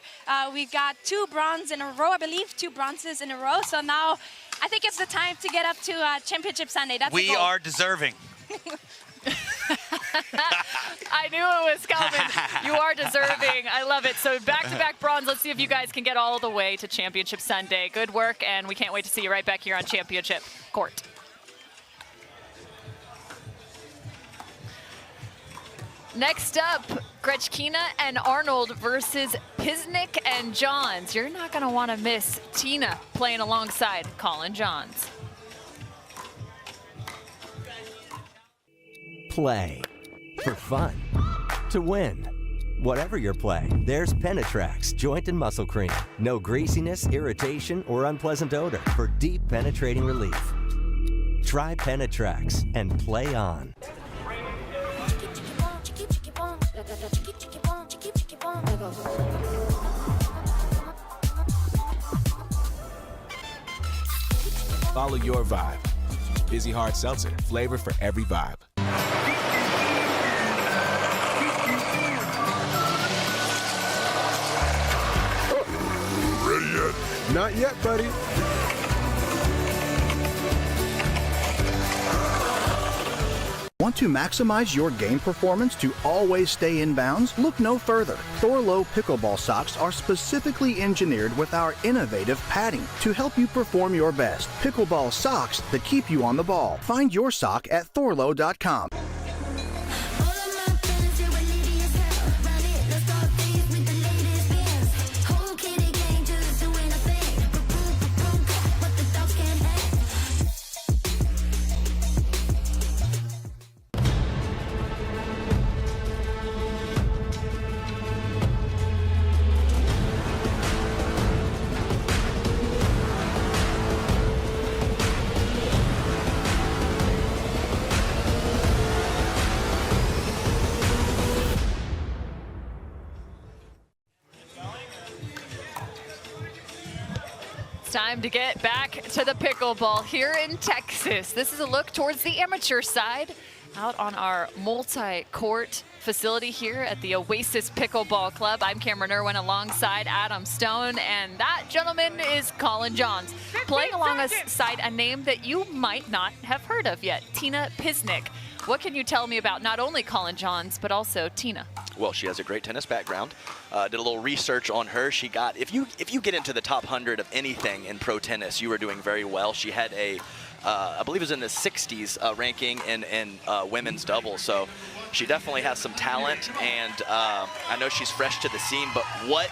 We've got 2 bronze in a row, I believe, 2 bronzes in a row. So now I think it's the time to get up to Championship Sunday. That's we are deserving. I knew it was coming. You are deserving. I love it. So back-to-back bronze. Let's see if you guys can get all the way to Championship Sunday. Good work, and we can't wait to see you right back here on Championship Court. Next up, Grechkina and Arnold versus Pisnick and Johns. You're not going to want to miss Tina playing alongside Colin Johns. Play for fun, to win. Whatever your play, there's Penetrax Joint and Muscle Cream. No greasiness, irritation, or unpleasant odor for deep penetrating relief. Try Penetrax and play on. Follow your vibe. Busy Hard Seltzer, flavor for every vibe. Ready yet? Not yet, buddy. Want to maximize your game performance to always stay in bounds? Look no further. Thorlo pickleball socks are specifically engineered with our innovative padding to help you perform your best. Pickleball socks that keep you on the ball. Find your sock at thorlo.com. Time to get back to the pickleball here in Texas. This is a look towards the amateur side out on our multi-court facility here at the Oasis Pickleball Club. I'm Cameron Irwin alongside Adam Stone, and that gentleman is Colin Johns, playing alongside a name that you might not have heard of yet, Tina Pisnick. What can you tell me about not only Colin Johns, but also Tina? Well, she has a great tennis background. Did a little research on her. She got, if you get into the top 100 of anything in pro tennis, you are doing very well. She had a, I believe it was in the 60s ranking in women's doubles. So she definitely has some talent, and I know she's fresh to the scene, but what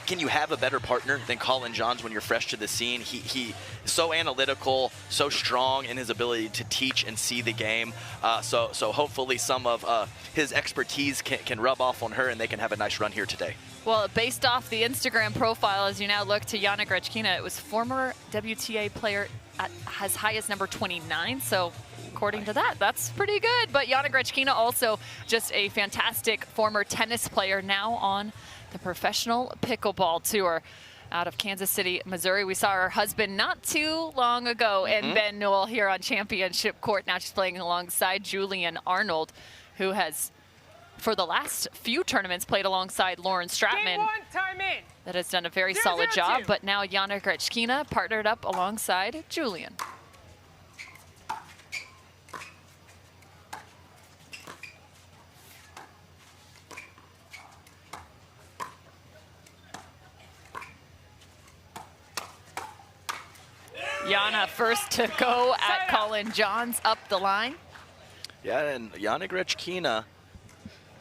can you have a better partner than Colin Johns when you're fresh to the scene? He is so analytical, so strong in his ability to teach and see the game. So hopefully some of his expertise can rub off on her, and they can have a nice run here today. Well, based off the Instagram profile, as you now look to Jana Grechkina, it was former WTA player at as high as number 29. So according to that, that's pretty good. But Jana Grechkina also just a fantastic former tennis player, now on the professional pickleball tour out of Kansas City, Missouri. We saw her husband not too long ago in Ben Newell here on Championship Court. Now she's playing alongside Julian Arnold, who has, for the last few tournaments, played alongside Lauren Stratman. Game one, time in. That has done a very solid job. But now Jana Grechkina partnered up alongside Julian. Jana first to go at Colin Johns up the line. Yeah, and Jana Grechkina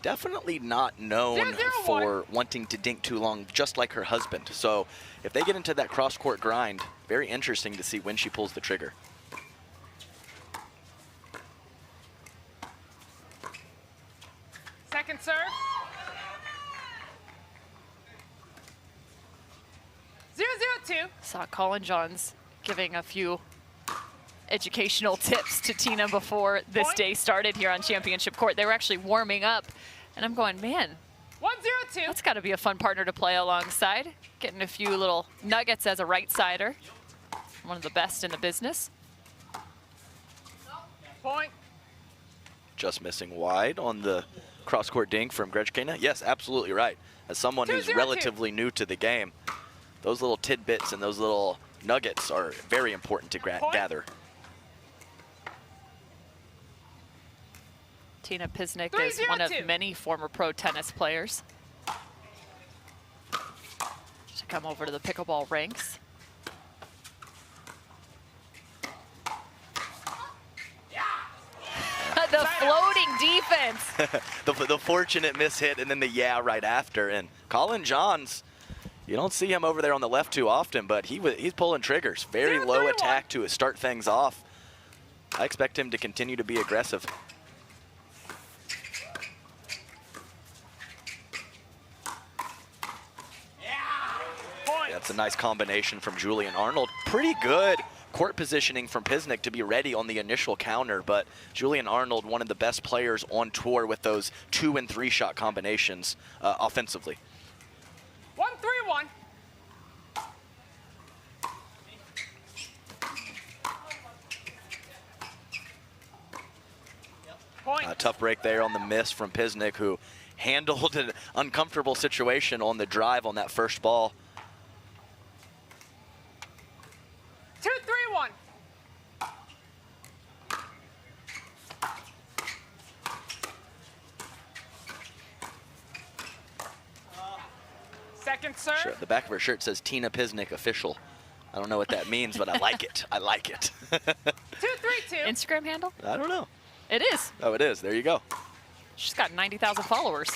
definitely not known for wanting to dink too long, just like her husband. So if they get into that cross-court grind, very interesting to see when she pulls the trigger. Second serve. 0-0-2. Saw Colin Johns giving a few educational tips to Tina before this day started here on Championship Court. They were actually warming up, and I'm going, man, 1-0-2. That's got to be a fun partner to play alongside. Getting a few little nuggets as a right-sider. One of the best in the business. Point. Just missing wide on the cross-court dink from Grechkina. Yes, absolutely right. As someone who's relatively new to the game, those little tidbits and those little nuggets are very important to gather. Tina Pisnick is one of many former pro tennis players to come over to the pickleball ranks. The floating defense. the fortunate miss hit and then the yeah right after. And Colin Johns, you don't see him over there on the left too often, but he's pulling triggers. Very low attack to start things off. I expect him to continue to be aggressive. That's a nice combination from Julian Arnold. Pretty good court positioning from Pisnick to be ready on the initial counter, but Julian Arnold, one of the best players on tour with those 2- and 3-shot combinations offensively. 1-3-1. A tough break there on the miss from Pisnick, who handled an uncomfortable situation on the drive on that first ball. 2-3-1. Second serve. Sure, the back of her shirt says Tina Pisnick official. I don't know what that means, but I like it. I like it. 2-3-2. Instagram handle? I don't know. It is. Oh, it is. There you go. She's got 90,000 followers.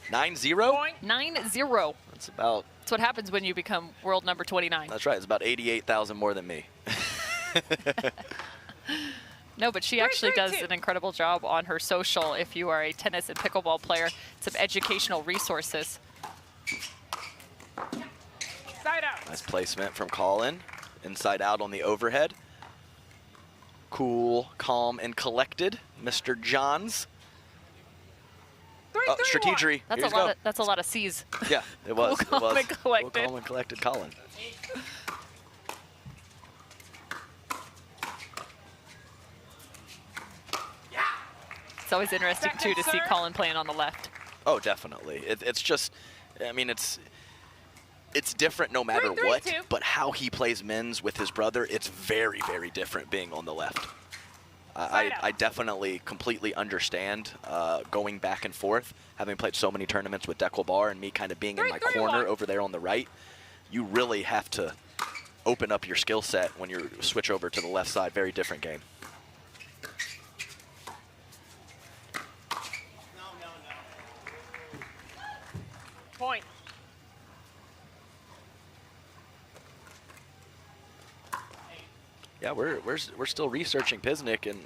9-0? 9-0. That's about... That's what happens when you become world number 29. That's right. It's about 88,000 more than me. No, but she actually does an incredible job on her social. If you are a tennis and pickleball player, some educational resources. Side out. Nice placement from Colin. Inside out on the overhead. Cool, calm, and collected, Mr. Johns. Strategery. That's a lot of C's. Yeah, it was. Cool, calm, and collected. Cool, calm, and collected, Colin. It's always interesting, too, to see Colin playing on the left. Oh, definitely. It's just, I mean, it's different no matter what, but how he plays men's with his brother, it's very, very different being on the left. I definitely completely understand going back and forth, having played so many tournaments with Deckel Bar and me kind of being in my corner over there on the right. You really have to open up your skill set when you switch over to the left side. Very different game. Point. Yeah, we're still researching Pisnick, and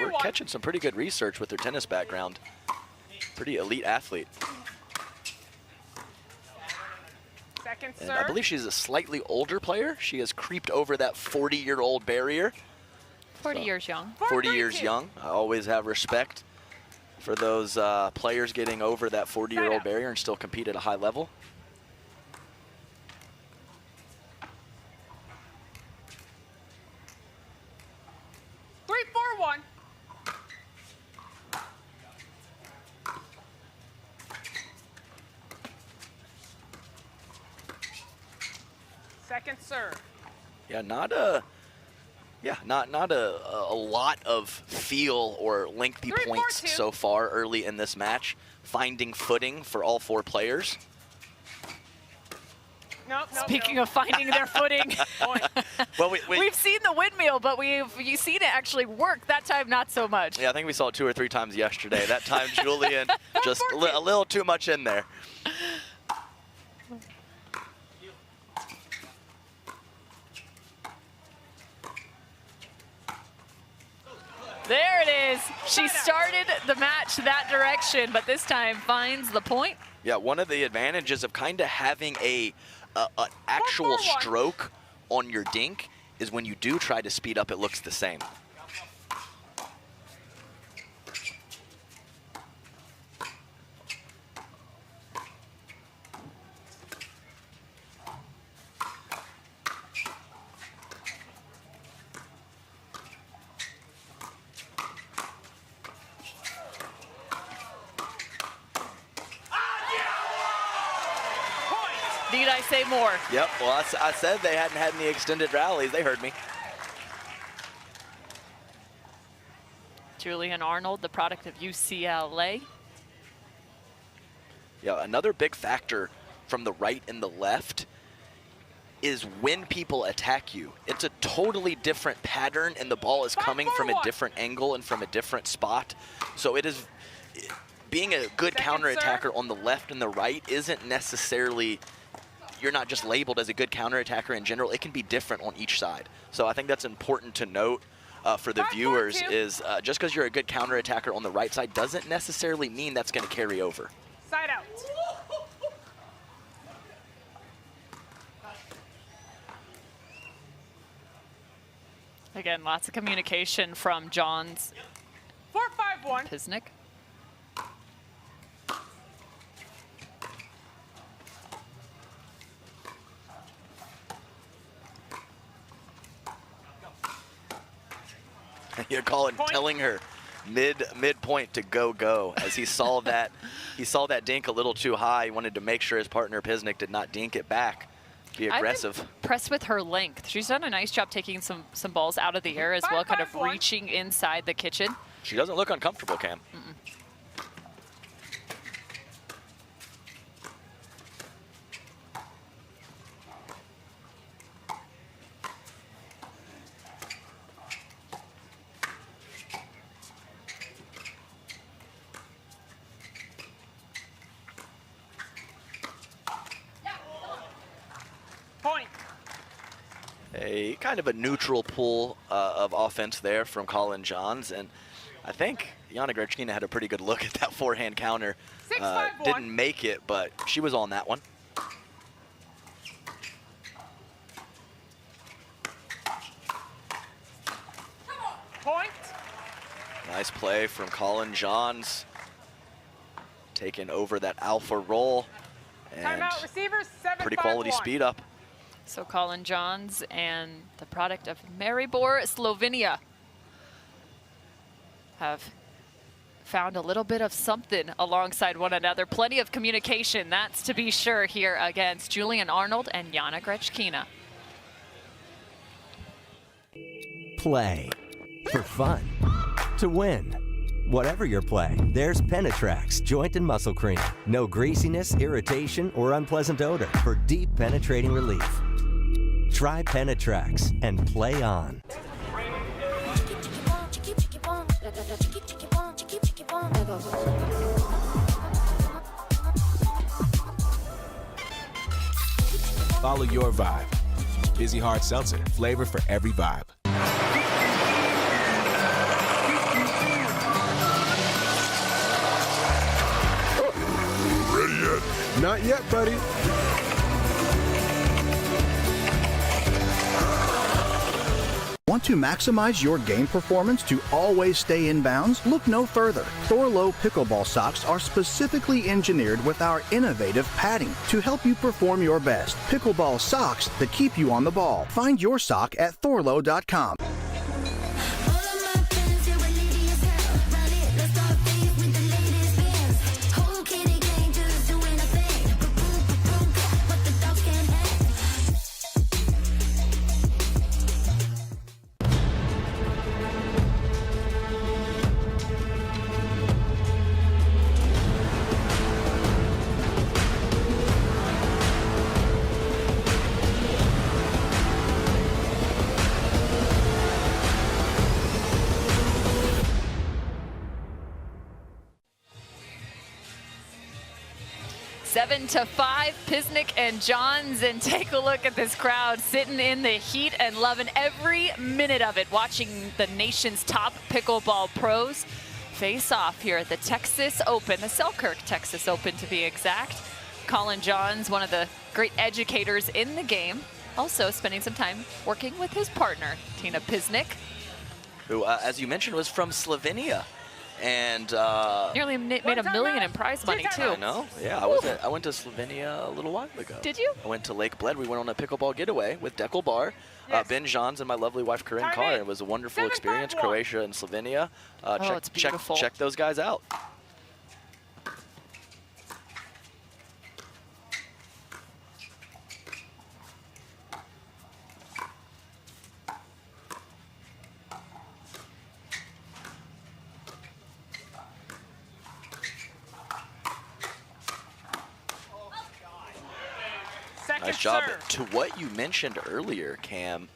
we're catching some pretty good research with her tennis background. Pretty elite athlete. Second And serve. I believe she's a slightly older player. She has creeped over that 40-year-old barrier. 40 years young. 40 years young. I always have respect for those players getting over that 40-year-old barrier and still compete at a high level. Second serve. Yeah, not a lot of feel or lengthy points so far early in this match. Finding footing for all four players. Speaking of finding their footing, well, we've seen the windmill, but you've seen it actually work. That time, not so much. Yeah, I think we saw it 2 or 3 times yesterday. That time, Julian just a little too much in there. There it is. She started the match that direction, but this time finds the point. Yeah, one of the advantages of kind of having an actual stroke on your dink is when you do try to speed up, it looks the same. Need I say more? Yep, well, I said they hadn't had any extended rallies. They heard me. Julian Arnold, the product of UCLA. Yeah, another big factor from the right and the left is when people attack you. It's a totally different pattern, and the ball is coming from a different angle and from a different spot. So it is, being a good counterattacker on the left and the right isn't necessarily, you're not just labeled as a good counterattacker in general. It can be different on each side. So I think that's important to note for the viewers is just because you're a good counterattacker on the right side doesn't necessarily mean that's going to carry over. Side out. Again, lots of communication from Johns. 4-5-1. Pisnick. You're telling her mid-point to go as he saw that dink a little too high. He wanted to make sure his partner Pisnick did not dink it back. Be aggressive. I'm impressed with her length. She's done a nice job taking some balls out of the air as well, kind of reaching inside the kitchen. She doesn't look uncomfortable, Cam. A kind of a neutral pull of offense there from Colin Johns, and I think Jana Grechkina had a pretty good look at that forehand counter. Didn't make it, but she was on that one. Point. Nice play from Colin Johns, taking over that alpha roll, and Timeout, receivers, 7-5-1. pretty quality speed up. So Colin Johns and the product of Maribor, Slovenia, have found a little bit of something alongside one another. Plenty of communication, that's to be sure, here against Julian Arnold and Jana Grechkina. Play for fun, to win. Whatever your play, there's Penetrax Joint and Muscle Cream. No greasiness, irritation, or unpleasant odor for deep penetrating relief. Try Penetrax and play on. Follow your vibe. Busy Hard Seltzer, flavor for every vibe. Ready yet? Not yet, buddy. Want to maximize your game performance to always stay in bounds? Look no further. Thorlo pickleball socks are specifically engineered with our innovative padding to help you perform your best. Pickleball socks that keep you on the ball. Find your sock at thorlo.com. Seven to 5, Pisnick and Johns, and take a look at this crowd sitting in the heat and loving every minute of it, watching the nation's top pickleball pros face off here at the Texas Open, the Selkirk Texas Open to be exact. Colin Johns, one of the great educators in the game, Also spending some time working with his partner, Tina Pisnick. Who, as you mentioned, was from Slovenia. And nearly made $1 million in prize money, too. I know. Yeah, I went to Slovenia a little while ago. Did you? I went to Lake Bled. We went on a pickleball getaway with Deckel Bar, Ben Johns, and my lovely wife, Corinne Carr. It was a wonderful experience. Croatia and Slovenia. It's beautiful. Check those guys out. Nice job. To what you mentioned earlier, Cam,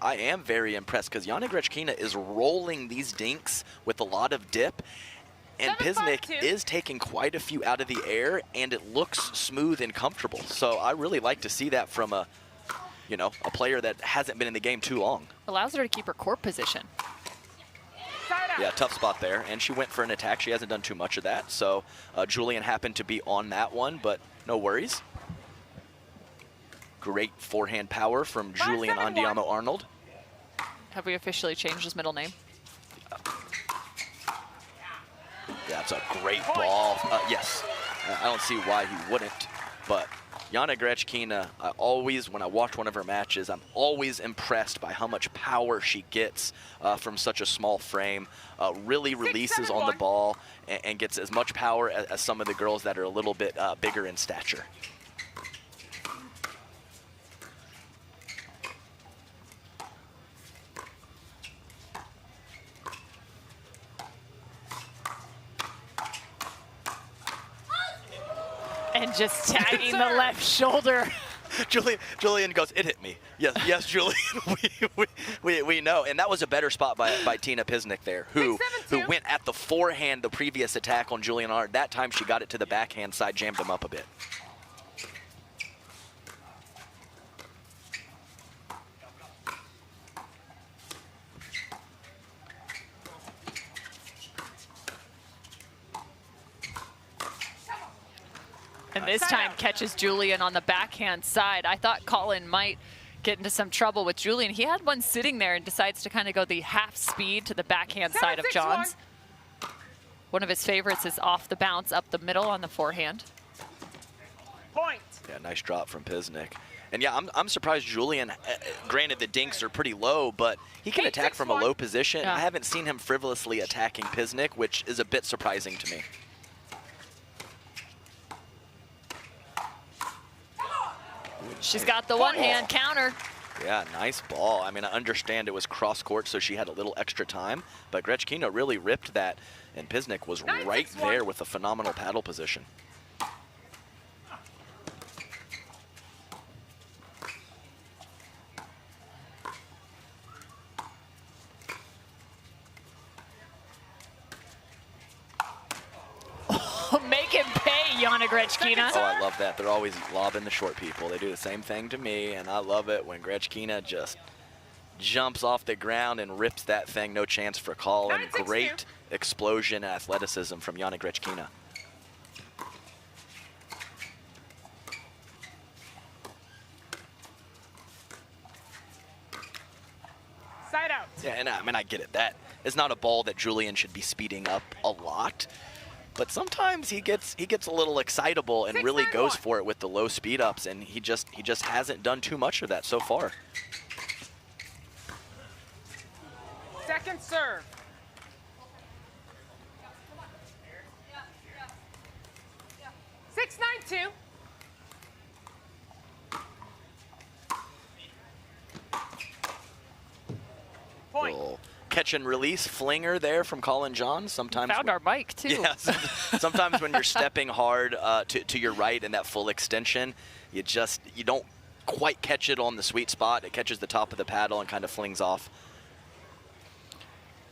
I am very impressed because Ignatowich is rolling these dinks with a lot of dip, and Pisnick is taking quite a few out of the air, and it looks smooth and comfortable. So I really like to see that from a player that hasn't been in the game too long. Allows her to keep her court position. Yeah, tough spot there, and she went for an attack. She hasn't done too much of that, so Julian happened to be on that one, but no worries. Great forehand power from Julian Andiamo-Arnold. Have we officially changed his middle name? Yeah, it's a great ball. Yes, I don't see why he wouldn't, but Yana Grechkina, when I watch one of her matches, I'm always impressed by how much power she gets from such a small frame. Really releases on the ball and gets as much power as some of the girls that are a little bit bigger in stature. And just tagging the left shoulder. Julian goes, it hit me. Yes, Julian, we know. And that was a better spot by Tina Pisnick there, who went at the forehand the previous attack on Julian Arnold. That time she got it to the backhand side, jammed him up a bit. And this time catches Julian on the backhand side. I thought Colin might get into some trouble with Julian. He had one sitting there and decides to kind of go the half speed to the backhand side of Johns. One of his favorites is off the bounce, up the middle on the forehand. Point. Yeah, nice drop from Pisnick. And yeah, I'm surprised Julian, granted the dinks are pretty low, but he can attack from a low position. I haven't seen him frivolously attacking Pisnick, which is a bit surprising to me. She's got the one-hand counter. Yeah, nice ball. I mean, I understand it was cross-court, so she had a little extra time, but Grechkina really ripped that, and Pisnick was right there with a phenomenal paddle position. Make him pay, Yana Grechkina. Oh, I love that. They're always lobbing the short people. They do the same thing to me, and I love it when Grechkina just jumps off the ground and rips that thing. No chance for call, and great explosion and athleticism from Yana Grechkina. Side out. Yeah, and I mean, I get it. That is not a ball that Julian should be speeding up a lot. But sometimes he gets a little excitable and really goes for it with the low speed ups, and he just hasn't done too much of that so far. Second serve. Six, 9-2. Point. Little catch and release flinger there from Colin Johns. Sometimes found our mic too. Yeah, sometimes when you're stepping hard to your right in that full extension, you don't quite catch it on the sweet spot. It catches the top of the paddle and kind of flings off.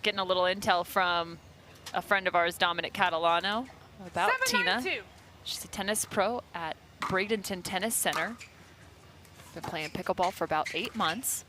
Getting a little intel from a friend of ours, Dominic Catalano, about Tina. She's a tennis pro at Bradenton Tennis Center. Been playing pickleball for about 8 months.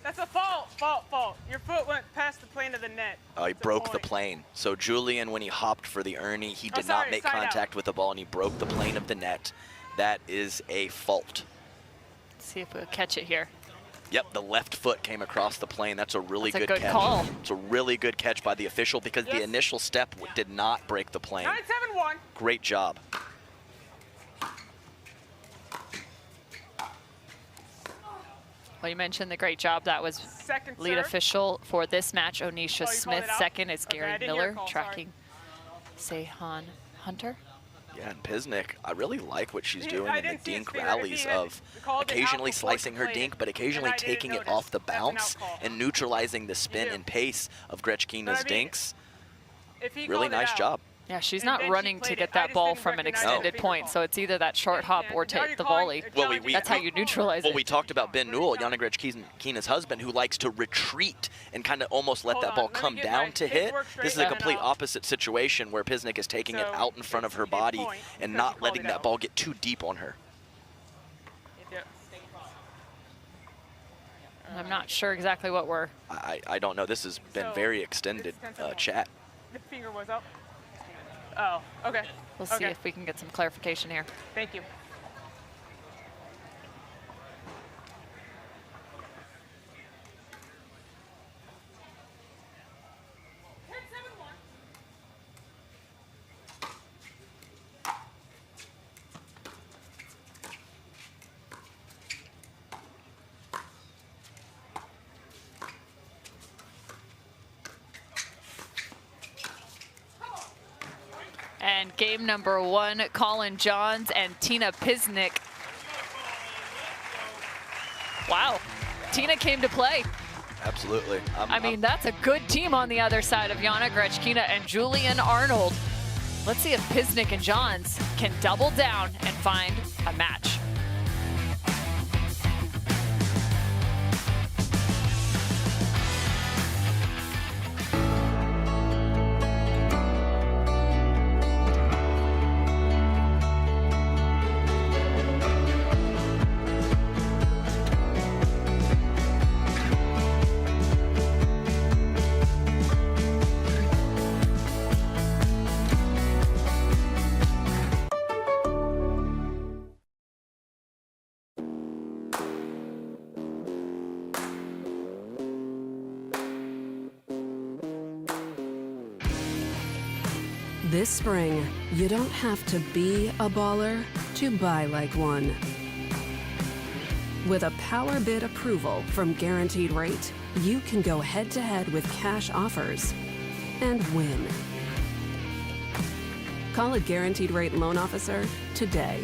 That's a fault. Fault. Your foot went past the plane of the net. He broke the plane. So Julian, when he hopped for the Ernie, he did not make contact with the ball, and he broke the plane of the net. That is a fault. Let's see if we'll catch it here. Yep, the left foot came across the plane. That's a really good catch. Call. It's a really good catch by the official because the initial step did not break the plane. 9-7-1. Great job. Well, you mentioned the great job. That was lead official for this match, Onisha Smith. Second is Gary Miller, tracking Sehan Hunter. Yeah, and Pisnick, I really like what she's doing in the dink rallies of occasionally slicing her dink, but occasionally taking it off the bounce and neutralizing the spin and pace of Grechkina's dinks. Really nice job. Yeah, she's not running to get that ball from an extended point, so it's either that short hop or take the volley. Well, that's how you neutralize it. Well, we talked about Ben Newell, Yana Grechkina's husband, who likes to retreat and kind of almost let that ball come down to hit. This is a complete opposite situation where Pisnick is taking it out in front of her body and not letting that ball get too deep on her. I'm not sure exactly what we're... I don't know. This has been very extended chat. The finger was up. Oh, okay. We'll see if we can get some clarification here. Thank you. And game number 1, Colin Johns and Tina Pisnick. Wow, Tina came to play. Absolutely. I mean, that's a good team on the other side of Yana Grechkina and Julian Arnold. Let's see if Pisnick and Johns can double down and find a match. This spring, you don't have to be a baller to buy like one. With a power bid approval from Guaranteed Rate, you can go head-to-head with cash offers and win. Call a Guaranteed Rate loan officer today.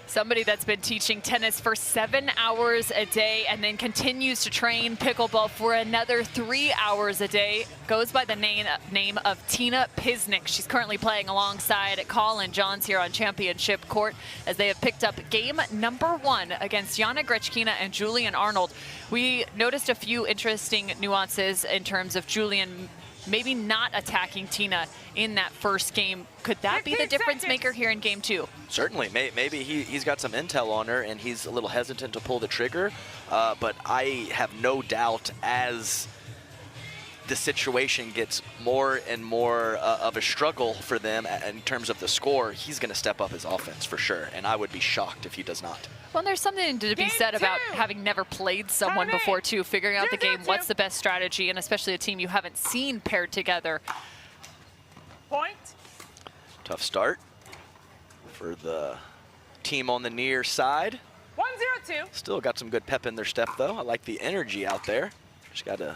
Somebody that's been teaching tennis for 7 hours a day and then continues to train pickleball for another 3 hours a day goes by the name of Tina Pisnick. She's currently playing alongside Colin Johns here on Championship Court as they have picked up game number 1 against Yana Grechkina and Julian Arnold. We noticed a few interesting nuances in terms of Julian maybe not attacking Tina in that first game. Could that be the difference maker here in game 2? Certainly. Maybe he's got some intel on her and he's a little hesitant to pull the trigger. But I have no doubt as the situation gets more and more of a struggle for them in terms of the score, he's going to step up his offense for sure. And I would be shocked if he does not. Well, there's something to be said about having never played someone before, too, figuring out the game, what's the best strategy, and especially a team you haven't seen paired together. Point. Tough start for the team on the near side. 1-0-2. Still got some good pep in their step, though. I like the energy out there. Just got to...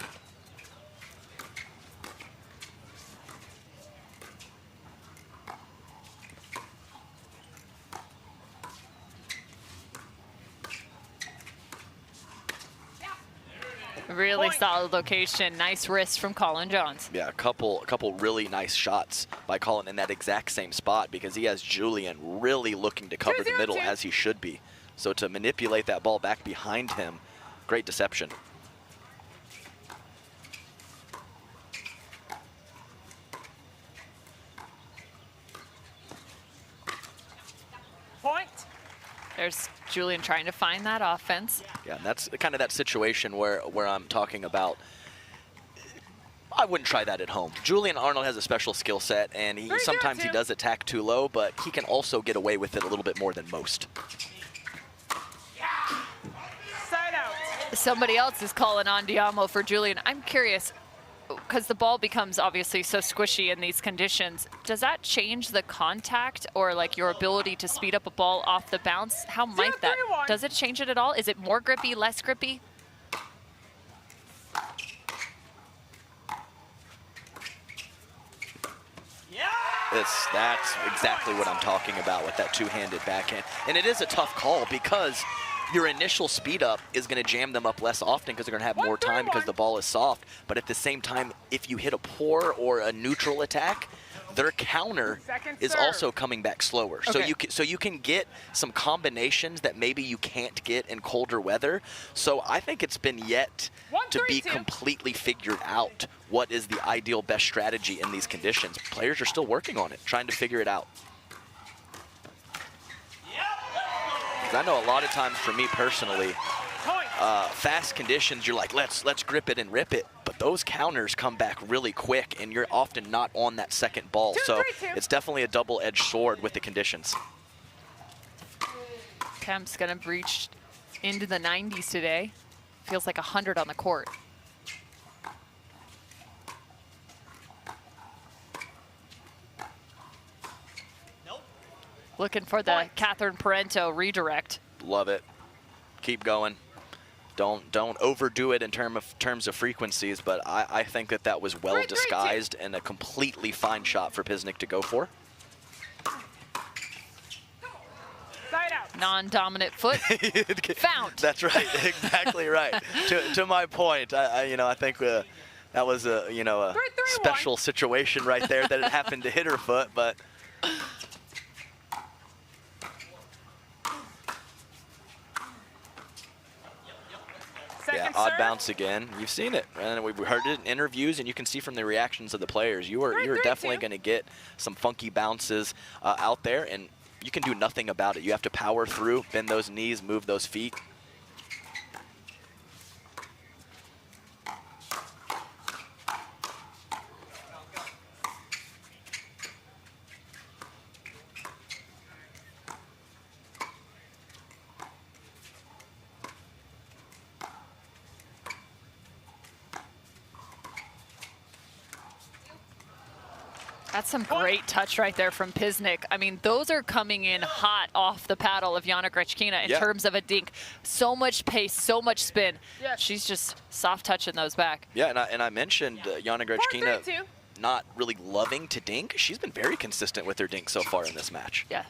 Really solid location. Nice wrist from Colin Johns. Yeah, a couple really nice shots by Colin in that exact same spot because he has Julian really looking to cover the middle as he should be. So to manipulate that ball back behind him, great deception. Point. There's Julian trying to find that offense. Yeah, and that's kind of that situation where I'm talking about. I wouldn't try that at home. Julian Arnold has a special skill set, and sometimes he does attack too low, but he can also get away with it a little bit more than most. Side out. Somebody else is calling on Diamo for Julian. I'm curious, because the ball becomes obviously so squishy in these conditions, does that change the contact or like your ability to speed up a ball off the bounce? How might that? Does it change it at all? Is it more grippy, less grippy? That's exactly what I'm talking about with that two-handed backhand. And it is a tough call because your initial speed up is going to jam them up less often because they're going to have more time because the ball is soft. But at the same time, if you hit a poor or a neutral attack, their counter is also coming back slower. Okay. So you can get some combinations that maybe you can't get in colder weather. So I think it's been yet to be completely figured out what is the ideal best strategy in these conditions. Players are still working on it, trying to figure it out. Because I know a lot of times for me personally, fast conditions, you're like, let's grip it and rip it. But those counters come back really quick, and you're often not on that second ball. So it's definitely a double-edged sword with the conditions. Kemp's going to breach into the 90s today. Feels like 100 on the court. Looking for the Catherine Parenteau redirect. Love it. Keep going. Don't overdo it in terms of frequencies, but I think that was well disguised and a completely fine shot for Pisnick to go for. Side out. Non-dominant foot. Found. That's right. Exactly right. To my point, I think that was a special situation right there that it happened to hit her foot, but. Yeah, odd bounce again. You've seen it, and we've heard it in interviews, and you can see from the reactions of the players. You're definitely going to get some funky bounces out there, and you can do nothing about it. You have to power through, bend those knees, move those feet. That's some great touch right there from Pisnick. I mean, those are coming in hot off the paddle of Jana Grechkina in terms of a dink. So much pace, so much spin. Yes. She's just soft touching those back. Yeah, and I mentioned Jana Grechkina not really loving to dink. She's been very consistent with her dink so far in this match. Yeah.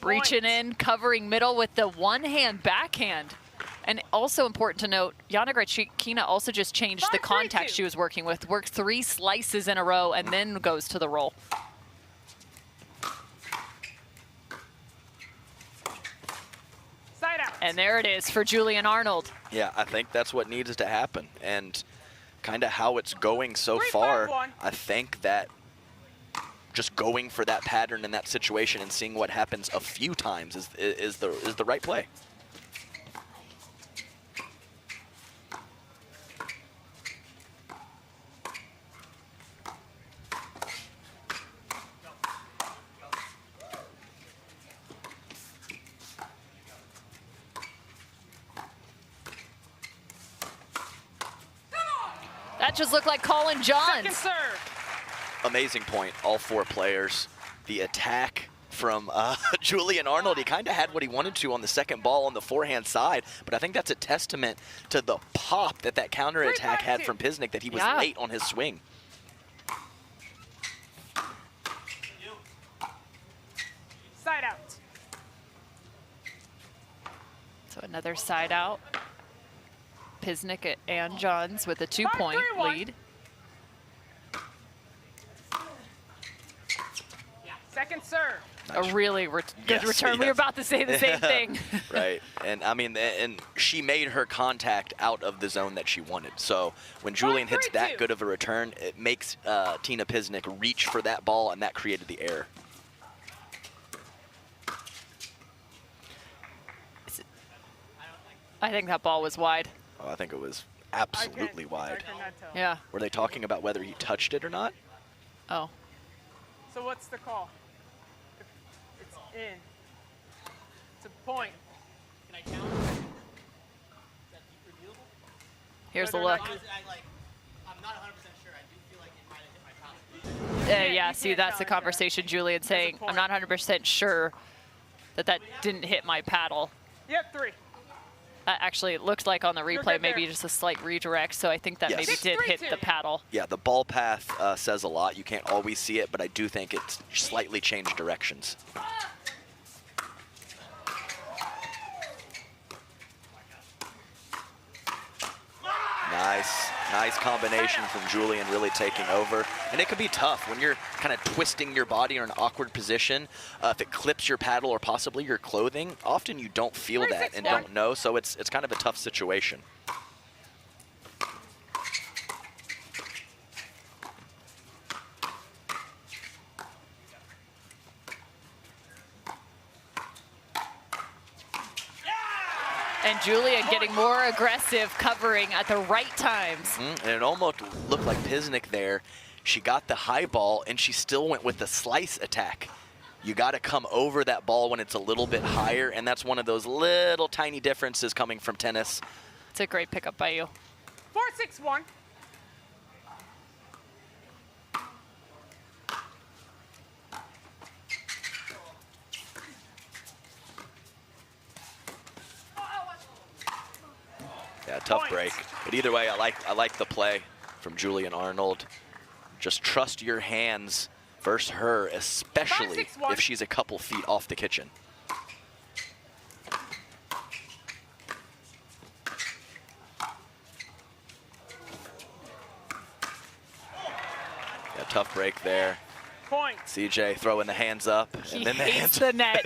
Reaching in, covering middle with the one-hand backhand. And also important to note, Jana Grechkina also just changed the contact she was working with. Worked 3 slices in a row and then goes to the roll. Side out. And there it is for Julian Arnold. Yeah, I think that's what needs to happen. And kind of how it's going so far, I think that just going for that pattern in that situation and seeing what happens a few times is the right play. That just looked like Colin Johns. Second serve. Amazing point, all 4 players. The attack from Julian Arnold, he kind of had what he wanted to on the second ball on the forehand side, but I think that's a testament to the pop that counter attack had from Pisnick, that he was late on his swing. Side out. So another side out. Pisnick and Johns with a 2-point lead. Second serve. A really good return. We were about to say the same thing. Right. And I mean, and she made her contact out of the zone that she wanted. So when Julian hits that good of a return, it makes Tina Pisnick reach for that ball, and that created the error. I think that ball was wide. Oh, I think it was absolutely wide. Yeah. Were they talking about whether he touched it or not? Oh. So what's the call? It's in. It's a point. Can I count? Here's the look. I'm not 100% sure. I do feel like it might have hit my paddle. Yeah, see, that's the conversation Julian saying. I'm not 100% sure that didn't hit my paddle. Yep, 3. Actually, it looks like on the replay maybe just a slight redirect, so I think that maybe did hit the paddle. Yeah, the ball path says a lot. You can't always see it, but I do think it's slightly changed directions. Nice combination from Julian, really taking over. And it can be tough when you're kind of twisting your body in an awkward position. If it clips your paddle or possibly your clothing, often you don't feel that and don't know, so it's kind of a tough situation. And Julian getting more aggressive, covering at the right times. And it almost looked like Pisnick there. She got the high ball, and she still went with the slice attack. You got to come over that ball when it's a little bit higher, and that's one of those little tiny differences coming from tennis. It's a great pickup by you. 4-6-1. Yeah, tough break. But either way, I like the play from Julian Arnold. Just trust your hands versus her, especially if she's a couple feet off the kitchen. Yeah, tough break there. Point. CJ throwing the hands up. He and then hates the net.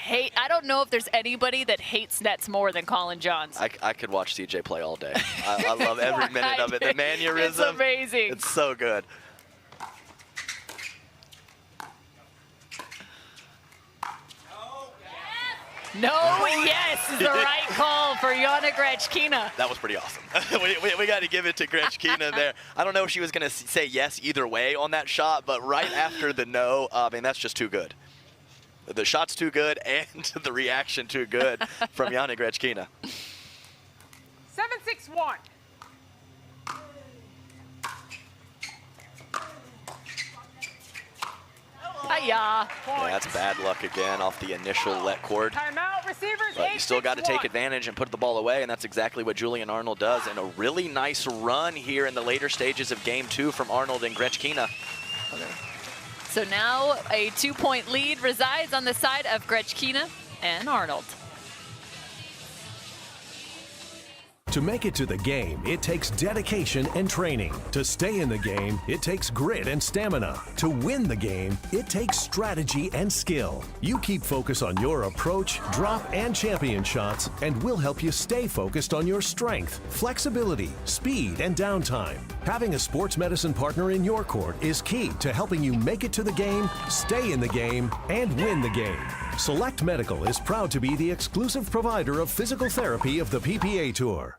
I don't know if there's anybody that hates nets more than Colin Johns. I could watch CJ play all day. I love every minute of it. The mannerism. It's amazing. It's so good. No, yes is the right call for Jana Grechkina. That was pretty awesome. we got to give it to Grechkina there. I don't know if she was going to say yes either way on that shot, but right after the no, I mean, that's just too good. The shot's too good and the reaction too good from Jana Grechkina. 7-6-1. Hiya. Yeah, that's bad luck again off the initial let cord. Timeout, receivers. But you still got to take advantage and put the ball away, and that's exactly what Julian Arnold does. And a really nice run here in the later stages of game 2 from Arnold and Grechkina. So now a 2-point lead resides on the side of Grechkina and Arnold. To make it to the game, it takes dedication and training. To stay in the game, it takes grit and stamina. To win the game, it takes strategy and skill. You keep focus on your approach, drop, and champion shots, and we'll help you stay focused on your strength, flexibility, speed, and downtime. Having a sports medicine partner in your court is key to helping you make it to the game, stay in the game, and win the game. Select Medical is proud to be the exclusive provider of physical therapy of the PPA Tour.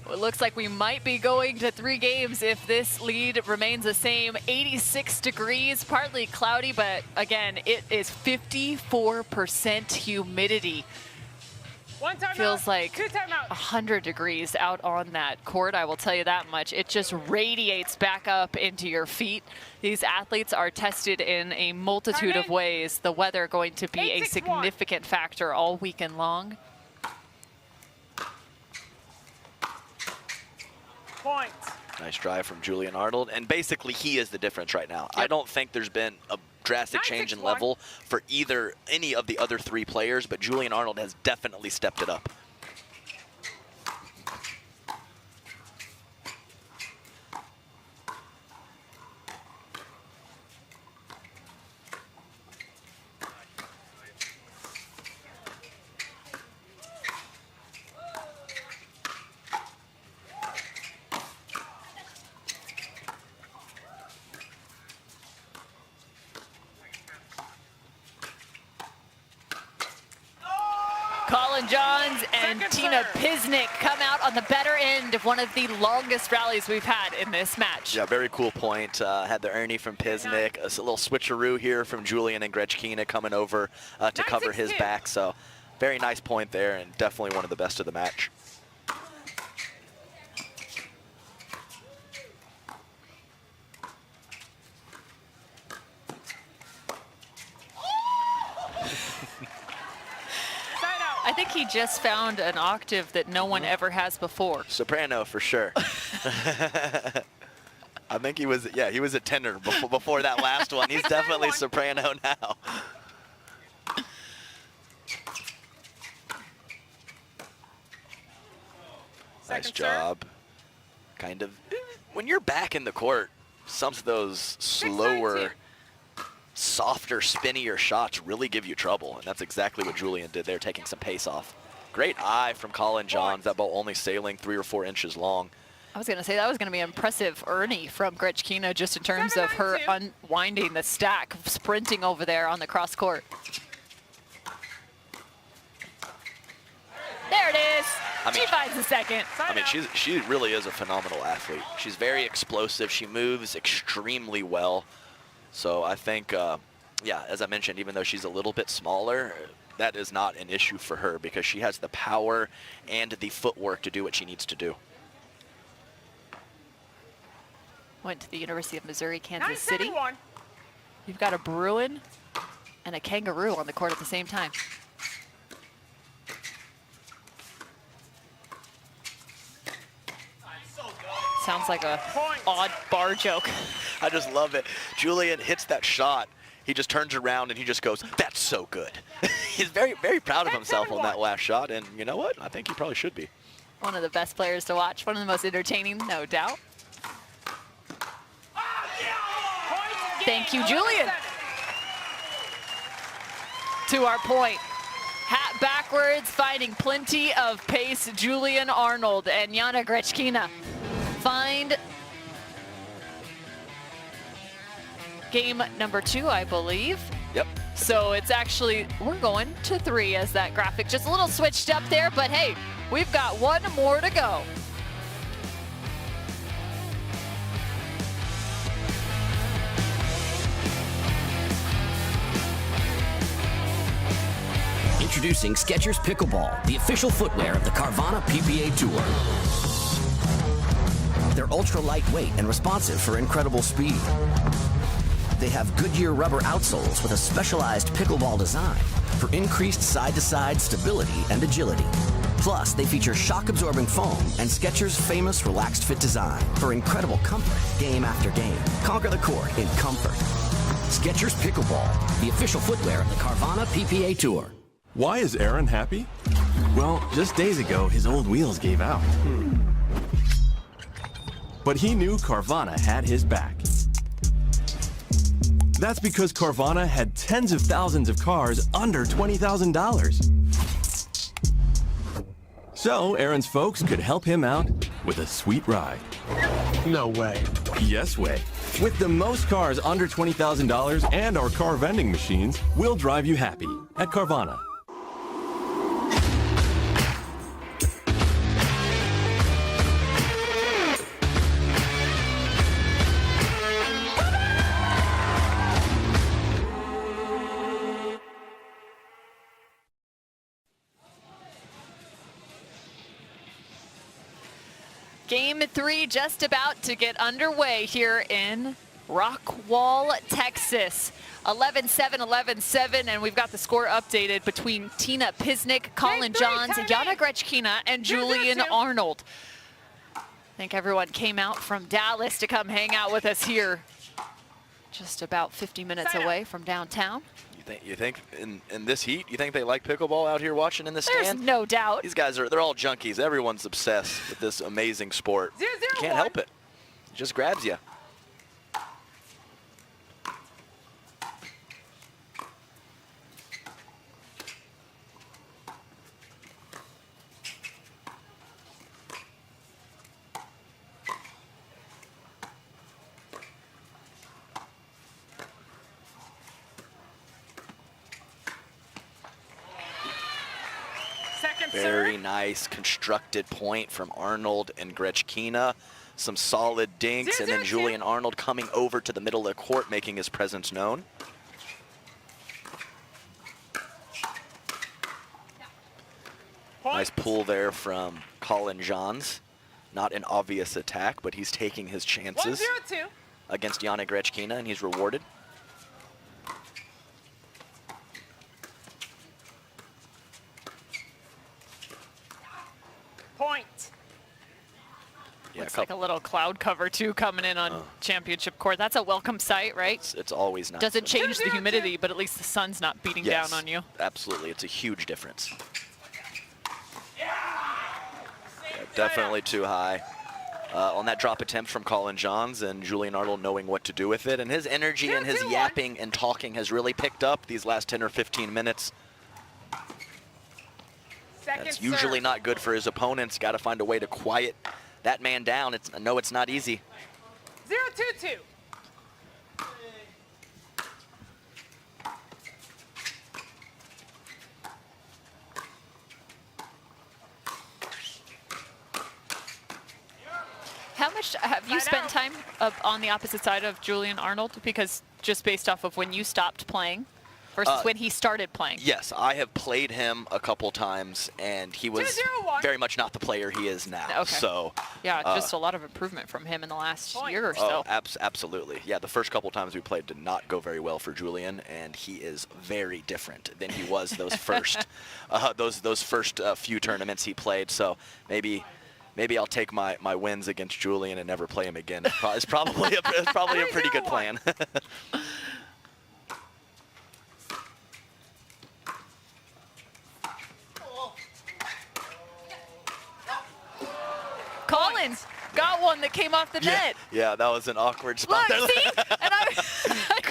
It looks like we might be going to 3 games if this lead remains the same. 86 degrees, partly cloudy, but again, it is 54% humidity. Feels like 100 degrees out on that court, I will tell you that much. It just radiates back up into your feet. These athletes are tested in a multitude of ways. The weather going to be a significant factor all weekend long. Point. Nice drive from Julian Arnold, and basically he is the difference right now. I don't think there's been a drastic change in level for any of the other 3 players, but Julian Arnold has definitely stepped it up. Johns and Tina Pisnick come out on the better end of one of the longest rallies we've had in this match. Yeah, very cool point. Had the Ernie from Pisnick, a little switcheroo here from Julian and Gretchkina coming over to cover his back. So very nice point there, and definitely one of the best of the match. I think he just found an octave that no one ever has before. Soprano for sure. I think he was a tenor before that last one. He's definitely soprano now. Nice job. Kind of, when you're back in the court, some of those slower, softer, spinnier shots really give you trouble, and that's exactly what Julian did there, taking some pace off. Great eye from Callie Johns, that ball only sailing 3 or 4 inches long. I was going to say that was going to be an impressive Ernie from Gretchkina just in terms of her unwinding the stack, sprinting over there on the cross court. There it is. She finds the second. I mean, she really is a phenomenal athlete. She's very explosive. She moves extremely well. So I think, yeah, as I mentioned, even though she's a little bit smaller, that is not an issue for her because she has the power and the footwork to do what she needs to do. Went to the University of Missouri, Kansas City. You've got a Bruin and a Kangaroo on the court at the same time. Sounds like a odd bar joke. I just love it. Julian hits that shot. He just turns around and he just goes, "That's so good." He's very, very proud of himself on that last shot, and you know what? I think he probably should be. One of the best players to watch, one of the most entertaining, no doubt. Thank you, Julian. To our point. Hat backwards, finding plenty of pace. Julian Arnold and Jana Gretchkina find game number 2, I believe. Yep. So it's actually, we're going to 3 as that graphic just a little switched up there, but hey, we've got 1 more to go. Introducing Skechers Pickleball, the official footwear of the Carvana PPA Tour. They're ultra lightweight and responsive for incredible speed. They have Goodyear rubber outsoles with a specialized pickleball design for increased side-to-side stability and agility. Plus, they feature shock-absorbing foam and Skechers' famous relaxed fit design for incredible comfort game after game. Conquer the court in comfort. Skechers Pickleball, the official footwear of the Carvana PPA Tour. Why is Aaron happy? Well, just days ago, his old wheels gave out. But he knew Carvana had his back. That's because Carvana had tens of thousands of cars under $20,000. So Aaron's folks could help him out with a sweet ride. No way. Yes way. With the most cars under $20,000 and our car vending machines, we'll drive you happy at Carvana. Game 3 just about to get underway here in Rockwall, Texas. 11-7, 11-7, and we've got the score updated between Tina Pisnick, Colin Johns, Yana Grechkina, and Julian Arnold. I think everyone came out from Dallas to come hang out with us here. Just about 50 minutes away from downtown. You think in this heat, you think they like pickleball out here watching in the stand? There's no doubt. These guys they're all junkies. Everyone's obsessed with this amazing sport. You can't help it. It just grabs you. Very nice constructed point from Arnold and Grechkina. Some solid dinks, and then Julian Arnold coming over to the middle of the court, making his presence known. Nice pull there from Colin Johns. Not an obvious attack, but he's taking his chances against Yana Grechkina, and he's rewarded. Point. Yeah, looks like a little cloud cover too coming in on championship court. That's a welcome sight, right? It's always nice. Doesn't change the humidity, but at least the sun's not beating down on you. Absolutely, it's a huge difference. Yeah, definitely too high. On that drop attempt from Colin Johns, and Julian Arnold knowing what to do with it, and his energy and his yapping and talking has really picked up these last 10 or 15 minutes. That's usually not good for his opponents. Got to find a way to quiet that man down. I know it's not easy. 0-2-2. How much have you spent time on the opposite side of Julian Arnold? Because just based off of when you stopped playing versus when he started playing. Yes, I have played him a couple times, and he was very much not the player he is now. Okay. So yeah, just a lot of improvement from him in the last year or so. Absolutely. Yeah, the first couple times we played did not go very well for Julian, and he is very different than he was those first those first few tournaments he played. So maybe I'll take my wins against Julian and never play him again. It's probably a pretty good plan. Collins got one that came off the net. Yeah, that was an awkward spot. Look, see? And I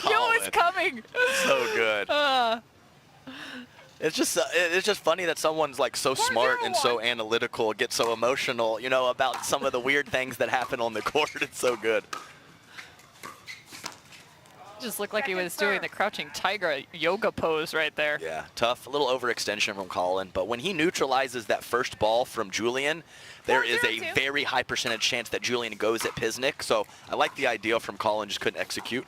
knew it was coming. So good. It's just funny that someone's like so smart and so analytical, get so emotional, you know, about some of the weird things that happen on the court. It's so good. Just looked like he was doing the crouching tiger yoga pose right there. Yeah, tough, a little overextension from Colin, but when he neutralizes that first ball from Julian, there is a very high percentage chance that Julian goes at Pisnick. So I like the idea from Colin, just couldn't execute.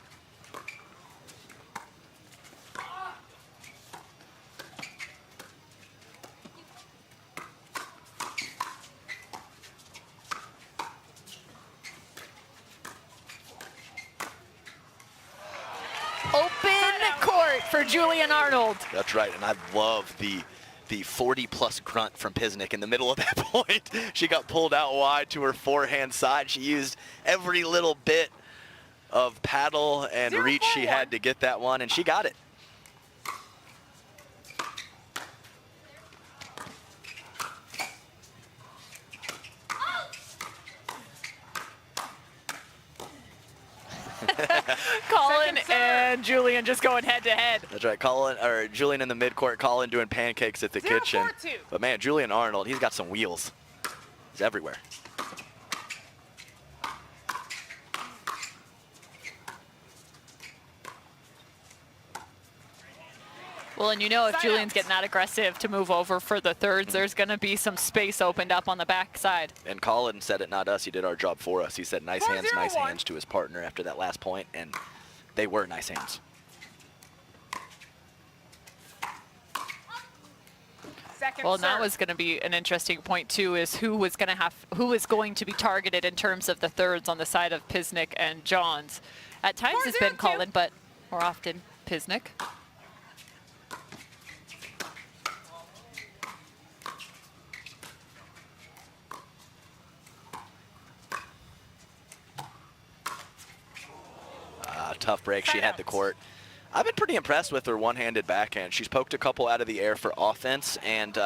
Open court for Julian Arnold. That's right, and I love the 40-plus grunt from Pisnick in the middle of that point. She got pulled out wide to her forehand side. She used every little bit of paddle and reach she had to get that one, and she got it. Colin and Julian just going head to head. That's right, Julian in the midcourt, Colin doing pancakes at the kitchen. 0-4-2. But man, Julian Arnold, he's got some wheels. He's everywhere. Well, and you know if Julian's getting that aggressive to move over for the thirds, there's going to be some space opened up on the back side. And Colin said it, not us. He did our job for us. He said nice hands to his partner after that last point, and they were nice hands. Well, that was going to be an interesting point too, is who is going to be targeted in terms of the thirds on the side of Pisnick and Johns. At times it's been Colin, but more often Pisnick. Tough break. She had the court. I've been pretty impressed with her one-handed backhand. She's poked a couple out of the air for offense and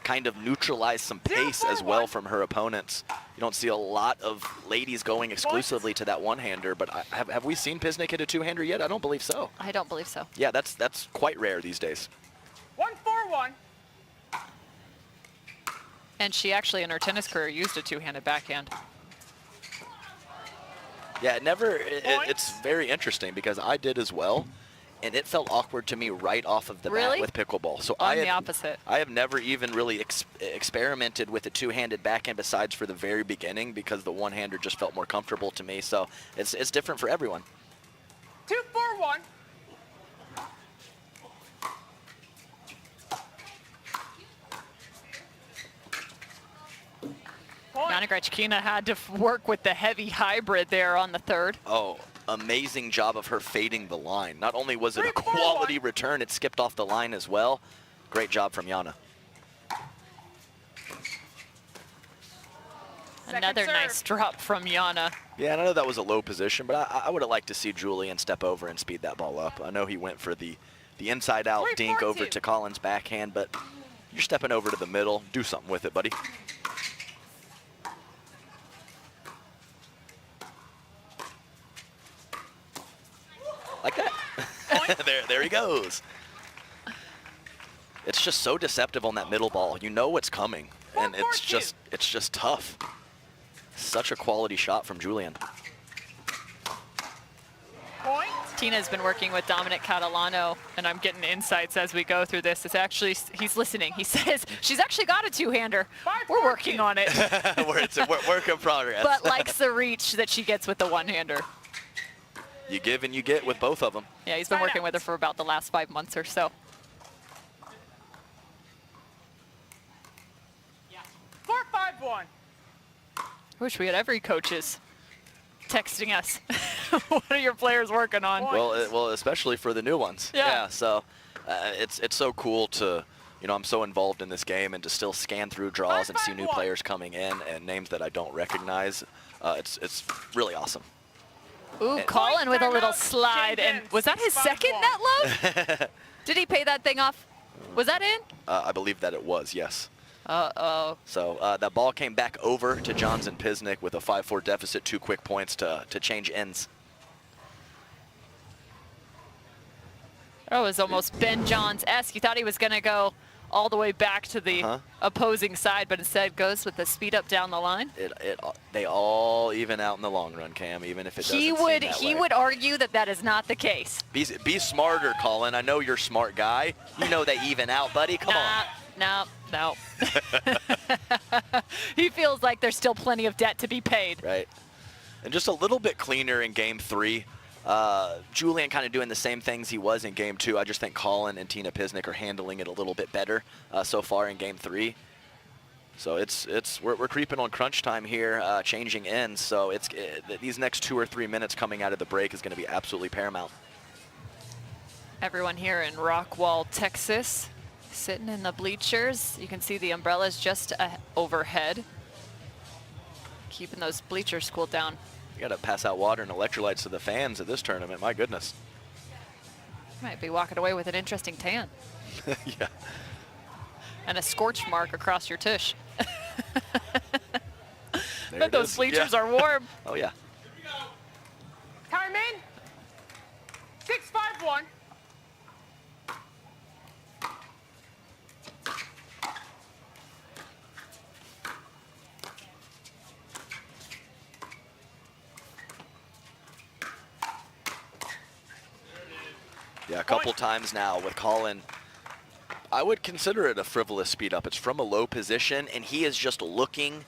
kind of neutralized some pace as well from her opponents. You don't see a lot of ladies going exclusively to that one-hander, but have we seen Pisnick hit a two-hander yet? I don't believe so. I don't believe so. Yeah, that's quite rare these days. 1-4-1. And she actually, in her tennis career, used a two-handed backhand. Yeah, it's very interesting because I did as well, and it felt awkward to me right off of the bat with pickleball. So I'm the opposite. I have never even really experimented with a two-handed backhand besides for the very beginning because the one-hander just felt more comfortable to me. So it's different for everyone. 2-4-1. Ignatowich had to work with the heavy hybrid there on the third. Oh, amazing job of her fading the line. Not only was it a quality return, it skipped off the line as well. Great job from Jana. Another nice drop from Jana. Yeah, and I know that was a low position, but I would have liked to see Julian step over and speed that ball up. I know he went for the inside-out dink over to Colin's backhand, but you're stepping over to the middle. Do something with it, buddy. Like that. there he goes. It's just so deceptive on that middle ball. You know what's coming, and it's just tough. Such a quality shot from Julian. Point. Tina's been working with Dominic Catalano, and I'm getting insights as we go through this. It's actually, he's listening. He says, she's actually got a two-hander. We're working on it. It's a work in progress. But likes the reach that she gets with the one-hander. You give and you get with both of them. Yeah, he's been working with her for about the last 5 months or so. 4-5-1. I wish we had every coaches texting us. What are your players working on? Well, especially for the new ones. Yeah. So it's so cool to, I'm so involved in this game and to still scan through draws and see new players coming in and names that I don't recognize. It's really awesome. Ooh, Colin with a little slide. And was that his second net low? Did he pay that thing off? Was that in? I believe that it was, yes. Uh-oh. So that ball came back over to Johns and Pisnick with a 5-4 deficit, 2 quick points to change ends. That was almost Ben Johns-esque. You thought he was going to go all the way back to the opposing side, but instead goes with the speed up down the line. They all even out in the long run, Cam, even if it doesn't He would argue that is not the case. Be smarter, Colin. I know you're a smart guy. You know they even out, buddy. Come on. No. He feels like there's still plenty of debt to be paid. Right. And just a little bit cleaner in game 3. Julian kind of doing the same things he was in game 2. I just think Colin and Tina Pisnick are handling it a little bit better so far in game 3. So we're creeping on crunch time here, changing ends. So these next 2 or 3 minutes coming out of the break is going to be absolutely paramount. Everyone here in Rockwall, Texas, sitting in the bleachers. You can see the umbrellas just overhead, keeping those bleachers cooled down. You got to pass out water and electrolytes to the fans at this tournament. My goodness. Might be walking away with an interesting tan. Yeah. And a scorch mark across your tush. But those bleachers are warm. Oh, yeah. Time in. 6-5-1. Yeah, a couple times now with Colin. I would consider it a frivolous speed up. It's from a low position, and he is just looking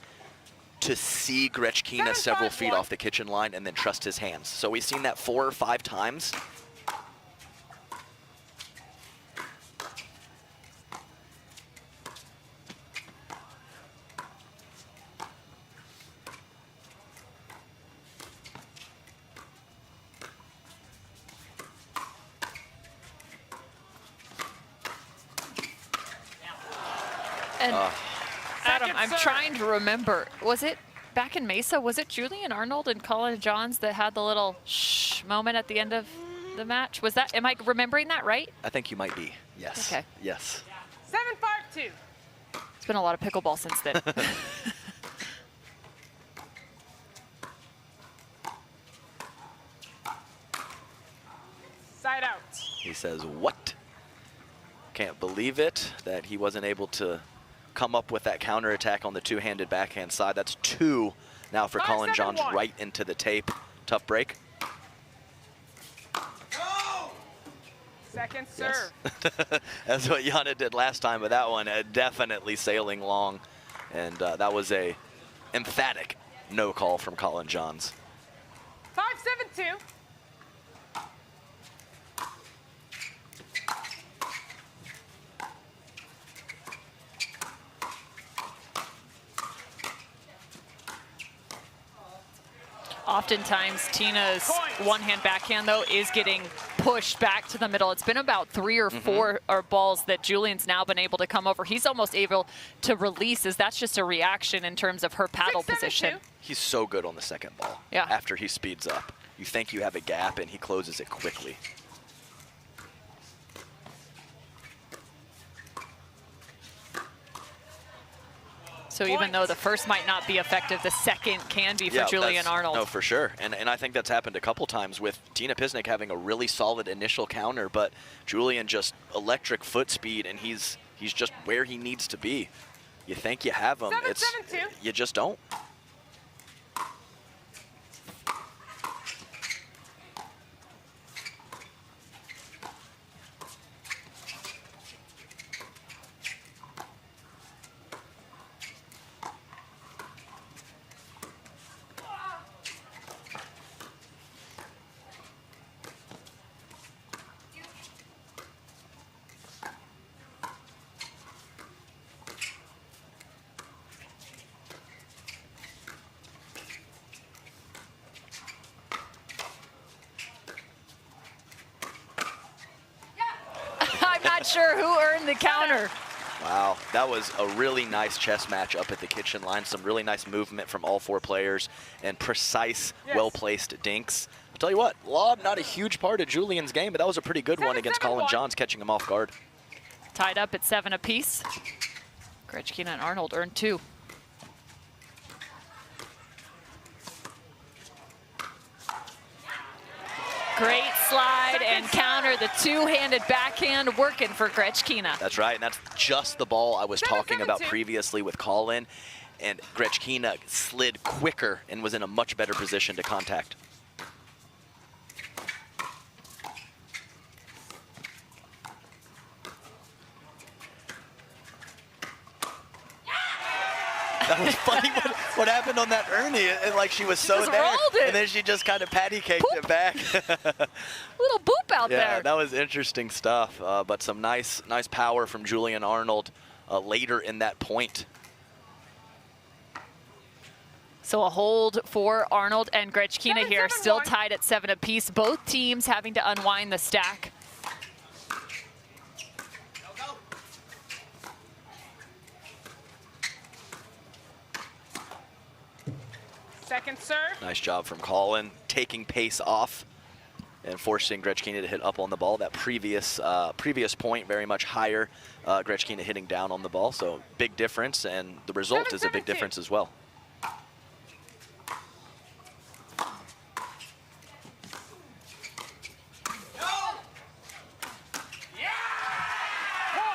to see Grechkina several feet off the kitchen line and then trust his hands. So we've seen that 4 or 5 times. And Adam, I'm trying to remember, was it back in Mesa, was it Julian Arnold and Colin Johns that had the little shh moment at the end of the match? Was that, am I remembering that right? I think you might be, yes. Okay. Yes. 7-5-2. It's been a lot of pickleball since then. Side out. He says, what? Can't believe it that he wasn't able to come up with that counterattack on the two-handed backhand side. That's 2 now for Colin Johns, right into the tape. Tough break. Second serve. Yes. That's what Jana did last time, but that one definitely sailing long. And that was a emphatic no call from Colin Johns. 5-7-2. Oftentimes, Tina's one-hand backhand, though, is getting pushed back to the middle. It's been about 3 or 4 balls that Julian's now been able to come over. He's almost able to release, as that's just a reaction in terms of her paddle position. He's so good on the second ball. Yeah. After he speeds up. You think you have a gap, and he closes it quickly. So even though the first might not be effective, the second can be for Julian Arnold. No, for sure. And I think that's happened a couple times with Tina Pisnick having a really solid initial counter, but Julian just electric foot speed, and he's just where he needs to be. You think you have him, you just don't. Sure who earned the counter. Wow, that was a really nice chess match up at the kitchen line. Some really nice movement from all 4 players and precise, well-placed dinks. I'll tell you what, lob not a huge part of Julian's game, but that was a pretty good one against Colin Johns, catching him off guard. Tied up at 7 apiece. Gretchkina and Arnold earned 2. Great slide and counter, the two-handed backhand working for Gretchkina. That's right, and that's just the ball I was talking about previously with Colin. And Gretchkina slid quicker and was in a much better position to contact. That was funny what happened on that Ernie. Like she was so there, and then she just kind of patty caked it back. Little boop out there. Yeah, that was interesting stuff. But some nice power from Julian Arnold later in that point. So a hold for Arnold and Gretchkina here, still tied at 7 apiece. Both teams having to unwind the stack. Second serve. Nice job from Colin, taking pace off and forcing Gretchkina to hit up on the ball. That previous point, very much higher. Gretchkina hitting down on the ball, so big difference, and the result is a big difference as well.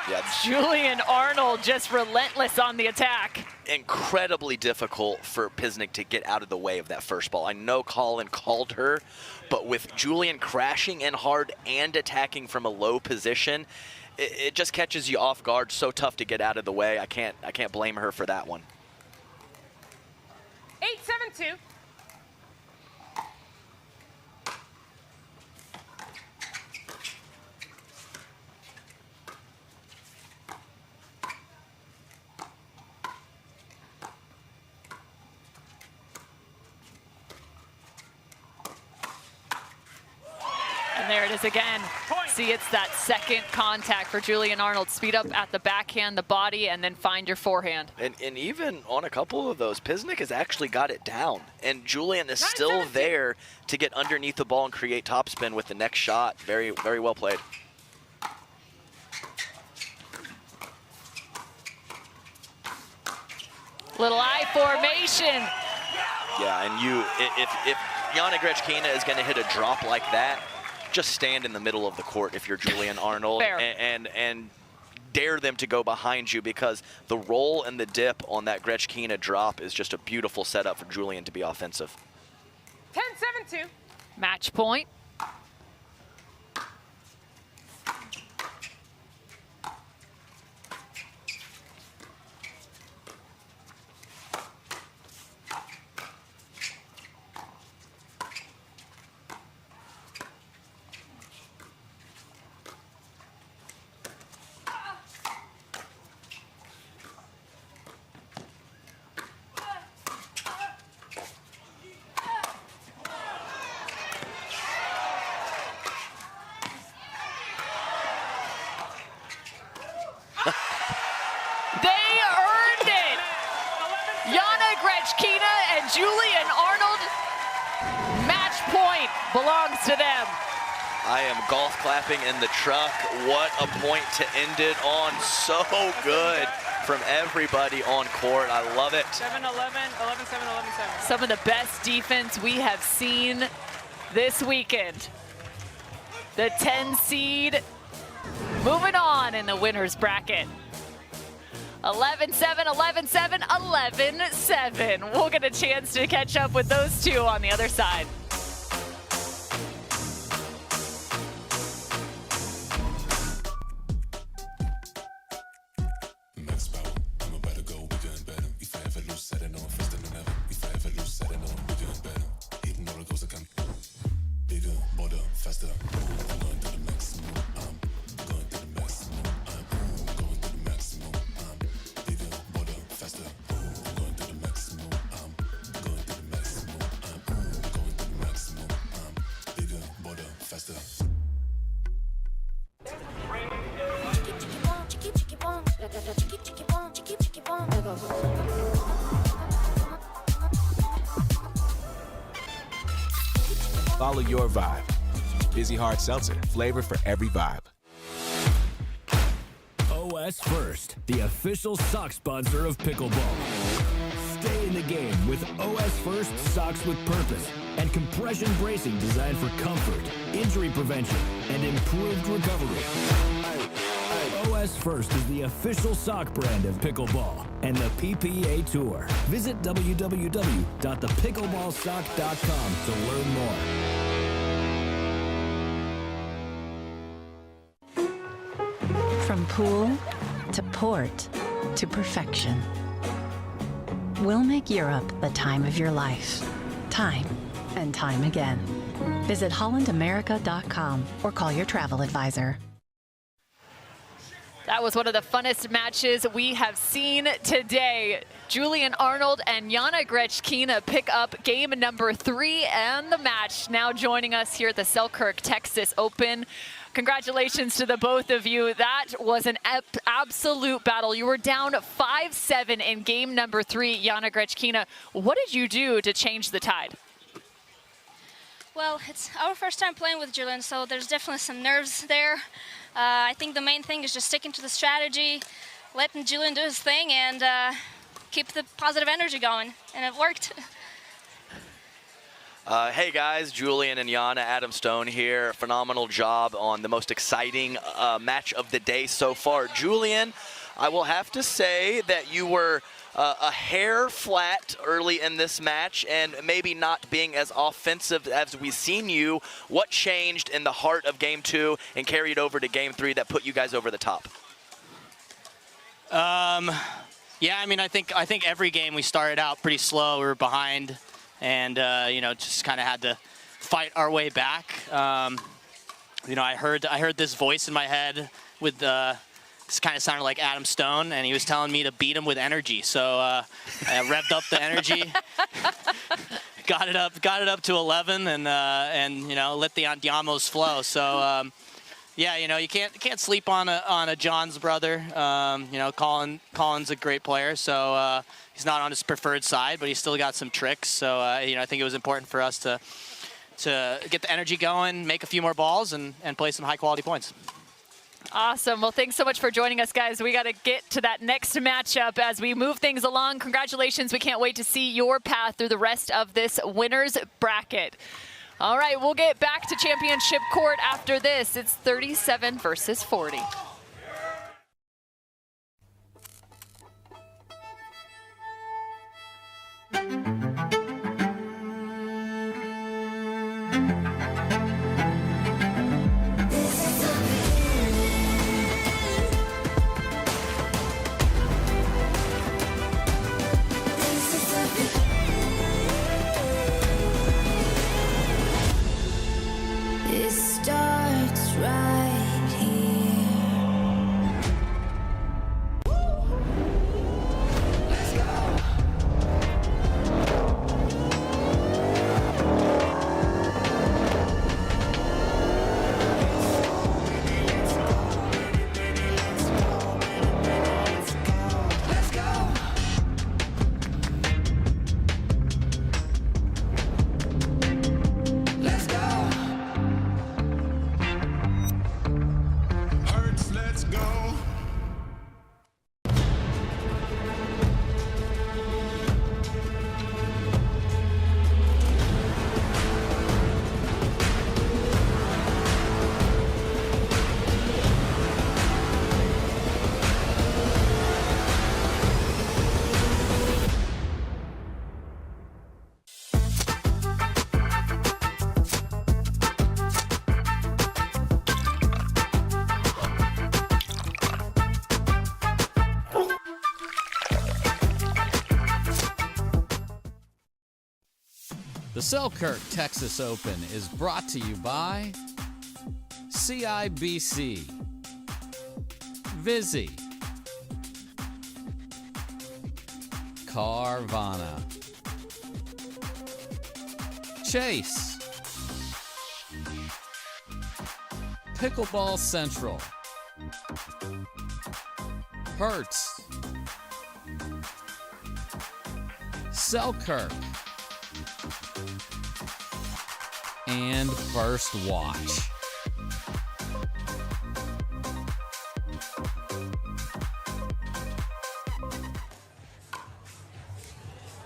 Yeah, Julian Arnold just relentless on the attack. Incredibly difficult for Pisnick to get out of the way of that first ball. I know Colin called her, but with Julian crashing in hard and attacking from a low position, it just catches you off guard. So tough to get out of the way. I can't blame her for that one. 8-7-2. And there it is again. see it's that second contact for Julian Arnold. Speed up at the backhand, the body, and then find your forehand. And even on a couple of those, Pisnick has actually got it down. And Julian is still there to get underneath the ball and create topspin with the next shot. Very, very well played. Little I formation. Yeah, and if Jana Grechkina is going to hit a drop like that, just stand in the middle of the court if you're Julian Arnold and dare them to go behind you, because the roll and the dip on that Grechkina drop is just a beautiful setup for Julian to be offensive. 10-7-2. Match point. Julian Arnold, match point belongs to them. I am golf clapping in the truck. What a point to end it on. So good from everybody on court. I love it. 7-11, 11-7, 11-7. Some of the best defense we have seen this weekend. The 10 seed moving on in the winner's bracket. 11-7, 11-7, 11-7. We'll get a chance to catch up with those two on the other side. Follow your vibe. Busy Hard Seltzer, flavor for every vibe. OS First, the official sock sponsor of Pickleball. Stay in the game with OS First Socks with Purpose and compression bracing designed for comfort, injury prevention, and improved recovery. OS First is the official sock brand of Pickleball and the PPA Tour. Visit www.thepickleballsock.com to learn more. From pool to port to perfection, we'll make Europe the time of your life. Time and time again. Visit hollandamerica.com or call your travel advisor. That was one of the funnest matches we have seen today. Julian Arnold and Jana Grechkina pick up game number 3 and the match. Now joining us here at the Selkirk Texas Open. Congratulations to the both of you. That was an absolute battle. You were down 5-7 in game number 3, Jana Grechkina. What did you do to change the tide? Well, it's our first time playing with Julian, so there's definitely some nerves there. I think the main thing is just sticking to the strategy, letting Julian do his thing, and keep the positive energy going, and it worked. Hey guys, Julian and Jana, Adam Stone here. Phenomenal job on the most exciting match of the day so far. Julian, I will have to say that you were a hair flat early in this match and maybe not being as offensive as we've seen you. What changed in the heart of game 2 and carried over to game 3 that put you guys over the top? Yeah, I mean, I think every game we started out pretty slow. We were behind, and you know, just kind of had to fight our way back. You know, I heard this voice in my head with this kind of sounded like Adam Stone, and he was telling me to beat him with energy. So I revved up the energy, got it up to 11, and you know, let the andiamos flow. So Yeah, you know, you can't sleep on a Johns brother. You know, Colin's a great player, so he's not on his preferred side, but he's still got some tricks. So you know, I think it was important for us to get the energy going, make a few more balls, and play some high quality points. Awesome. Well, thanks so much for joining us, guys. We got to get to that next matchup as we move things along. Congratulations. We can't wait to see your path through the rest of this winner's bracket. All right, we'll get back to championship court after this. It's 37 versus 40. It starts right here. Let's go. Let's go. Let's go. Let's go. The Selkirk Texas Open is brought to you by CIBC, Vizzy, Carvana, Chase, Pickleball Central, Hertz, Selkirk, and First Watch.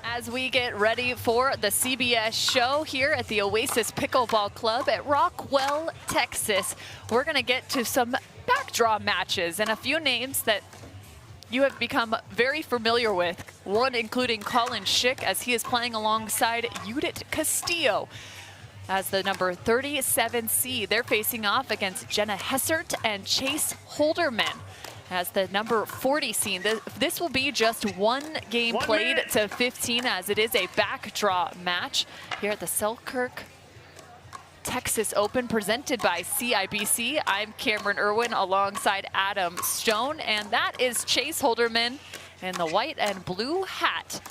As we get ready for the CBS show here at the Oasis Pickleball Club at Rockwall, Texas, we're going to get to some backdraw matches and a few names that you have become very familiar with. One including Colin Schick, as he is playing alongside Judith Castillo as the number 37 seed. They're facing off against Jenna Hessert and Chase Holderman as the number 40 seed. This will be just one game played to 15, as it is a backdraw match here at the Selkirk Texas Open presented by CIBC. I'm Cameron Irwin alongside Adam Stone, and that is Chase Holderman in the white and blue hat.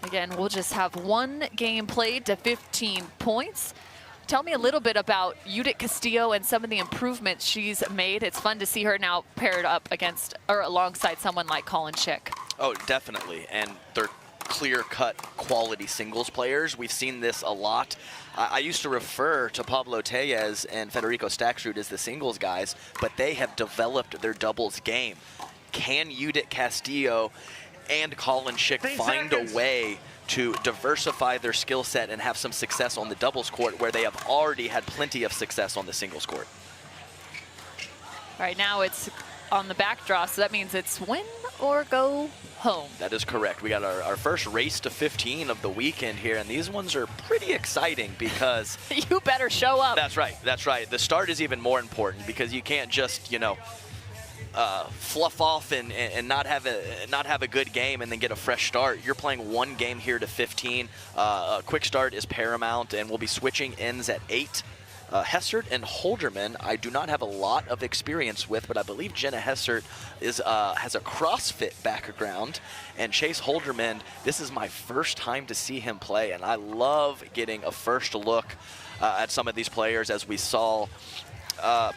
Again, we'll just have one game played to 15 points. Tell me a little bit about Judith Castillo and some of the improvements she's made. It's fun to see her now paired up against or alongside someone like Colin Schick. Oh, definitely. And they're clear-cut quality singles players. We've seen this a lot. I used to refer to Pablo Tellez and Federico Staksrud as the singles guys, but they have developed their doubles game. Can Judith Castillo and Colin Schick find a way to diversify their skill set and have some success on the doubles court where they have already had plenty of success on the singles court? Right now it's on the back draw, so that means it's win or go home. That is correct. We got our first race to 15 of the weekend here, and these ones are pretty exciting because you better show up. That's right. That's right. The start is even more important because you can't just, you know, fluff off and not have a good game and then get a fresh start. You're playing one game here to 15. A quick start is paramount, and we'll be switching ends at 8. Hessert and Holderman, I do not have a lot of experience with, but I believe Jenna Hessert has a CrossFit background, and Chase Holderman, this is my first time to see him play, and I love getting a first look at some of these players, as we saw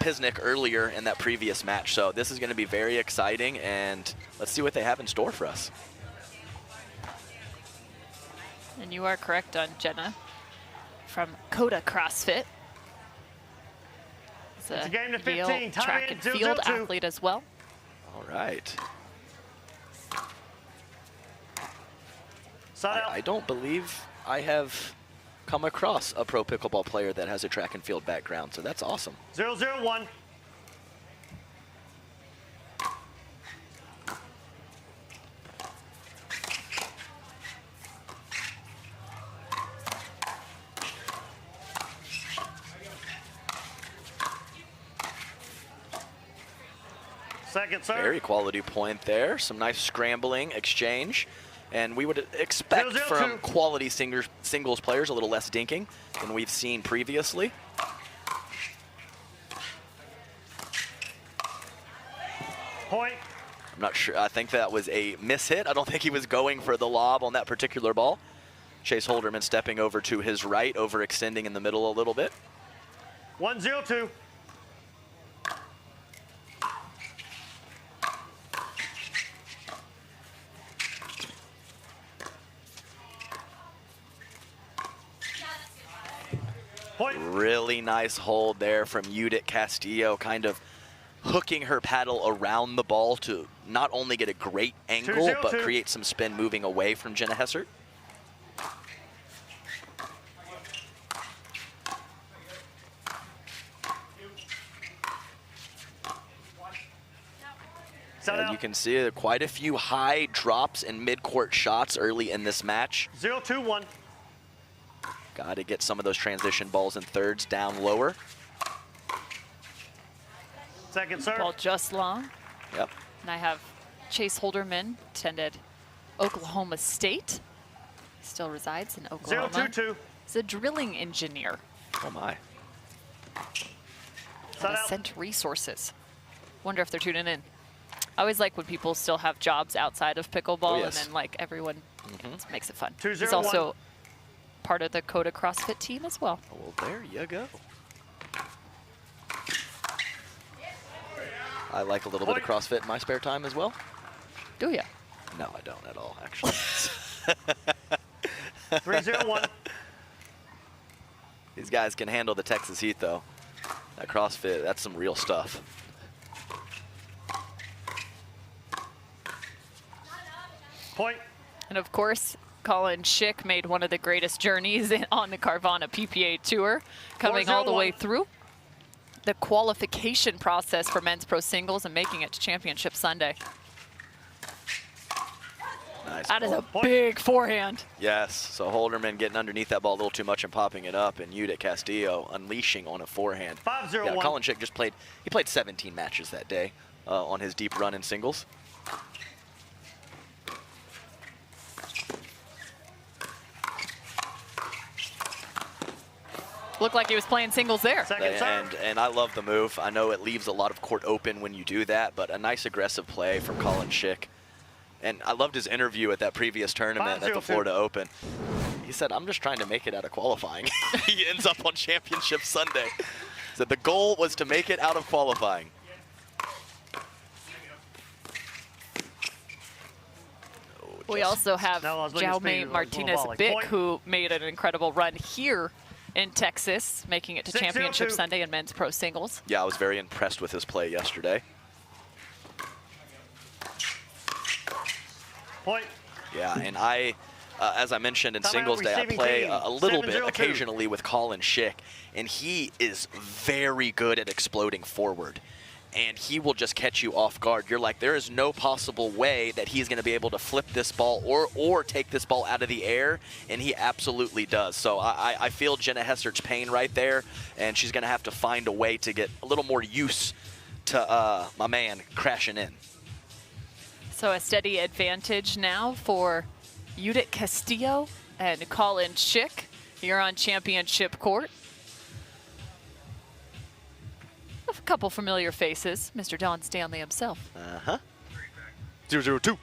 Pisnick earlier in that previous match. So this is going to be very exciting, and let's see what they have in store for us. And you are correct on Jenna from Coda CrossFit. It's a game to 15. Yale track and field athlete as well. All right. I don't believe I have come across a pro pickleball player that has a track and field background, so that's awesome. 0-0-1. Second serve. Very quality point there. Some nice scrambling exchange. And we would expect 0-0-2. from quality singles players a little less dinking than we've seen previously. Point. I'm not sure. I think that was a mishit. I don't think he was going for the lob on that particular ball. Chase Holderman stepping over to his right, overextending in the middle a little bit. 1-0-2. Really nice hold there from Judith Castillo, kind of hooking her paddle around the ball to not only get a great angle, but create some spin moving away from Jenna Hessert. And you can see quite a few high drops and mid-court shots early in this match. 0-2-1. Got to get some of those transition balls and thirds down lower. Second serve. Ball just long. Yep. And I have Chase Holderman, attended Oklahoma State. Still resides in Oklahoma. 0-2-2. He's a drilling engineer. Oh my. At Ascent Resources. Wonder if they're tuning in. I always like when people still have jobs outside of pickleball, and then like everyone makes it fun. 2-0-1. He's also part of the Coda CrossFit team as well. Well, there you go. I like a little bit of CrossFit in my spare time as well. Do ya? No, I don't at all, actually. 3-0-1. These guys can handle the Texas heat, though. That CrossFit, that's some real stuff. Point. And of course, Colin Schick made one of the greatest journeys on the Carvana PPA Tour, coming all the way through the qualification process for men's pro singles and making it to Championship Sunday. Nice. That is a big forehand. Yes, so Holderman getting underneath that ball a little too much and popping it up, and Judith Castillo unleashing on a forehand. 5-0-1. Yeah, Colin Schick just played 17 matches that day on his deep run in singles. Looked like he was playing singles there. And I love the move. I know it leaves a lot of court open when you do that, but a nice aggressive play from Colin Schick. And I loved his interview at that previous tournament at the Florida Open. He said, I'm just trying to make it out of qualifying. He ends up on Championship Sunday. So the goal was to make it out of qualifying. We also have Jaume Martinez-Bick, who made an incredible run here in Texas, making it to Championship Sunday in men's pro singles. Yeah, I was very impressed with his play yesterday. Point. Yeah, and I, as I mentioned in singles day, I play a little bit occasionally with Colin Schick, and he is very good at exploding forward. And he will just catch you off guard. You're like, there is no possible way that he's going to be able to flip this ball or take this ball out of the air, and he absolutely does. So I feel Jenna Hessert's pain right there, and she's going to have to find a way to get a little more use to my man crashing in. So a steady advantage now for Judith Castillo and Colin Schick here on championship court. A couple familiar faces, Mr. Don Stanley himself. 0-0-2.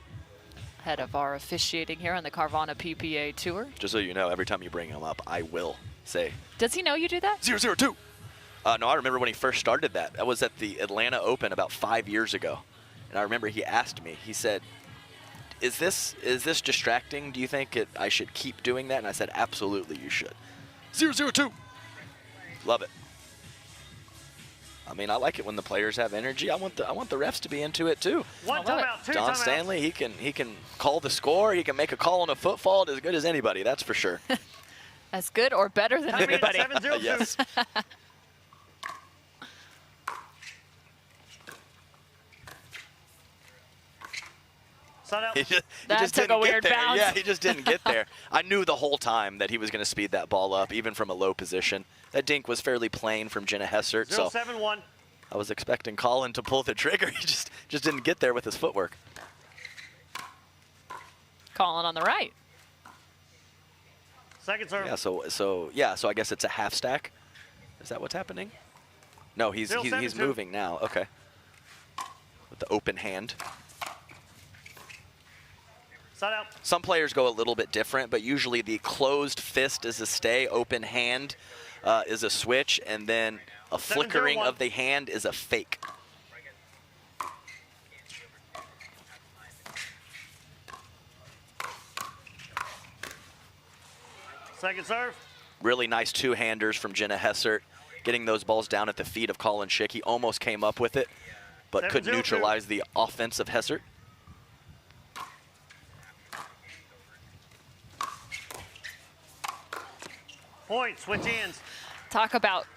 Head of our officiating here on the Carvana PPA Tour. Just so you know, every time you bring him up, I will say. Does he know you do that? 0-0-2. No, I remember when he first started that. That was at the Atlanta Open about 5 years ago. And I remember he asked me, he said, is this distracting? Do you think I should keep doing that? And I said, absolutely, you should. 0-0-2. Love it. I mean, I like it when the players have energy. I want the refs to be into it too. One timeout, two Don timeouts. Stanley, he can call the score. He can make a call on a foot fault as good as anybody. That's for sure. As good or better than anybody. 7-0-2. Yes. Side out. He just That took didn't a get weird there. bounce. Yeah, he just didn't get there. I knew the whole time that he was going to speed that ball up, even from a low position. That dink was fairly plain from Jenna Hessert, so 0-7-1. I was expecting Colin to pull the trigger. He just didn't get there with his footwork. Colin on the right. Second serve. Yeah, so I guess it's a half stack. Is that what's happening? No, he's 0-7-2. moving now. Okay. With the open hand. Side out. Some players go a little bit different, but usually the closed fist is a stay, open hand is a switch, and then a flickering 7-0-1. of the hand is a fake. Second serve. Really nice two-handers from Jenna Hessert, getting those balls down at the feet of Colin Schick. He almost came up with it, but could 7-0-2. neutralize the offense of Hessert. Point. Switch hands. Talk about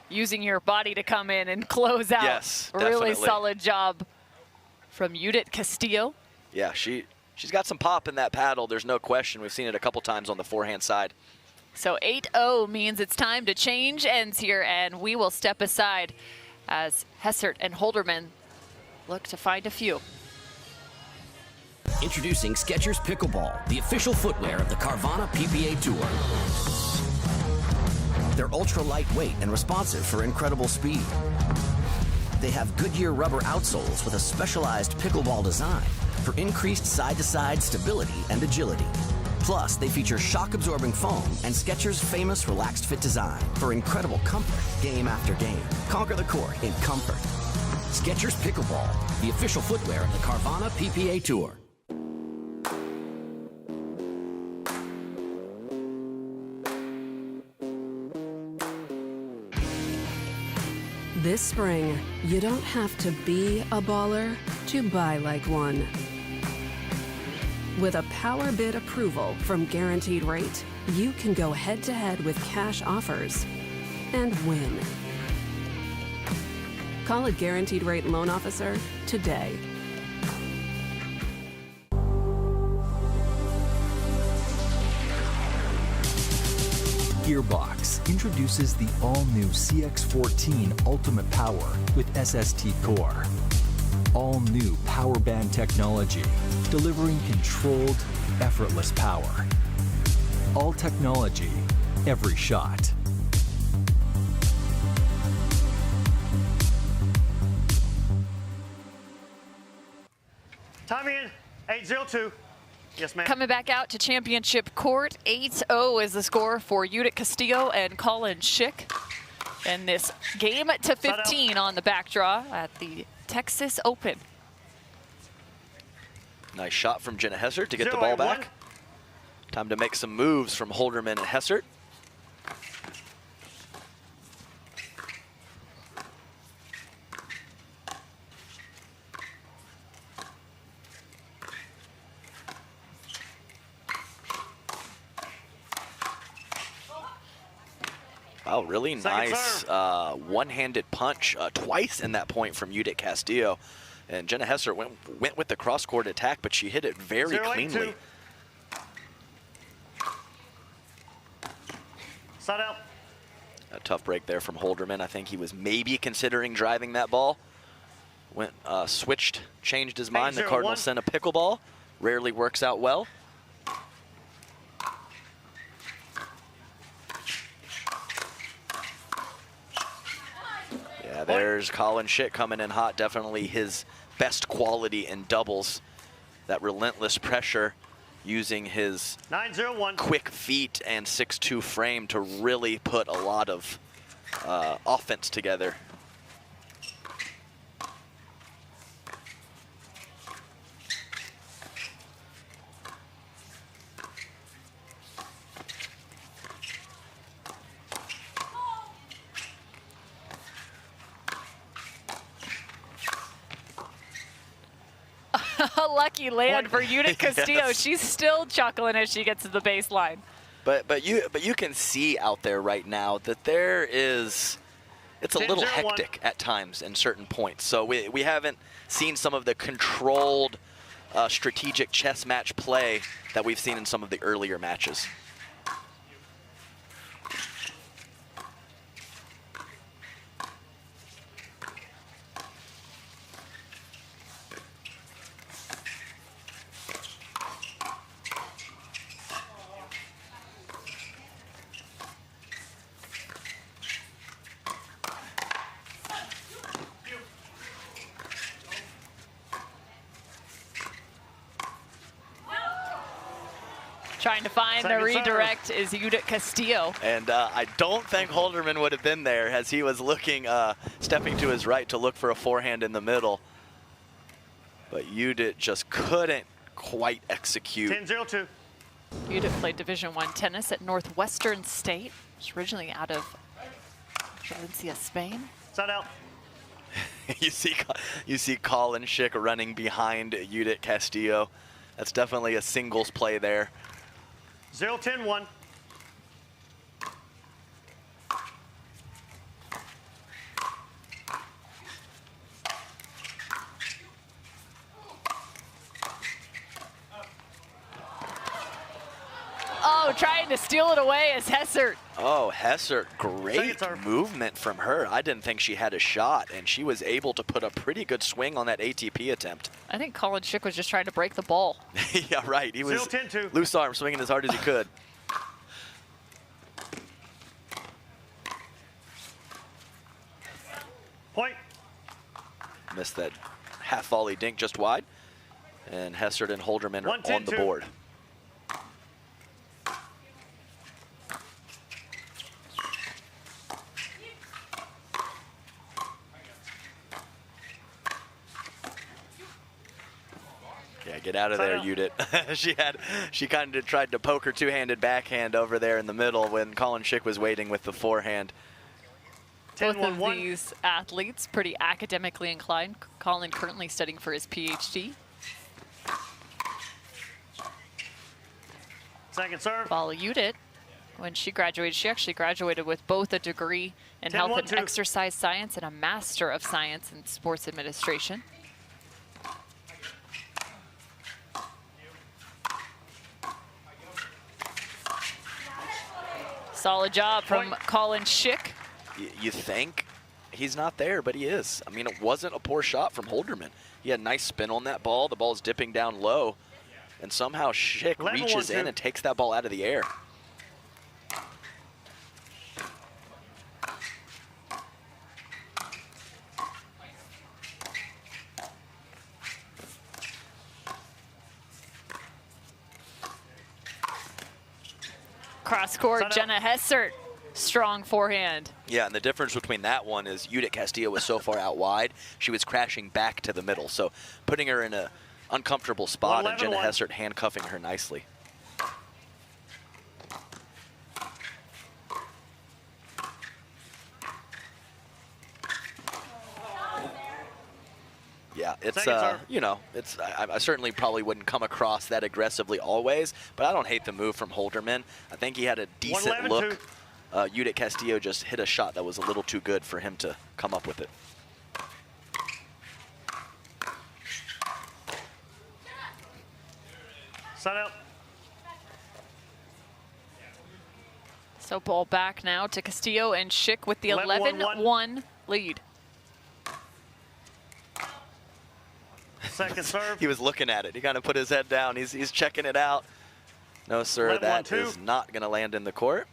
using your body to come in and close out. Yes, Really definitely. solid job from Judith Castillo. Yeah, she's got some pop in that paddle. There's no question. We've seen it a couple times on the forehand side. So 8-0 means it's time to change ends here, and we will step aside as Hessert and Holderman look to find a few. Introducing Skechers Pickleball, the official footwear of the Carvana PPA Tour. They're ultra lightweight and responsive for incredible speed. They have Goodyear rubber outsoles with a specialized pickleball design for increased side-to-side stability and agility. Plus, they feature shock-absorbing foam and Skechers' famous relaxed fit design for incredible comfort game after game. Conquer the court in comfort. Skechers Pickleball, the official footwear of the Carvana PPA Tour. This spring, you don't have to be a baller to buy like one. With a power bid approval from Guaranteed Rate, you can go head-to-head with cash offers and win. Call a Guaranteed Rate loan officer today. Gearbox introduces the all-new CX-14 Ultimate Power with SST Core. All-new power band technology, delivering controlled, effortless power. All technology, every shot. Time in. 8-0-2. Yes, ma'am. Coming back out to championship court, 8-0 is the score for Judith Castillo and Colin Schick. And this game to 15 on the back draw at the Texas Open. Nice shot from Jenna Hessert to get the ball back. Time to make some moves from Holderman and Hessert. Wow, really nice one-handed punch twice in that point from Judith Castillo. And Jenna Hessert went with the cross-court attack, but she hit it very cleanly. Side out. A tough break there from Holderman. I think he was maybe considering driving that ball. Went switched, changed his mind. The Cardinals sent a pickleball. Rarely works out well. Yeah, there's Colin Schick coming in hot. Definitely his best quality in doubles. That relentless pressure, using his 9-0-1. quick feet and 6'2" frame to really put a lot of offense together. A lucky land for Judith Castillo. Yes. She's still chuckling as she gets to the baseline. But you can see out there right now that it's a little hectic at times in certain points. So we haven't seen some of the controlled strategic chess match play that we've seen in some of the earlier matches. Trying to find the redirect is Judith Castillo. And I don't think Holderman would have been there as he was looking, stepping to his right to look for a forehand in the middle. But Judith just couldn't quite execute. 10-0-2. Judith played Division I tennis at Northwestern State. She's originally out of Valencia, Spain. Side out. You see Colin Schick running behind Judith Castillo. That's definitely a singles play there. 0-10-1. Oh, trying to steal it away is Hessert. Oh, Hessert, great movement from her. I didn't think she had a shot, and she was able to put a pretty good swing on that ATP attempt. I think Colin Schick was just trying to break the ball. Yeah, right. He was 0-10-2. Loose arm, swinging as hard as he could. Point. Missed that half volley dink just wide. And Hessert and Holderman are on the board. Yeah, get out of there, Judith. she kind of tried to poke her two-handed backhand over there in the middle when Colin Schick was waiting with the forehand. Both of these athletes pretty academically inclined. Colin currently studying for his PhD. Second serve. While Judith, when she graduated, she actually graduated with both a degree in health and exercise science and a Master of Science in Sports Administration. Solid job from Colin Schick. You think he's not there, but he is. I mean, it wasn't a poor shot from Holderman. He had a nice spin on that ball. The ball's dipping down low, and somehow Schick reaches in and takes that ball out of the air. Cross court, Jenna Hessert. Strong forehand. Yeah, and the difference between that one is Judith Castillo was so far out wide, she was crashing back to the middle. So putting her in an uncomfortable spot and Jenna Hessert handcuffing her nicely. Yeah, it's, you know, I certainly probably wouldn't come across that aggressively always, but I don't hate the move from Holderman. I think he had a decent look. Judith Castillo just hit a shot that was a little too good for him to come up with it. Side out. So ball back now to Castillo and Schick with the 11-1 lead. Second serve. He was looking at it. He kind of put his head down. He's checking it out. No, sir, that is not going to land in the court.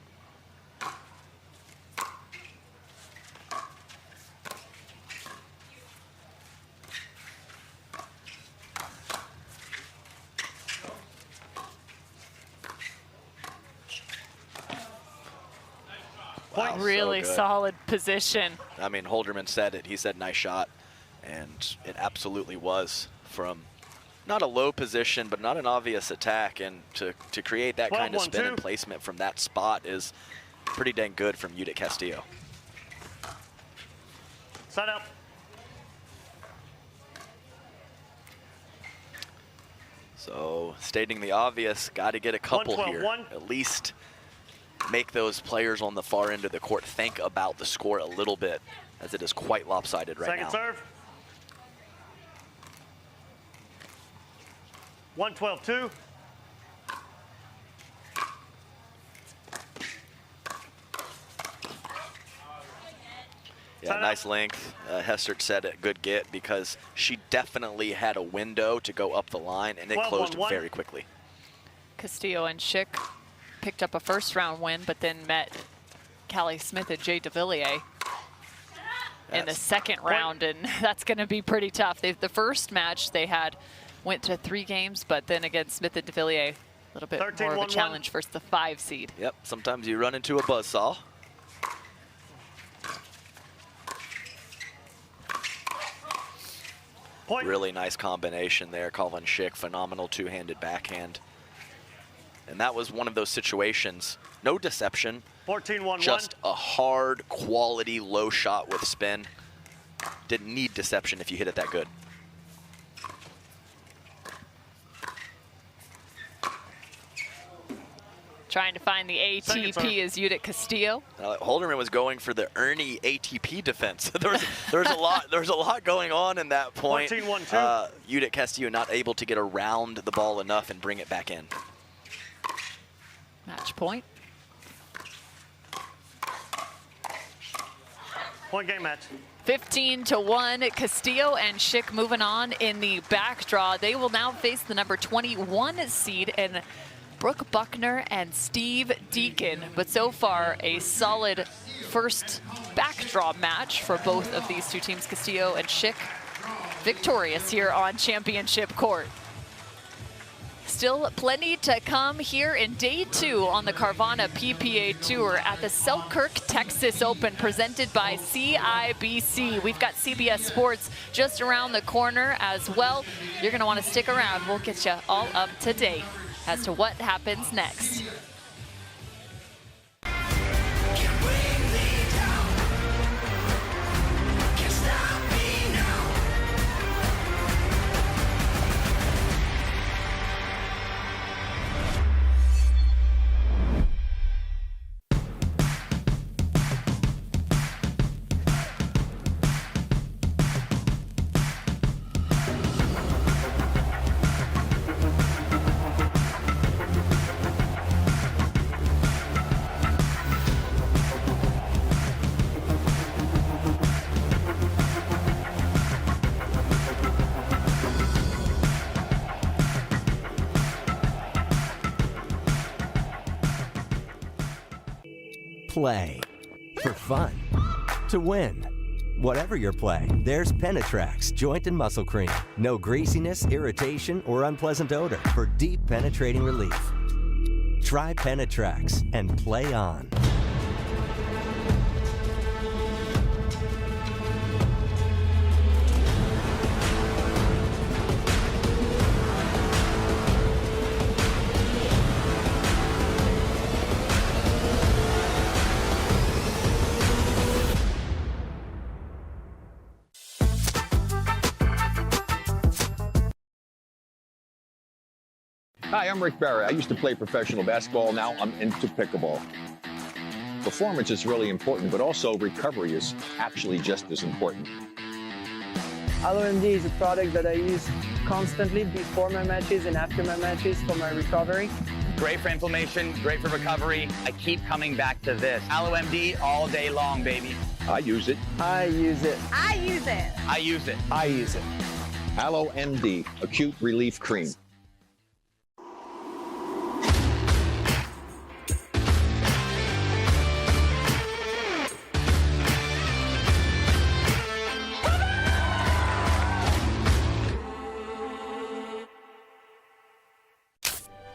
Wow, really so good. solid position. I mean, Holderman said it. He said nice shot, and it absolutely was from not a low position, but not an obvious attack. And to create that kind of spin and placement from that spot is pretty dang good from Judith Castillo. Side out. So stating the obvious, got to get a couple 1-12, here. 1. At least make those players on the far end of the court think about the score a little bit, as it is quite lopsided right now. Second serve. 1-12-2. Yeah, nice length. Hester said it, good get, because she definitely had a window to go up the line, and it closed very quickly. Castillo and Schick picked up a first-round win, but then met Callie Smith and Jay Devilliers in the second round, and that's going to be pretty tough. The first match they had went to 3 games, but then again, Smith and Devilliers, a little bit more of a challenge versus the 5 seed. Yep, sometimes you run into a buzzsaw. Really nice combination there. Colin Schick, phenomenal two-handed backhand. And that was one of those situations, no deception, 14-1-1. just a hard, quality, low shot with spin. Didn't need deception if you hit it that good. Trying to find the ATP is Judith Castillo. Holderman was going for the Ernie ATP defense. there's a lot going on in that point. 14-1-2. Judith Castillo not able to get around the ball enough and bring it back in. Match point. Point game match. 15-1, Castillo and Schick moving on in the back draw. They will now face the number 21 seed and Brooke Buckner and Steve Deacon. But so far, a solid first backdraw match for both of these two teams. Castillo and Schick victorious here on championship court. Still plenty to come here in day 2 on the Carvana PPA Tour at the Selkirk Texas Open presented by CIBC. We've got CBS Sports just around the corner as well. You're going to want to stick around. We'll get you all up to date as to what happens next. Play for fun, to win. Whatever your play, there's Penetrax Joint and Muscle Cream. No greasiness, irritation, or unpleasant odor for deep penetrating relief. Try Penetrax and play on. Hi, I'm Rick Barry. I used to play professional basketball. Now I'm into pickleball. Performance is really important, but also recovery is actually just as important. AlloMD is a product that I use constantly before my matches and after my matches for my recovery. Great for inflammation, great for recovery. I keep coming back to this. AlloMD all day long, baby. I use it. I use it. I use it. I use it. I use it. AlloMD, Acute Relief Cream.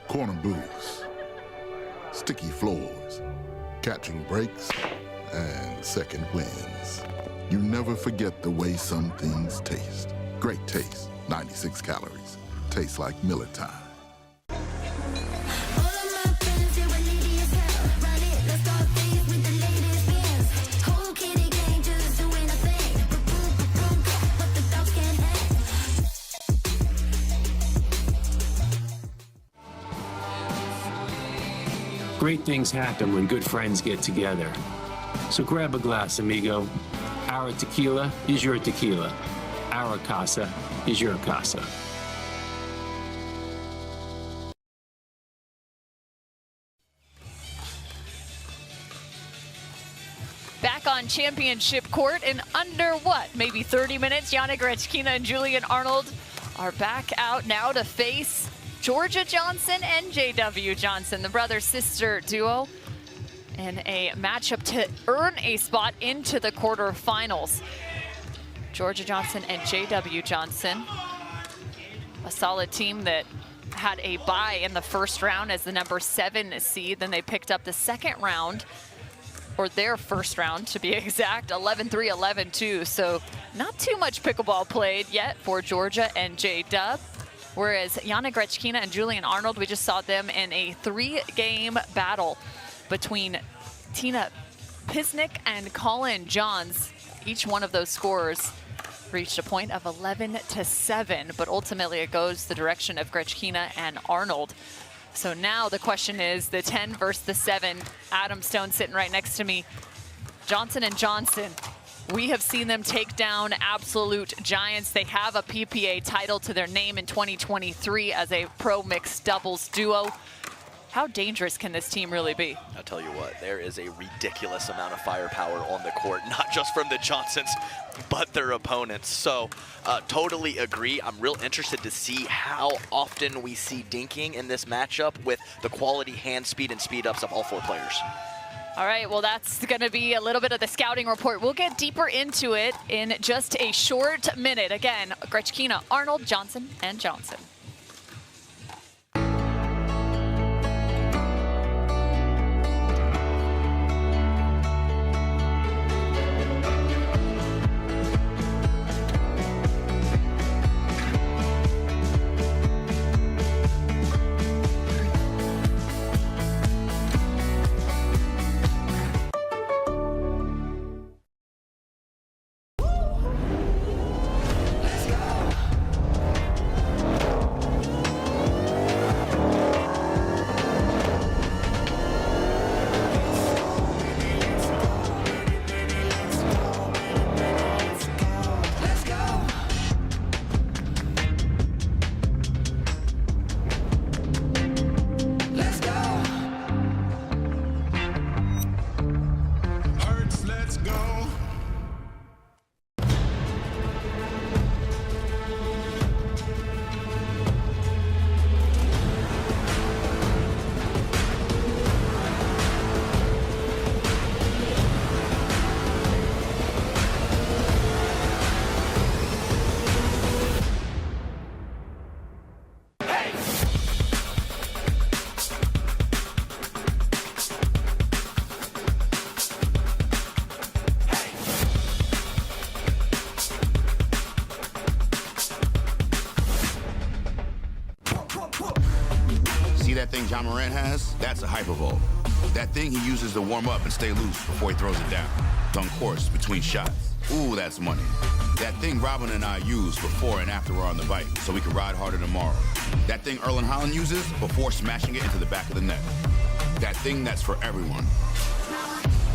Corner booths, sticky floors, catching breaks, and second wins. You never forget the way some things taste. Great taste, 96 calories. Tastes like millet time. Great things happen when good friends get together. So grab a glass, amigo. Our tequila is your tequila. Our casa is your casa. Back on championship court in under what? Maybe 30 minutes. Yana Grechkina and Julian Arnold are back out now to face Georgia Johnson and JW Johnson, the brother-sister duo, in a matchup to earn a spot into the quarterfinals. Georgia Johnson and JW Johnson, a solid team that had a bye in the first round as the number 7 seed. Then they picked up the second round, or their first round to be exact, 11-3, 11-2. So not too much pickleball played yet for Georgia and JW. Whereas Yana Grechkina and Julian Arnold, we just saw them in a 3-game battle between Tina Pisnick and Colin Johns. Each one of those scores reached a point of 11-7, but ultimately it goes the direction of Grechkina and Arnold. So now the question is the 10 versus the 7. Adam Stone sitting right next to me. Johnson and Johnson, we have seen them take down absolute giants. They have a PPA title to their name in 2023 as a pro mixed doubles duo. How dangerous can this team really be? I'll tell you what, there is a ridiculous amount of firepower on the court, not just from the Johnsons, but their opponents. So totally agree. I'm real interested to see how often we see dinking in this matchup with the quality hand speed and speed ups of all 4 players. All right, well, that's going to be a little bit of the scouting report. We'll get deeper into it in just a short minute. Again, Grechkina, Arnold, Johnson, and Johnson. John Morant has, that's a hypervolt. That thing he uses to warm up and stay loose before he throws it down. On course, between shots. Ooh, that's money. That thing Robin and I use before and after we're on the bike, so we can ride harder tomorrow. That thing Erlen Haaland uses before smashing it into the back of the net. That thing that's for everyone.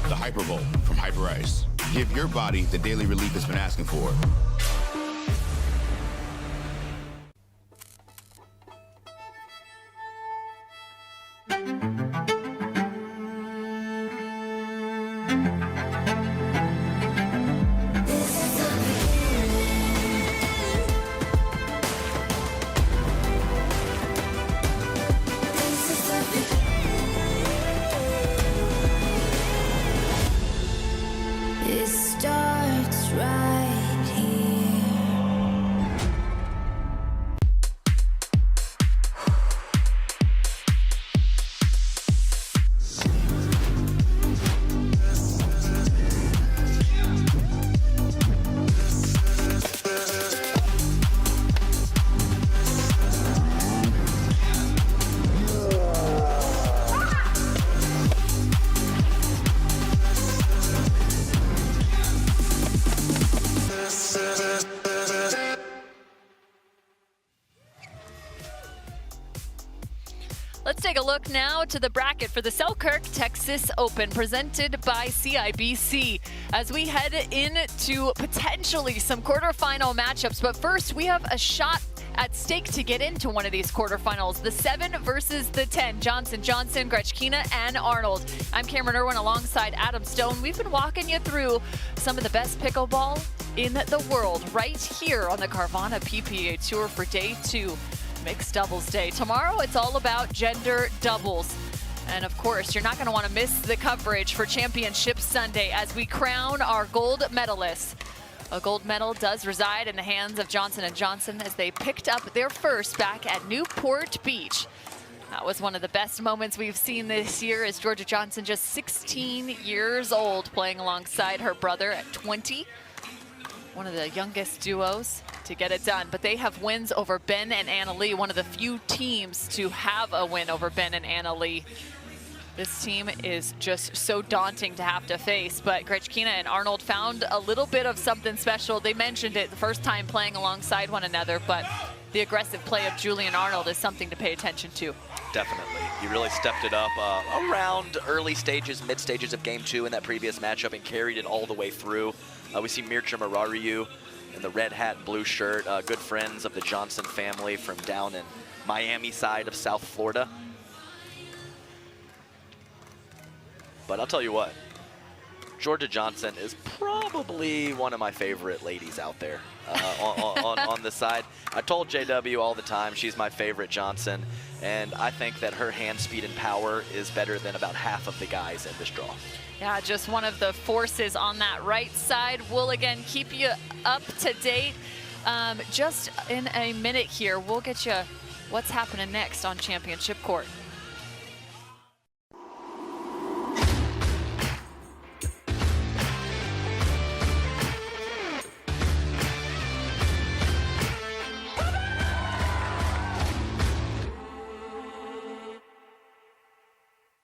The Hypervolt from Hyper Ice. Give your body the daily relief it's been asking for. It starts right here. look now to the bracket for the Selkirk Texas Open presented by CIBC as we head into potentially some quarterfinal matchups. But first, we have a shot at stake to get into one of these quarterfinals. The 7 versus the 10. Johnson, Grechkina, and Arnold. I'm Cameron Irwin alongside Adam Stone. We've been walking you through some of the best pickleball in the world right here on the Carvana PPA Tour for day 2, mixed doubles day. Tomorrow, it's all about gender doubles. And of course, you're not going to want to miss the coverage for Championship Sunday as we crown our gold medalists. A gold medal does reside in the hands of Johnson & Johnson as they picked up their first back at Newport Beach. That was one of the best moments we've seen this year as Georgia Johnson, just 16 years old, playing alongside her brother at 20. One of the youngest duos to get it done. But they have wins over Ben and Anna Leigh, one of the few teams to have a win over Ben and Anna Leigh. This team is just so daunting to have to face, but Grechkina and Arnold found a little bit of something special. They mentioned it the first time playing alongside one another, but the aggressive play of Julian Arnold is something to pay attention to. Definitely. He really stepped it up around early stages, mid stages of game 2 in that previous matchup and carried it all the way through. We see Mircea Marariu in the red hat and blue shirt, good friends of the Johnson family from down in Miami side of South Florida. But I'll tell you what, Georgia Johnson is probably one of my favorite ladies out there on the side. I told JW all the time she's my favorite Johnson, and I think that her hand speed and power is better than about half of the guys in this draw. Yeah, just one of the forces on that right side. We'll again keep you up to date. Just in a minute here, we'll get you what's happening next on Championship Court.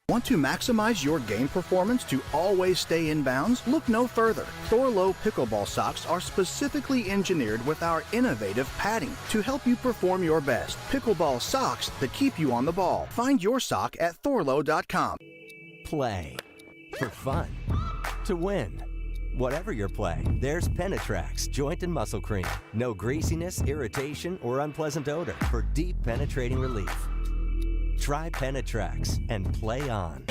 Want to maximize your game performance to always stay in bounds? Look no further. Thorlo pickleball socks are specifically engineered with our innovative padding to help you perform your best. Pickleball socks that keep you on the ball. Find your sock at thorlo.com. Play for fun, to win. Whatever your play, there's Penetrax Joint and Muscle Cream. No greasiness, irritation, or unpleasant odor for deep penetrating relief. Try Penetrax and play on.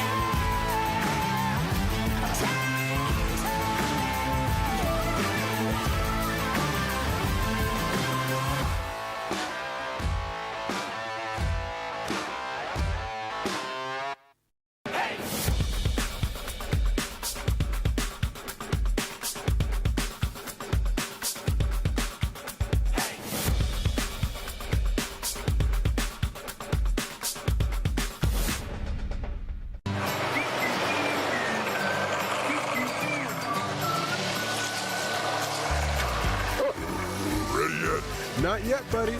Not yet, buddy.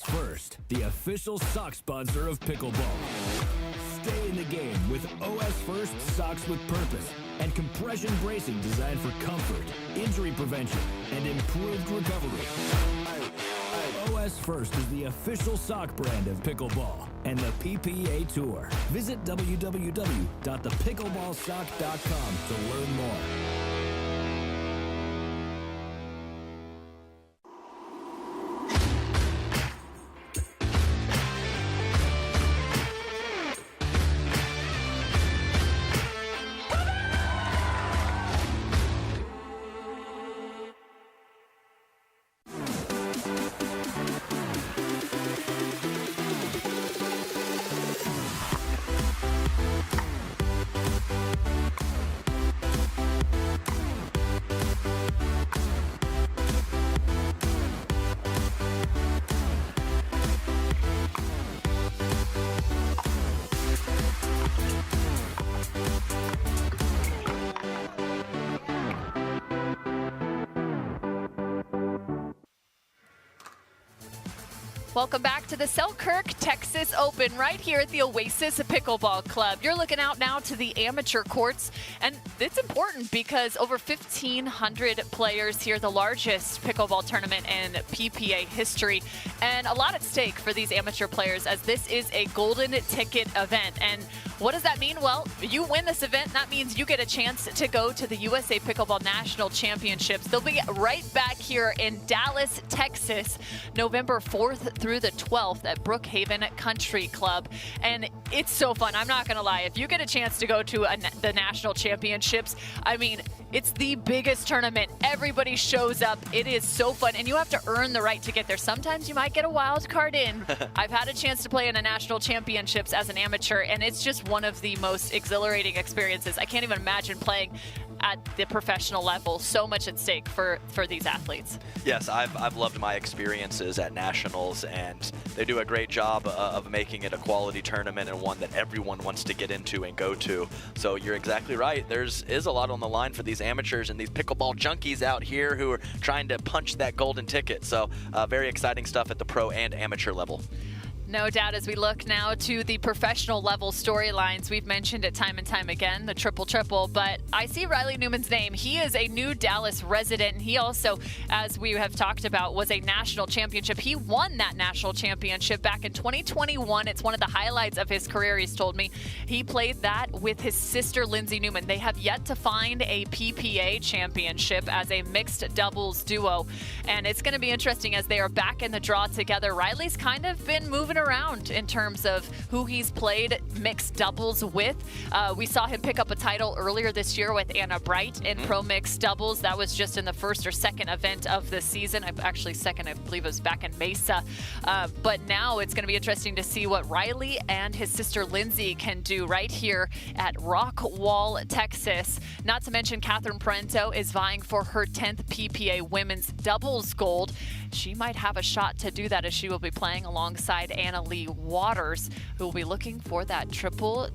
First, the official sock sponsor of pickleball. Stay in the game with OS First Socks with Purpose and compression bracing designed for comfort, injury prevention, and improved recovery. OS First is the official sock brand of pickleball and the PPA Tour. Visit www.thepickleballsock.com to learn more. Welcome back to the Selkirk Texas Open right here at the Oasis Pickleball Club. You're looking out now to the amateur courts, and it's important because over 1,500 players here, the largest pickleball tournament in PPA history, and a lot at stake for these amateur players as this is a golden ticket event. And what does that mean? Well, you win this event, that means you get a chance to go to the USA Pickleball National Championships. They'll be right back here in Dallas, Texas, November 4th through the 12th at Brookhaven Country Club. And it's so fun. I'm not going to lie. If you get a chance to go to the national championships, I mean, it's the biggest tournament. Everybody shows up. It is so fun. And you have to earn the right to get there. Sometimes you might get a wild card in. I've had a chance to play in a national championships as an amateur, and it's just one of the most exhilarating experiences. I can't even imagine playing at the professional level. So much at stake for these athletes. Yes, I've loved my experiences at nationals, and they do a great job of making it a quality tournament and one that everyone wants to get into and go to. So you're exactly right. Is a lot on the line for these amateurs and these pickleball junkies out here who are trying to punch that golden ticket. So very exciting stuff at the pro and amateur level. No doubt. As we look now to the professional level storylines, we've mentioned it time and time again, the triple, but I see Riley Newman's name. He is a new Dallas resident, and he also, as we have talked about, was a national championship. He won that national championship back in 2021. It's one of the highlights of his career, he's told me. He played that with his sister, Lindsey Newman. They have yet to find a PPA championship as a mixed doubles duo, and it's going to be interesting as they are back in the draw together. Riley's kind of been moving around in terms of who he's played mixed doubles with. We saw him pick up a title earlier this year with Anna Wright in pro mixed doubles. That was just in the first or second event of the season. Actually second, I believe it was back in Mesa. But now it's going to be interesting to see what Riley and his sister Lindsey can do right here at Rockwall, Texas. Not to mention Catherine Parenteau is vying for her 10th PPA women's doubles gold. She might have a shot to do that as she will be playing alongside Leigh Waters, who will be looking for that triple.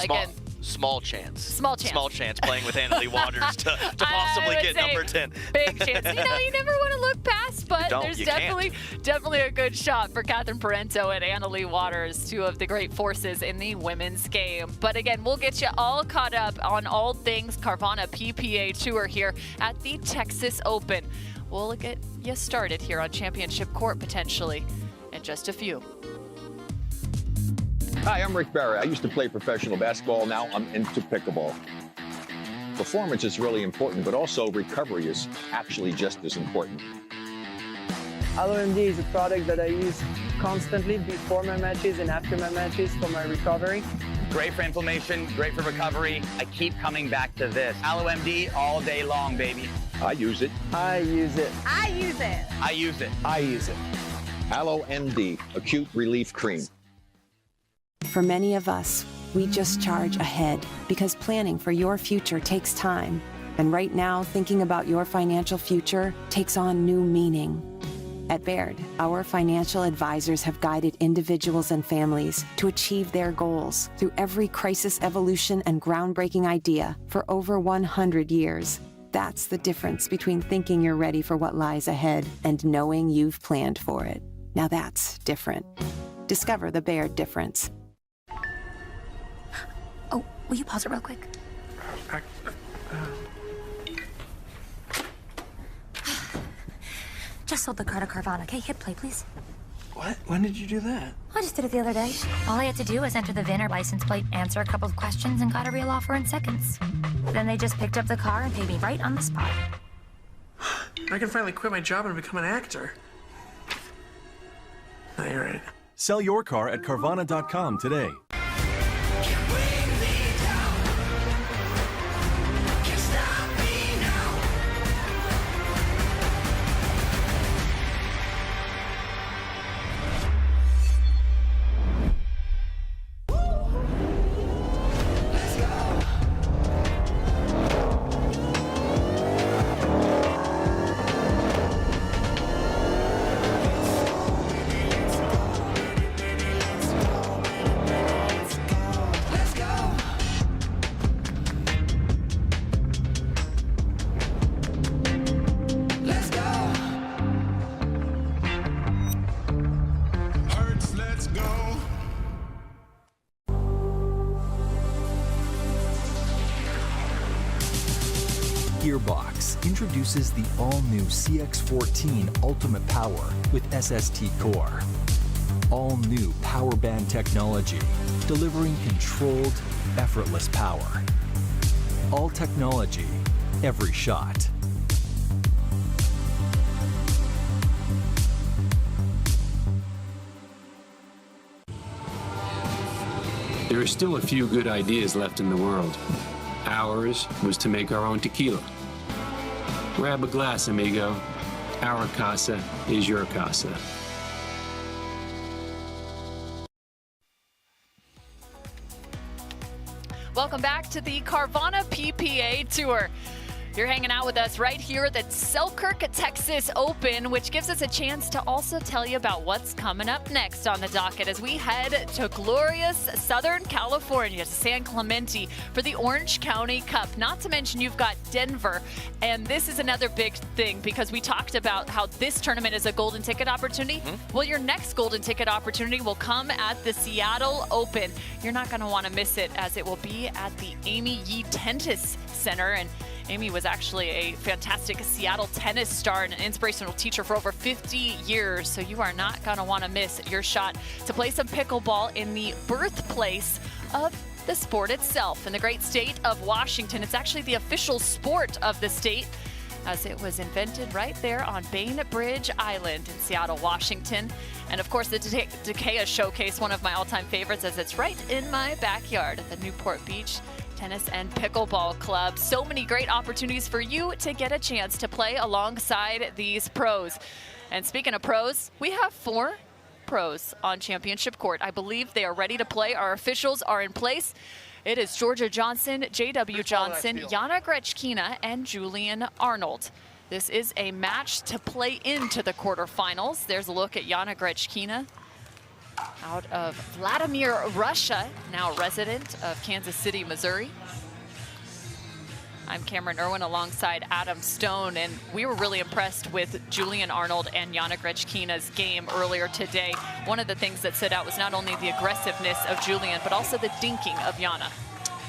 Again, Small chance. Small chance playing with Leigh Waters to possibly get number 10. Big chance. You never want to look past, but there's definitely a good shot for Catherine Parenteau and Leigh Waters, two of the great forces in the women's game. But again, we'll get you all caught up on all things Carvana PPA Tour here at the Texas Open. We'll get you started here on Championship Court potentially in just a few. Hi, I'm Rick Barry. I used to play professional basketball. Now I'm into pickleball. Performance is really important, but also recovery is actually just as important. LMD is a product that I use constantly before my matches and after my matches for my recovery. Great for inflammation, great for recovery. I keep coming back to this. AlloMD all day long, baby. I use it. I use it. I use it. I use it. I use it. AlloMD, acute relief cream. For many of us, we just charge ahead because planning for your future takes time. And right now, thinking about your financial future takes on new meaning. At Baird, our financial advisors have guided individuals and families to achieve their goals through every crisis evolution and groundbreaking idea for over 100 years. That's the difference between thinking you're ready for what lies ahead and knowing you've planned for it. Now that's different. Discover the Baird difference. Oh, will you pause it real quick? Just sold the car to Carvana. Okay, hit play, please. What? When did you do that? I just did it the other day. All I had to do was enter the VIN or license plate, answer a couple of questions, and got a real offer in seconds. Then they just picked up the car and paid me right on the spot. I can finally quit my job and become an actor. No, you're right. Sell your car at Carvana.com today. Gearbox introduces the all-new CX-14 Ultimate Power with SST Core. All-new power band technology, delivering controlled, effortless power. All technology, every shot. There are still a few good ideas left in the world. Ours was to make our own tequila. Grab a glass, amigo. Our casa is your casa. Welcome back to the Carvana PPA Tour. You're hanging out with us right here at the Selkirk Texas Open, which gives us a chance to also tell you about what's coming up next on the docket as we head to glorious Southern California, to San Clemente for the Orange County Cup. Not to mention you've got Denver, and this is another big thing because we talked about how this tournament is a golden ticket opportunity. Well, your next golden ticket opportunity will come at the Seattle Open. You're not going to want to miss it, as it will be at the Amy Yee Tennis Center. And Amy was actually a fantastic Seattle tennis star and an inspirational teacher for over 50 years. So you are not going to want to miss your shot to play some pickleball in the birthplace of the sport itself in the great state of Washington. It's actually the official sport of the state, as it was invented right there on Bainbridge Island in Seattle, Washington. And of course, the Decatur Showcase, one of my all-time favorites, as it's right in my backyard at the Newport Beach Tennis and Pickleball Club. So many great opportunities for you to get a chance to play alongside these pros. And speaking of pros, we have 4 pros on championship court. I believe they are ready to play. Our officials are in place. It is Georgia Johnson, J.W. Johnson, Jana Grechkina, and Julian Arnold. This is a match to play into the quarterfinals. There's a look at Jana Grechkina out of Vladimir, Russia, now resident of Kansas City, Missouri. I'm Cameron Irwin alongside Adam Stone, and we were really impressed with Julian Arnold and Jana Grechkina's game earlier today. One of the things that stood out was not only the aggressiveness of Julian, but also the dinking of Jana.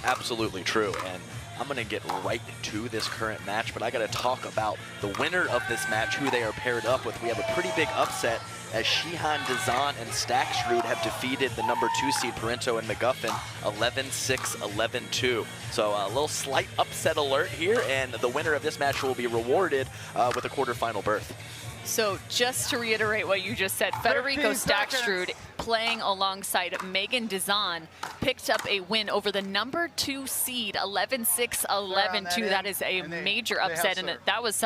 Absolutely true, and I'm going to get right to this current match, but I got to talk about the winner of this match, who they are paired up with. We have a pretty big upset, as Shihan Dazan and Staksrud have defeated the number 2 seed Parenteau and McGuffin 11-6, 11-2. So a little slight upset alert here, and the winner of this match will be rewarded with a quarterfinal berth. So just to reiterate what you just said, Federico Staksrud playing alongside Megan Dazan picked up a win over the number 2 seed 11-6, 11-2. That is a major upset, and that was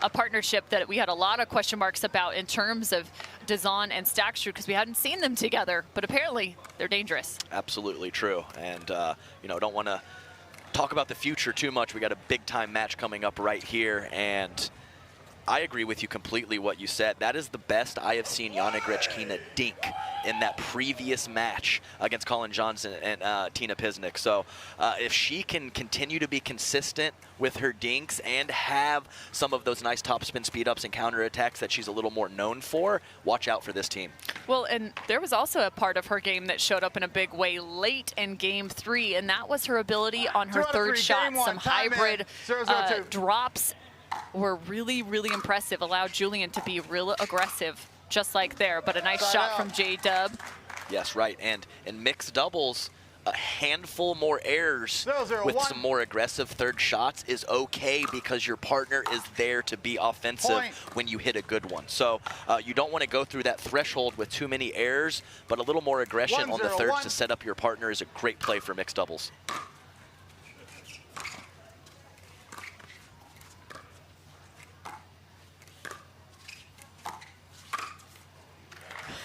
a partnership that we had a lot of question marks about in terms of Dazan and Staksrud, because we hadn't seen them together, but apparently they're dangerous. Absolutely true, and you know, don't want to talk about the future too much. We got a big time match coming up right here, and I agree with you completely what you said. That is the best I have seen Jana Grechkina dink in that previous match against Colin Johnson and Tina Pisnick. So if she can continue to be consistent with her dinks and have some of those nice topspin speed-ups and counterattacks that she's a little more known for, watch out for this team. Well, and there was also a part of her game that showed up in a big way late in Game 3, and that was her ability on her third shot. Some hybrid drops were really, really impressive. Allowed Julian to be real aggressive, just like there. But a nice shot from J-Dub. Yes, right. And in mixed doubles, a handful more errors with some more aggressive third shots is okay, because your partner is there to be offensive when you hit a good one. So you don't want to go through that threshold with too many errors, but a little more aggression on the thirds to set up your partner is a great play for mixed doubles.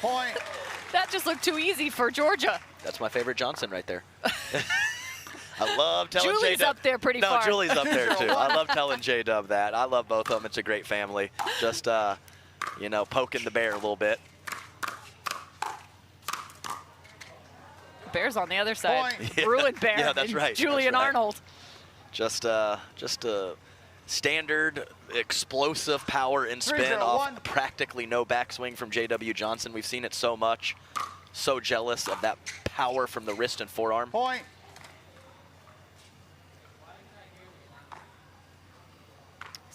Point. That just looked too easy for Georgia. That's my favorite Johnson right there. I love telling J-Dub. Julie's up there pretty far. No, Julie's up there too. I love telling J-Dub that. I love both of them. It's a great family. Just, you know, poking the bear a little bit. Bear's on the other side. Yeah. Bruin Bear. Yeah, that's right. Julian that's right. Arnold. Just a standard explosive power and spin off practically no backswing from J.W. Johnson. We've seen it so much. So jealous of that power from the wrist and forearm. Point.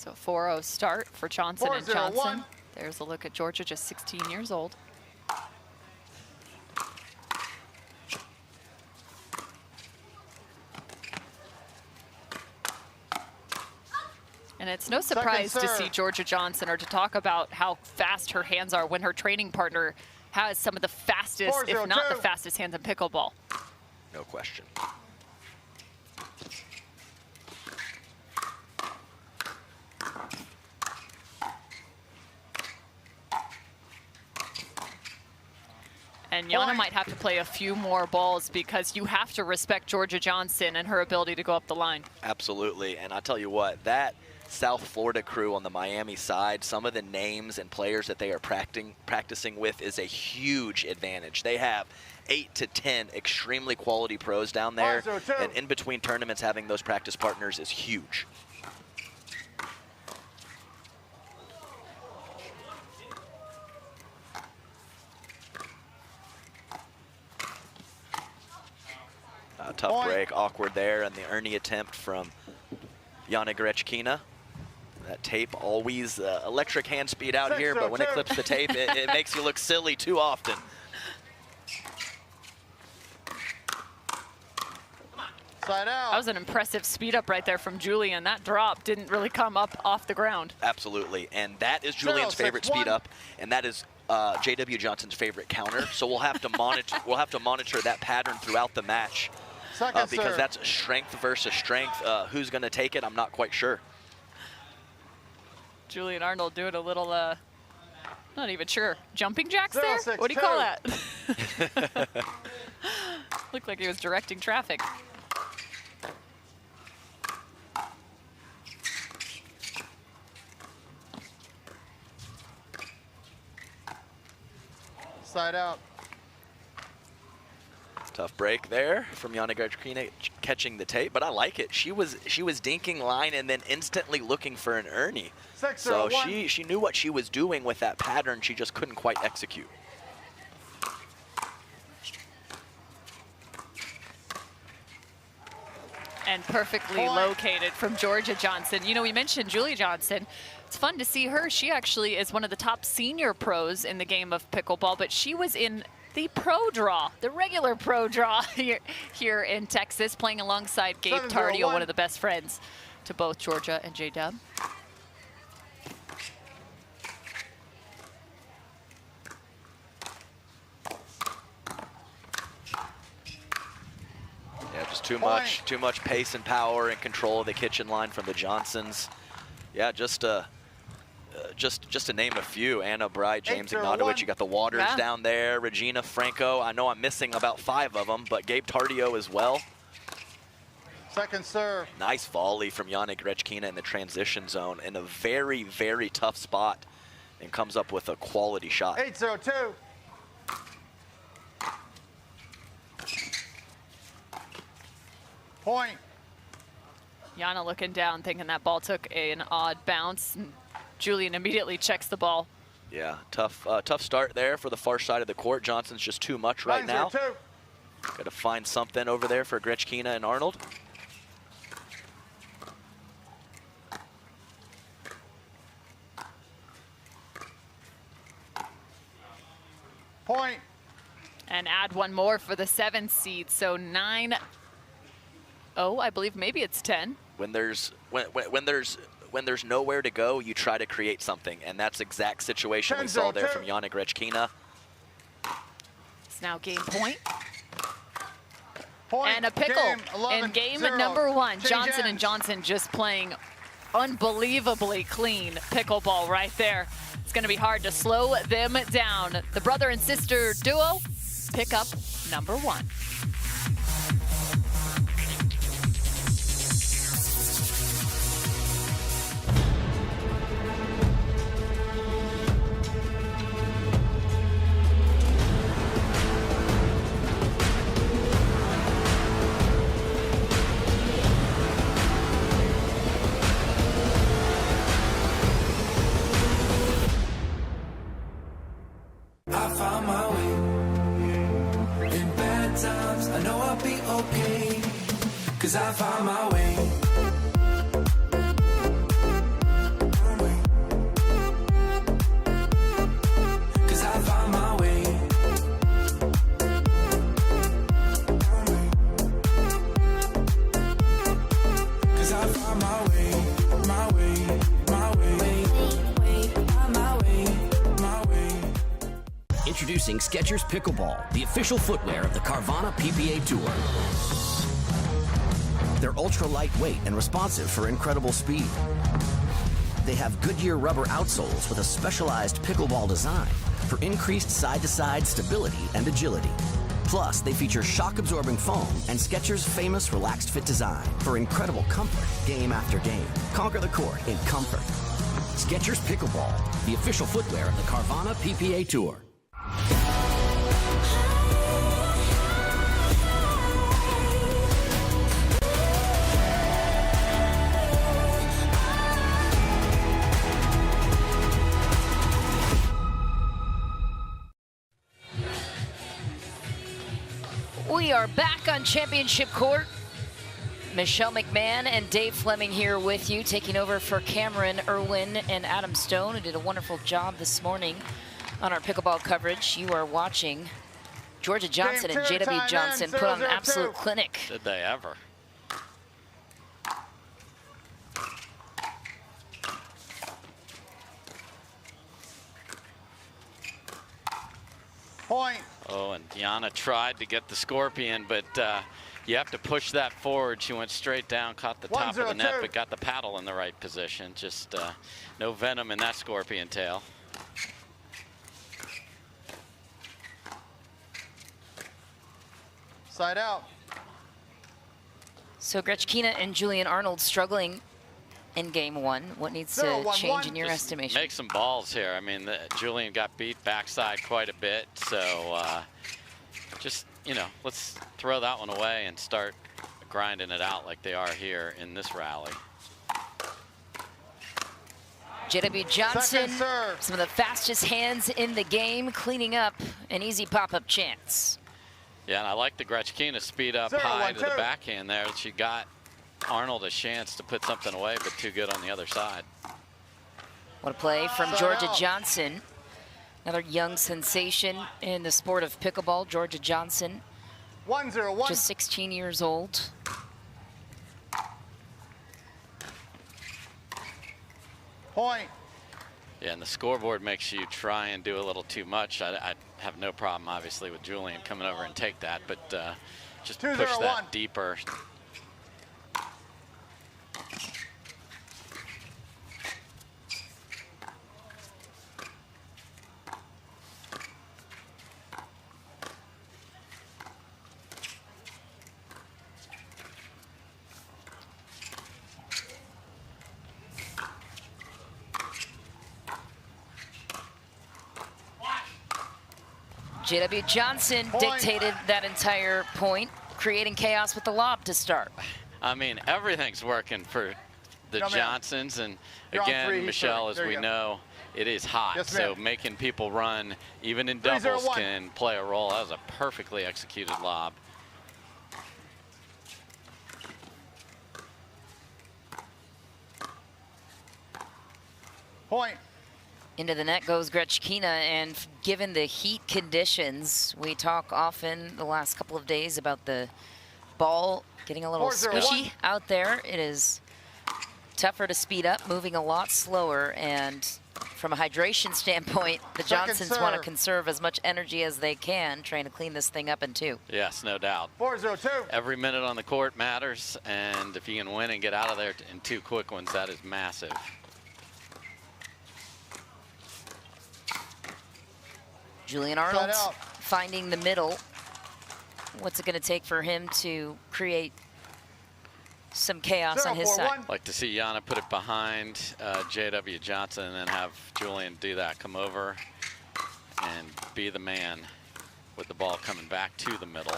So 4-0 start for Johnson and 4-0-1. Johnson. There's a look at Georgia, just 16 years old. And it's no surprise to see Georgia Johnson or to talk about how fast her hands are when her training partner has some of the fastest, if not the fastest hands in pickleball. No question. And Jana might have to play a few more balls because you have to respect Georgia Johnson and her ability to go up the line. Absolutely, and I tell you what, that South Florida crew on the Miami side, some of the names and players that they are practicing with is a huge advantage. They have 8 to 10 extremely quality pros down there, and in between tournaments having those practice partners is huge. Tough break, awkward there, and the Ernie attempt from Jana Grechkina. That tape always electric hand speed out here, but when it clips the tape, it makes you look silly too often. Side out. That was an impressive speed up right there from Julian. That drop didn't really come up off the ground. Absolutely, and that is Julian's favorite speed up, and that is J.W. Johnson's favorite counter. So we'll have to monitor. We'll have to monitor that pattern throughout the match. Because that's strength versus strength. Who's going to take it? I'm not quite sure. Julian Arnold doing a little, not even sure, jumping jacks there? What do you call that? Looked like he was directing traffic. Side out. Tough break there from Jana Grechkina catching the tape, but I like it. She was dinking line and then instantly looking for an Ernie. So she knew what she was doing with that pattern. She just couldn't quite execute. And perfectly located from Georgia Johnson. You know, we mentioned Julie Johnson. It's fun to see her. She actually is one of the top senior pros in the game of pickleball, but she was in the pro draw, the regular pro draw here in Texas, playing alongside Gabe Tardio, one of the best friends to both Georgia and J-Dub. Yeah, just too much pace and power and control of the kitchen line from the Johnsons. Yeah, just to name a few: Anna Bright, James Ignatowich. You got the Waters down there, Regina Franco. I know I'm missing about 5 of them, but Gabe Tardio as well. Second serve. Nice volley from Jana Grechkina in the transition zone in a very, very tough spot, and comes up with a quality shot. 8-0-2. Point. Jana looking down, thinking that ball took an odd bounce. And Julian immediately checks the ball. Yeah, tough start there for the far side of the court. Johnson's just too much right now. Got to find something over there for Grechkina and Arnold. Point. And add one more for the 7th seed, so 9-0, I believe maybe it's 10. When there's nowhere to go, you try to create something, and that's the exact situation we saw there from Jana Grechkina. It's now game point. And a pickle in game number 1. Johnson and Johnson just playing unbelievably clean pickleball right there. It's going to be hard to slow them down. The brother and sister duo pick up number 1. I found my way. In bad times, I know I'll be okay. 'Cause I found my way. way, my way, my way, my way, my way. Introducing Skechers Pickleball, the official footwear of the Carvana PPA Tour. They're ultra lightweight and responsive for incredible speed. They have Goodyear rubber outsoles with a specialized pickleball design for increased side-to-side stability and agility. Plus, they feature shock-absorbing foam and Skechers' famous relaxed fit design for incredible comfort game after game. Conquer the court in comfort. Skechers Pickleball, the official footwear of the Carvana PPA Tour. We are back on championship court. Michelle McMahon and Dave Fleming here with you, taking over for Cameron Irwin and Adam Stone, who did a wonderful job this morning on our pickleball coverage. You are watching Georgia Johnson and JW Johnson put on an absolute clinic. Did they ever? Point. Oh, and Yana tried to get the Scorpion, but you have to push that forward. She went straight down, caught the top of the net, but got the paddle in the right position. Just no venom in that Scorpion tail. Side out. So Grechkina and Julian Arnold struggling in game one. What needs to change in your estimation? Make some balls here. I mean, Julian got beat backside quite a bit, so just, you know, let's throw that one away and start grinding it out like they are here in this rally. JW Johnson, some of the fastest hands in the game, cleaning up an easy pop-up chance. Yeah, and I like the Grechkina speed up high to the backhand there. She got Arnold a chance to put something away, but too good on the other side. What a play from Georgia Johnson. Another young sensation in the sport of pickleball, Georgia Johnson. 1-0-1. Just 16 years old. Point. Yeah, and the scoreboard makes you try and do a little too much. I have no problem, obviously, with Julian coming over and take that, but just push that deeper. JW Johnson dictated that entire point, creating chaos with the lob to start. I mean, everything's working for the Johnsons, and again, Michelle, as we know, it is hot, so making people run, even in doubles, can play a role. That was a perfectly executed lob. Point. Into the net goes Grechkina, and given the heat conditions, we talk often the last couple of days about the ball getting a little squishy out there. It is tougher to speed up, moving a lot slower, and from a hydration standpoint, the Johnsons want to conserve as much energy as they can, trying to clean this thing up in two. Yes, no doubt. 4-0-2. Every minute on the court matters, and if you can win and get out of there in two quick ones, that is massive. Julian Arnold finding the middle. What's it going to take for him to create some chaos on his side? Like to see Yana put it behind JW Johnson and then have Julian do that, come over and be the man with the ball coming back to the middle.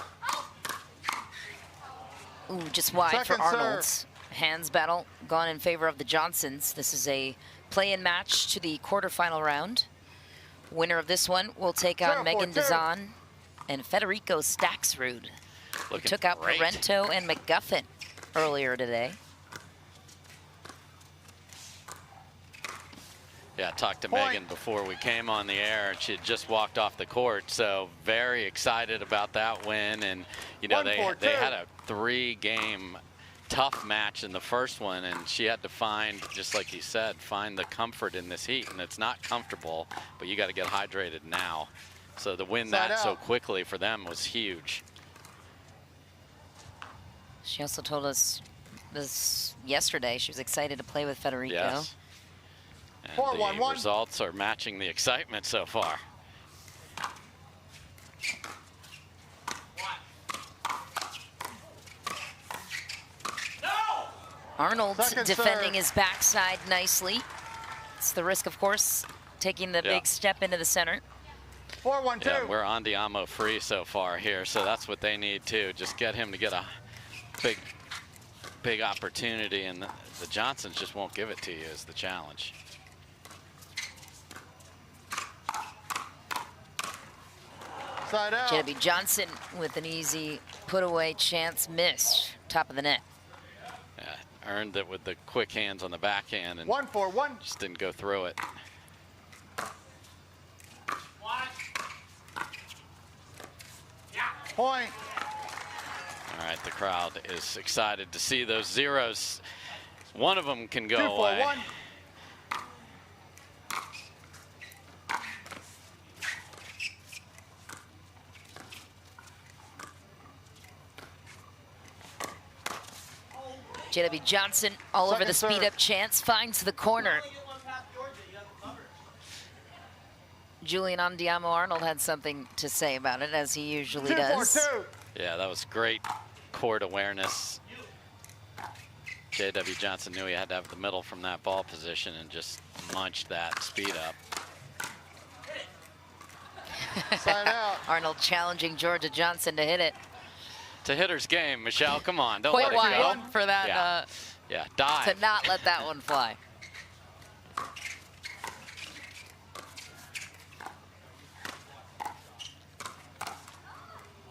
Ooh, just wide for Arnold. Hands battle gone in favor of the Johnsons. This is a play-in match to the quarterfinal round. Winner of this one will take on Megan Dazan and Federico Staxrud, who took out Parenteau and McGuffin earlier today. Yeah, I talked to Megan before we came on the air, and she had just walked off the court, so very excited about that win. And you know, they had a 3-game tough match in the first one, and she had to find, just like you said, find the comfort in this heat. And it's not comfortable, but you got to get hydrated now. So to win that so quickly for them was huge. She also told us this yesterday she was excited to play with Federico. Yes. And the results are matching the excitement so far. Arnold defending his backside nicely. It's the risk, of course, taking the big step into the center. 4-1-2. Yeah, we're Andiamo free so far here, so that's what they need too. Just get him to get a big opportunity, and the Johnsons just won't give it to you is the challenge. Side out. JW Johnson with an easy put away chance, missed top of the net. Yeah, earned it with the quick hands on the backhand and 1-4-1. just didn't go through it. Point. All right, the crowd is excited to see those zeros. One of them can go 2-4-1. away. JW Johnson all over the speed up chance, finds the corner. Julian Andiamo Arnold had something to say about it, as he usually does. Yeah, that was great court awareness. JW Johnson knew he had to have the middle from that ball position and just munched that speed up. Side out. Arnold challenging Georgia Johnson to hit it. It's a hitter's game, Michelle. Come on, don't Quite let it go. wild for that. Yeah, dive. To not let that one fly.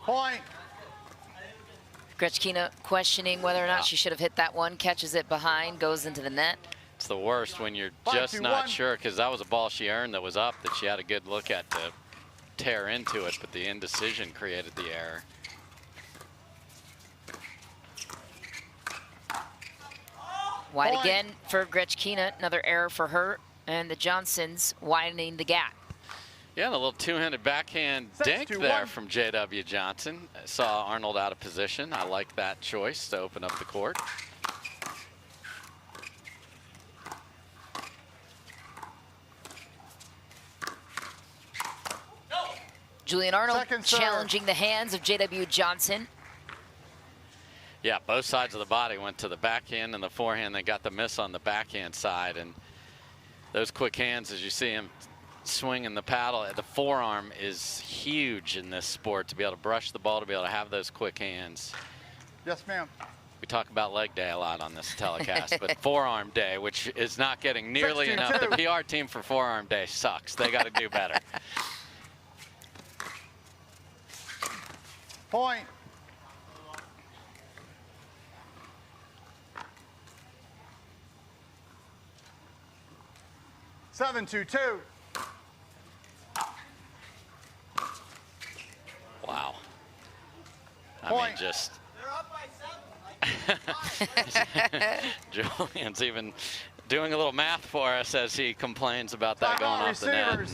Point. Grechkina questioning whether or not she should have hit that one, catches it behind, goes into the net. It's the worst when you're just not sure, because that was a ball she earned that was up that she had a good look at to tear into it, but the indecision created the error. Wide again for Grechkina, another error for her, and the Johnsons widening the gap. Yeah, and a little two-handed backhand dink there from JW Johnson. I saw Arnold out of position. I like that choice to open up the court. Julian Arnold challenging the hands of JW Johnson. Yeah, both sides of the body went to the backhand and the forehand. They got the miss on the backhand side, and those quick hands, as you see him swinging the paddle, the forearm is huge in this sport, to be able to brush the ball, to be able to have those quick hands. Yes, ma'am. We talk about leg day a lot on this telecast, but forearm day, which is not getting nearly enough. The PR team for forearm day sucks. They got to do better. Point. Seven, 2-2. Wow. I mean, just. Julian's even doing a little math for us as he complains about that going off the net.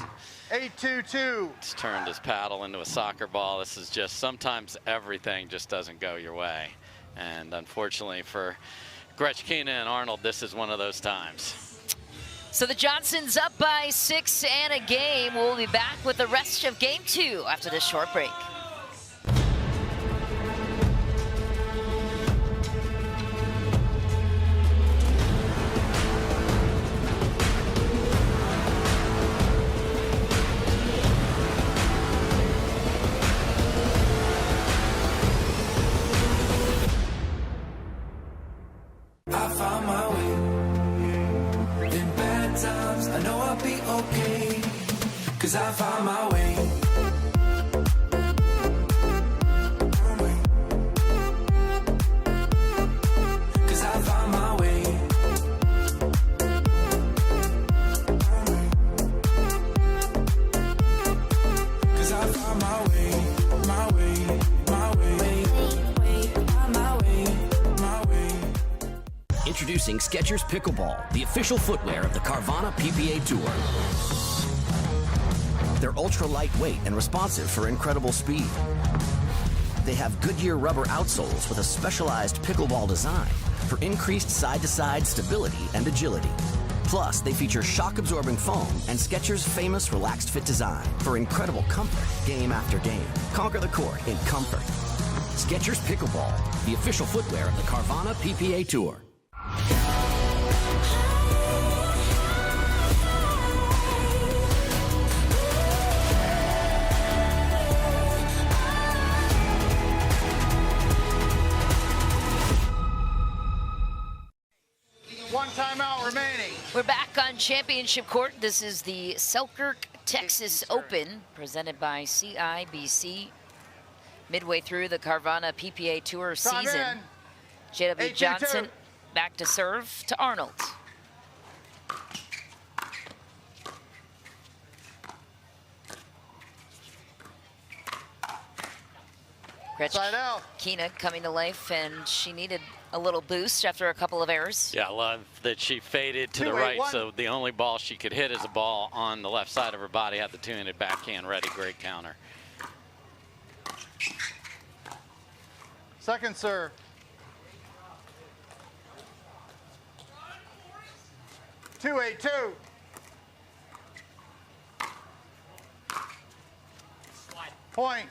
8-2-2. It's turned his paddle into a soccer ball. This is just, sometimes everything just doesn't go your way. And unfortunately for Grechkina and Arnold, this is one of those times. So the Johnsons up by 6 and a game. We'll be back with the rest of game 2 after this short break. I found my way. In bad times, I know I'll be okay. 'Cause I found my way. Introducing Skechers Pickleball, the official footwear of the Carvana PPA Tour. They're ultra lightweight and responsive for incredible speed. They have Goodyear rubber outsoles with a specialized pickleball design for increased side-to-side stability and agility. Plus, they feature shock-absorbing foam and Skechers' famous relaxed fit design for incredible comfort game after game. Conquer the court in comfort. Skechers Pickleball, the official footwear of the Carvana PPA Tour. One timeout remaining. We're back on championship court. This is the Selkirk Texas Open, presented by CIBC. Midway through the Carvana PPA Tour season. J.W. Johnson back to serve to Arnold. Gretchkina coming to life, and she needed a little boost after a couple of errors. Yeah, I love that she faded to the right, so the only ball she could hit is a ball on the left side of her body, had the two-handed backhand ready. Great counter. Second serve. Two, 8-2. Point.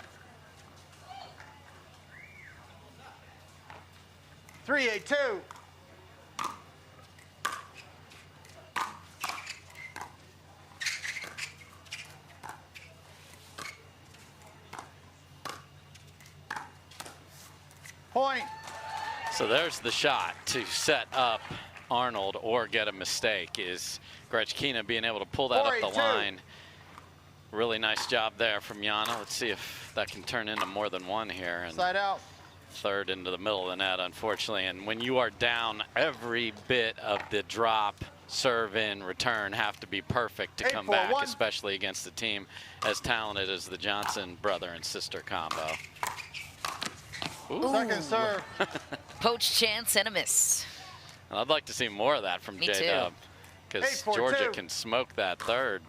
3-8-2. Point. So there's the shot to set up Arnold or get a mistake, is Gretchkina being able to pull that up the line. Really nice job there from Jana. Let's see if that can turn into more than one here. And side out. Third into the middle of the net, unfortunately. And when you are down, every bit of the drop, serve in, return have to be perfect to come back, especially against a team as talented as the Johnson brother and sister combo. Ooh. Second serve. Poach chance and a miss. And I'd like to see more of that from J-Dub, because Georgia can smoke that third.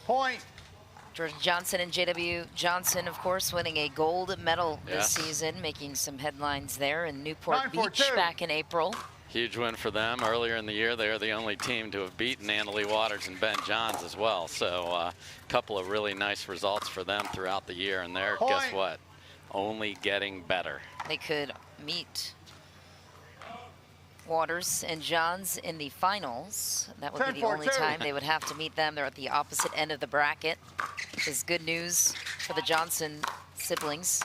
Point. Georgia Johnson and J.W. Johnson, of course, winning a gold medal this season, making some headlines there in Newport Beach back in April. Huge win for them. Earlier in the year, they are the only team to have beaten Leigh Waters and Ben Johns as well. So a couple of really nice results for them throughout the year. And they're, guess what, only getting better. They could meet Waters and Johns in the finals. That would be the only time they would have to meet them. They're at the opposite end of the bracket. This is good news for the Johnson siblings.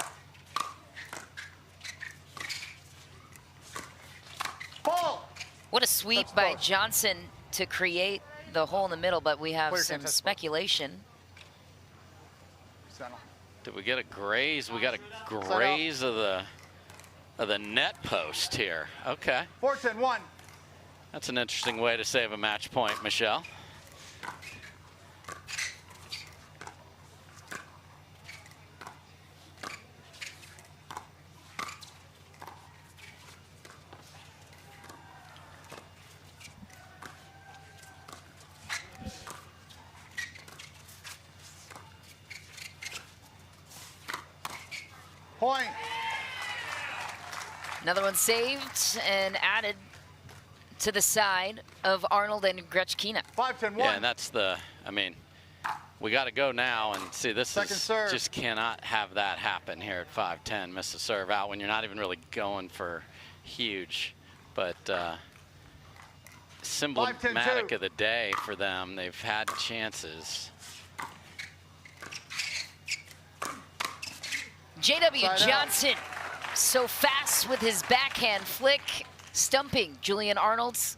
What a sweep by Johnson to create the hole in the middle, but we have some speculation. Did we get a graze? We got a graze of the net post here. Okay. 4-10-1. That's an interesting way to save a match point, Michelle. Point. Another one saved and added to the side of Arnold and Gretchkina. 5-10-1. Yeah, and that's the, I mean, we got to go now and see, this is, just cannot have that happen here at 5-10. Miss a serve out when you're not even really going for huge. But symptomatic of the day for them. They've had chances. J.W. Johnson, so fast with his backhand flick, stumping Julian Arnold's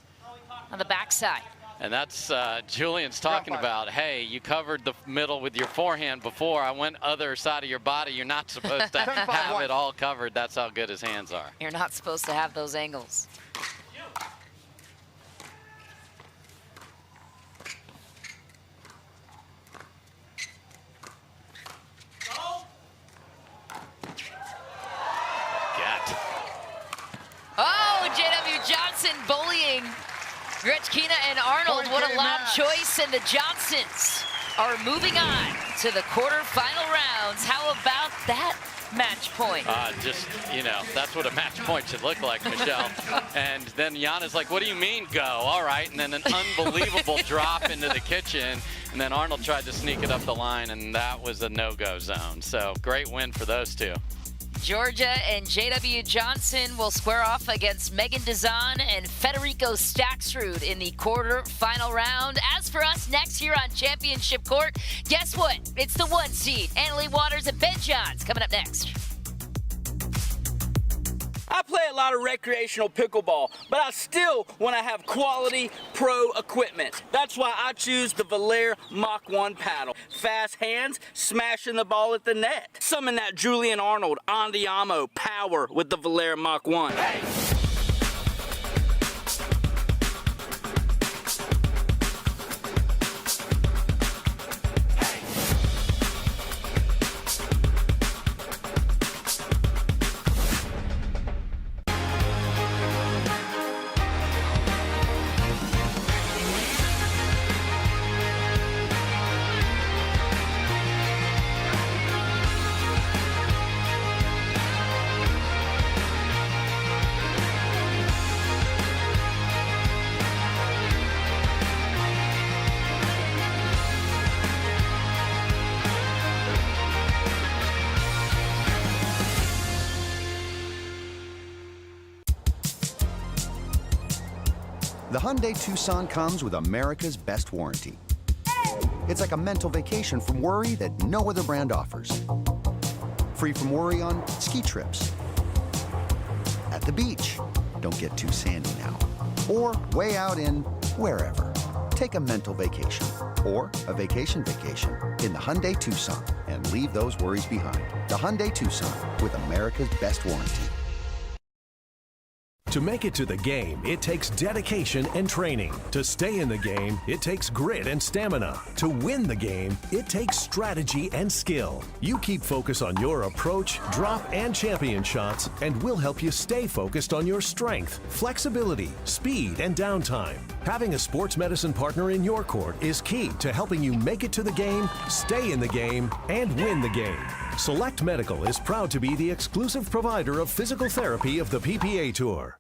on the backside. And that's Julian's talking about, hey, you covered the middle with your forehand before. I went other side of your body. You're not supposed to have it all covered. That's how good his hands are. You're not supposed to have those angles. Gretchkina and Arnold, what a loud choice, and the Johnsons are moving on to the quarterfinal rounds. How about that match point? Just, you know, that's what a match point should look like, Michelle. And then Jana's like, what do you mean go? All right, and then an unbelievable drop into the kitchen. And then Arnold tried to sneak it up the line, and that was a no-go zone. So great win for those two. Georgia and J.W. Johnson will square off against Megan Dazan and Federico Staksrud in the quarterfinal round. As for us next here on Championship Court, guess what? It's the 1 seed, Leigh Waters and Ben Johns, coming up next. I play a lot of recreational pickleball, but I still want to have quality pro equipment. That's why I choose the Devilliers Mach 1 paddle. Fast hands, smashing the ball at the net. Summon that Julian Arnold Andiamo power with the Devilliers Mach 1. Hey! The Hyundai Tucson comes with America's best warranty. It's like a mental vacation from worry that no other brand offers. Free from worry on ski trips, at the beach, don't get too sandy now, or way out in wherever. Take a mental vacation or a vacation in the Hyundai Tucson and leave those worries behind. The Hyundai Tucson with America's best warranty. To make it to the game, it takes dedication and training. To stay in the game, it takes grit and stamina. To win the game, it takes strategy and skill. You keep focus on your approach, drop, and champion shots, and we'll help you stay focused on your strength, flexibility, speed, and downtime. Having a sports medicine partner in your court is key to helping you make it to the game, stay in the game, and win the game. Select Medical is proud to be the exclusive provider of physical therapy of the PPA Tour.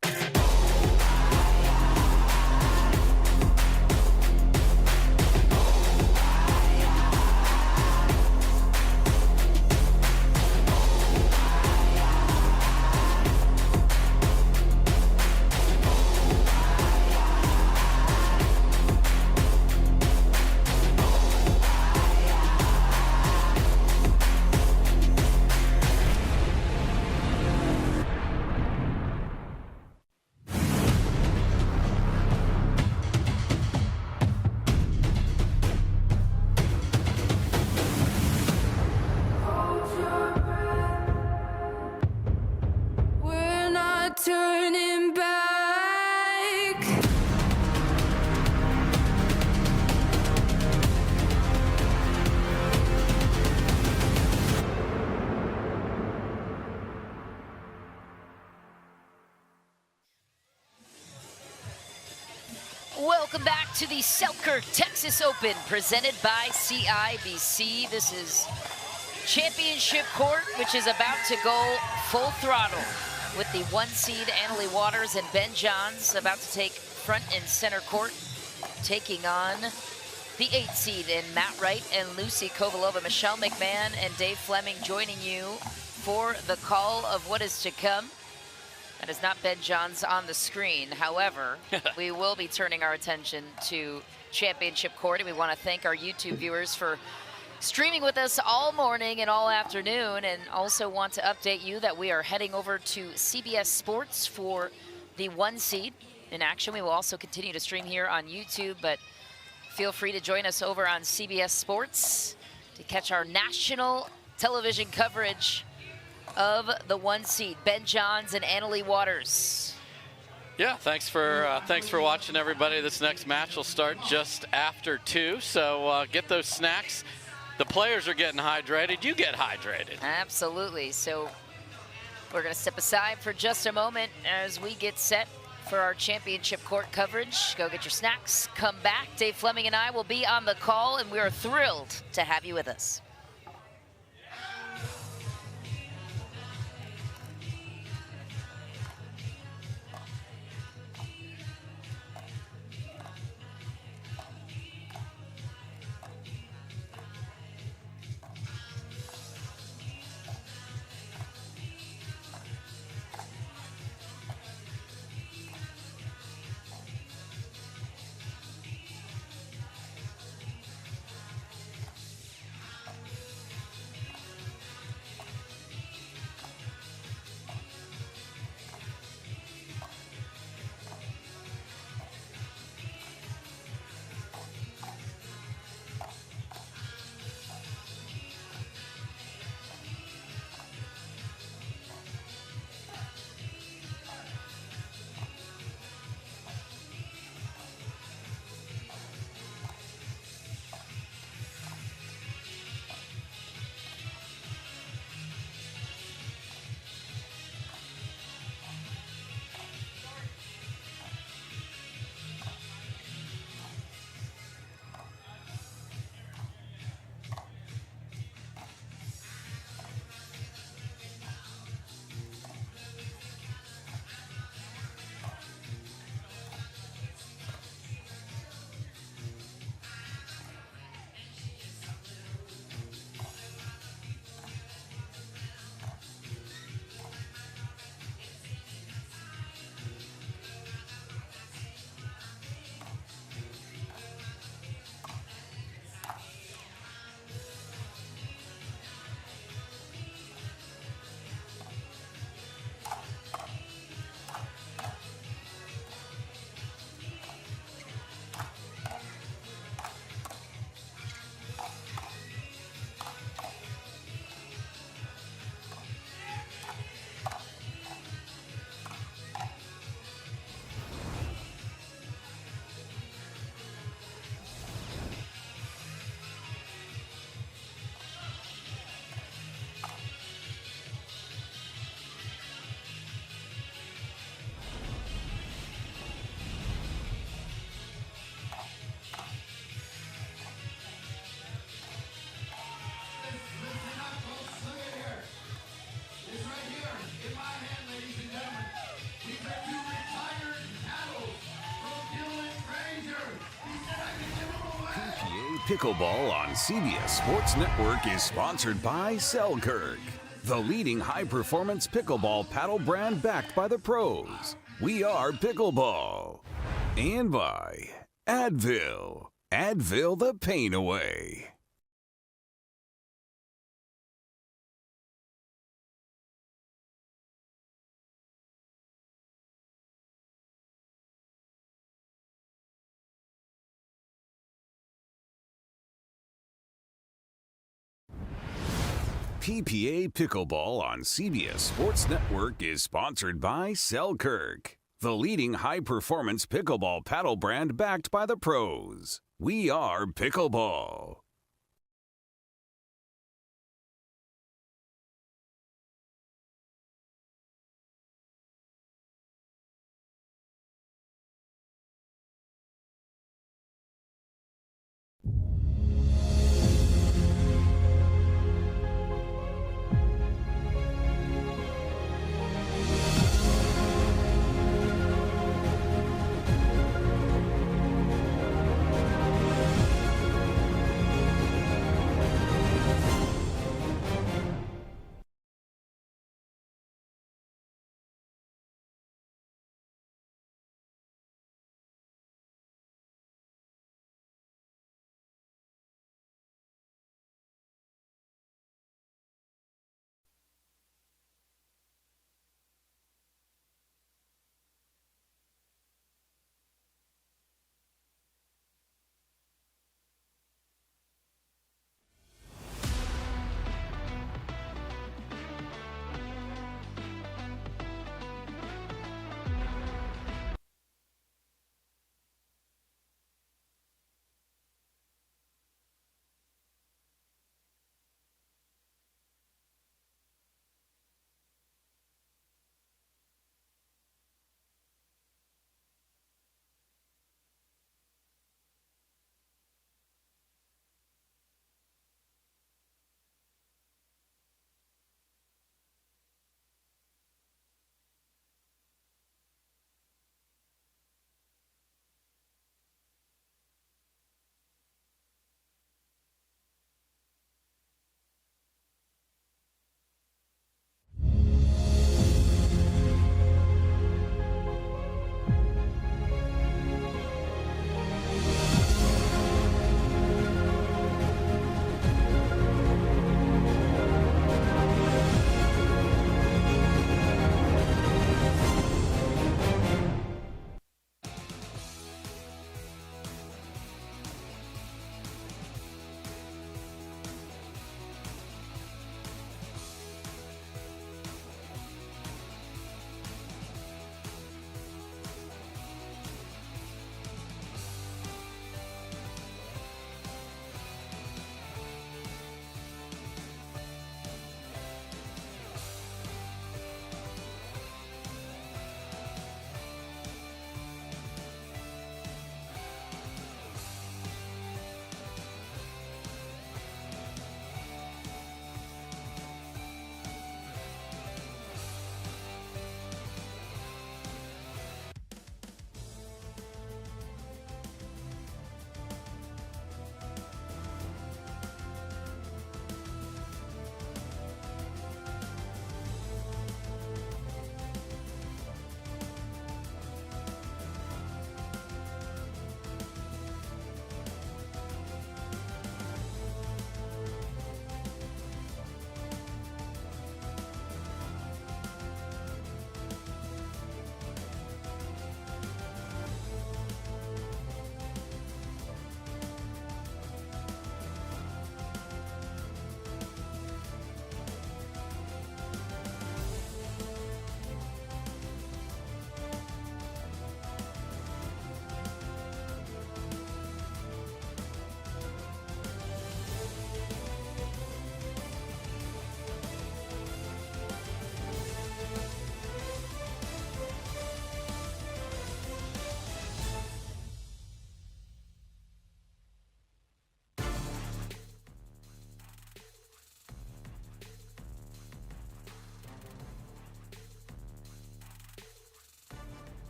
Turning back. Welcome back to the Selkirk Texas Open presented by CIBC. This is Championship Court, which is about to go full throttle, with the 1 seed Leigh Waters and Ben Johns about to take front and center court, taking on the 8 seed in Matt Wright and Lucy Kovalova. Michelle McMahon and Dave Fleming joining you for the call of what is to come. That is not Ben Johns on the screen. However, we will be turning our attention to Championship Court, and we want to thank our YouTube viewers for streaming with us all morning and all afternoon, and also want to update you that we are heading over to CBS Sports for the 1 seed in action. We will also continue to stream here on YouTube, but feel free to join us over on CBS Sports to catch our national television coverage of the 1 seed, Ben Johns and Leigh Waters. Yeah, thanks for watching, everybody. This next match will start just after 2, so get those snacks. The players are getting hydrated. You get hydrated. Absolutely. So we're going to step aside for just a moment as we get set for our championship court coverage. Go get your snacks, come back. Dave Fleming and I will be on the call, and we are thrilled to have you with us. Pickleball on CBS Sports Network is sponsored by Selkirk, the leading high-performance pickleball paddle brand backed by the pros. We are Pickleball. And by Advil. Advil the pain away. PPA Pickleball on CBS Sports Network is sponsored by Selkirk, the leading high-performance pickleball paddle brand backed by the pros. We are Pickleball.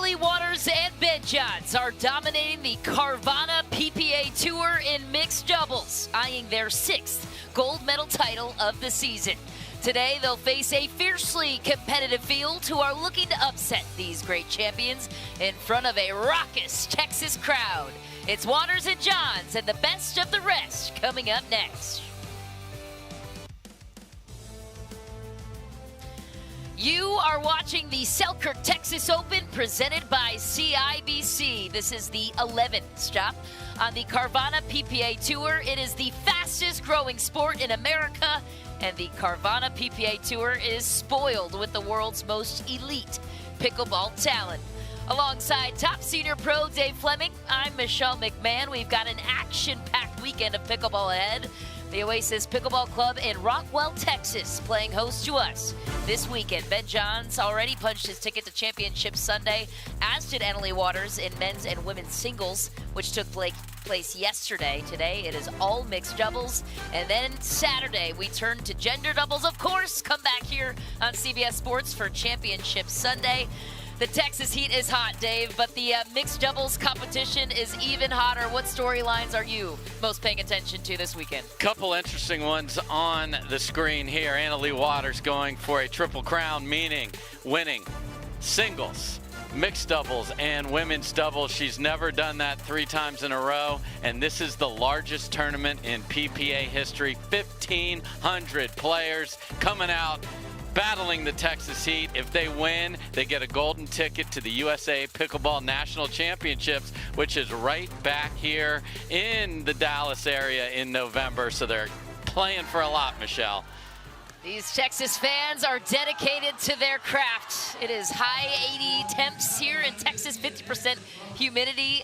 Leigh Waters and Ben Johns are dominating the Carvana PPA Tour in mixed doubles, eyeing their 6th gold medal title of the season. Today, they'll face a fiercely competitive field who are looking to upset these great champions in front of a raucous Texas crowd. It's Waters and Johns and the best of the rest coming up next. You are watching the Selkirk Texas Open presented by CIBC. This is the 11th stop on the Carvana PPA Tour. It is the fastest growing sport in America, and the Carvana PPA Tour is spoiled with the world's most elite pickleball talent. Alongside top senior pro Dave Fleming, I'm Michelle McMahon. We've got an action-packed weekend of pickleball ahead. The Oasis Pickleball Club in Rockwall, Texas, playing host to us this weekend. Ben Johns already punched his ticket to Championship Sunday, as did Leigh Waters in men's and women's singles, which took place yesterday. Today, it is all mixed doubles. And then Saturday, we turn to gender doubles, of course. Come back here on CBS Sports for Championship Sunday. The Texas heat is hot, Dave, but the mixed doubles competition is even hotter. What storylines are you most paying attention to this weekend? Couple interesting ones on the screen here. Leigh Waters going for a triple crown, meaning winning singles, mixed doubles, and women's doubles. She's never done that 3 times in a row, and this is the largest tournament in PPA history. 1,500 players coming out, battling the Texas Heat. If they win, they get a golden ticket to the USA Pickleball National Championships, which is right back here in the Dallas area in November. So they're playing for a lot, Michelle. These Texas fans are dedicated to their craft. It is high 80 temps here in Texas, 50% humidity,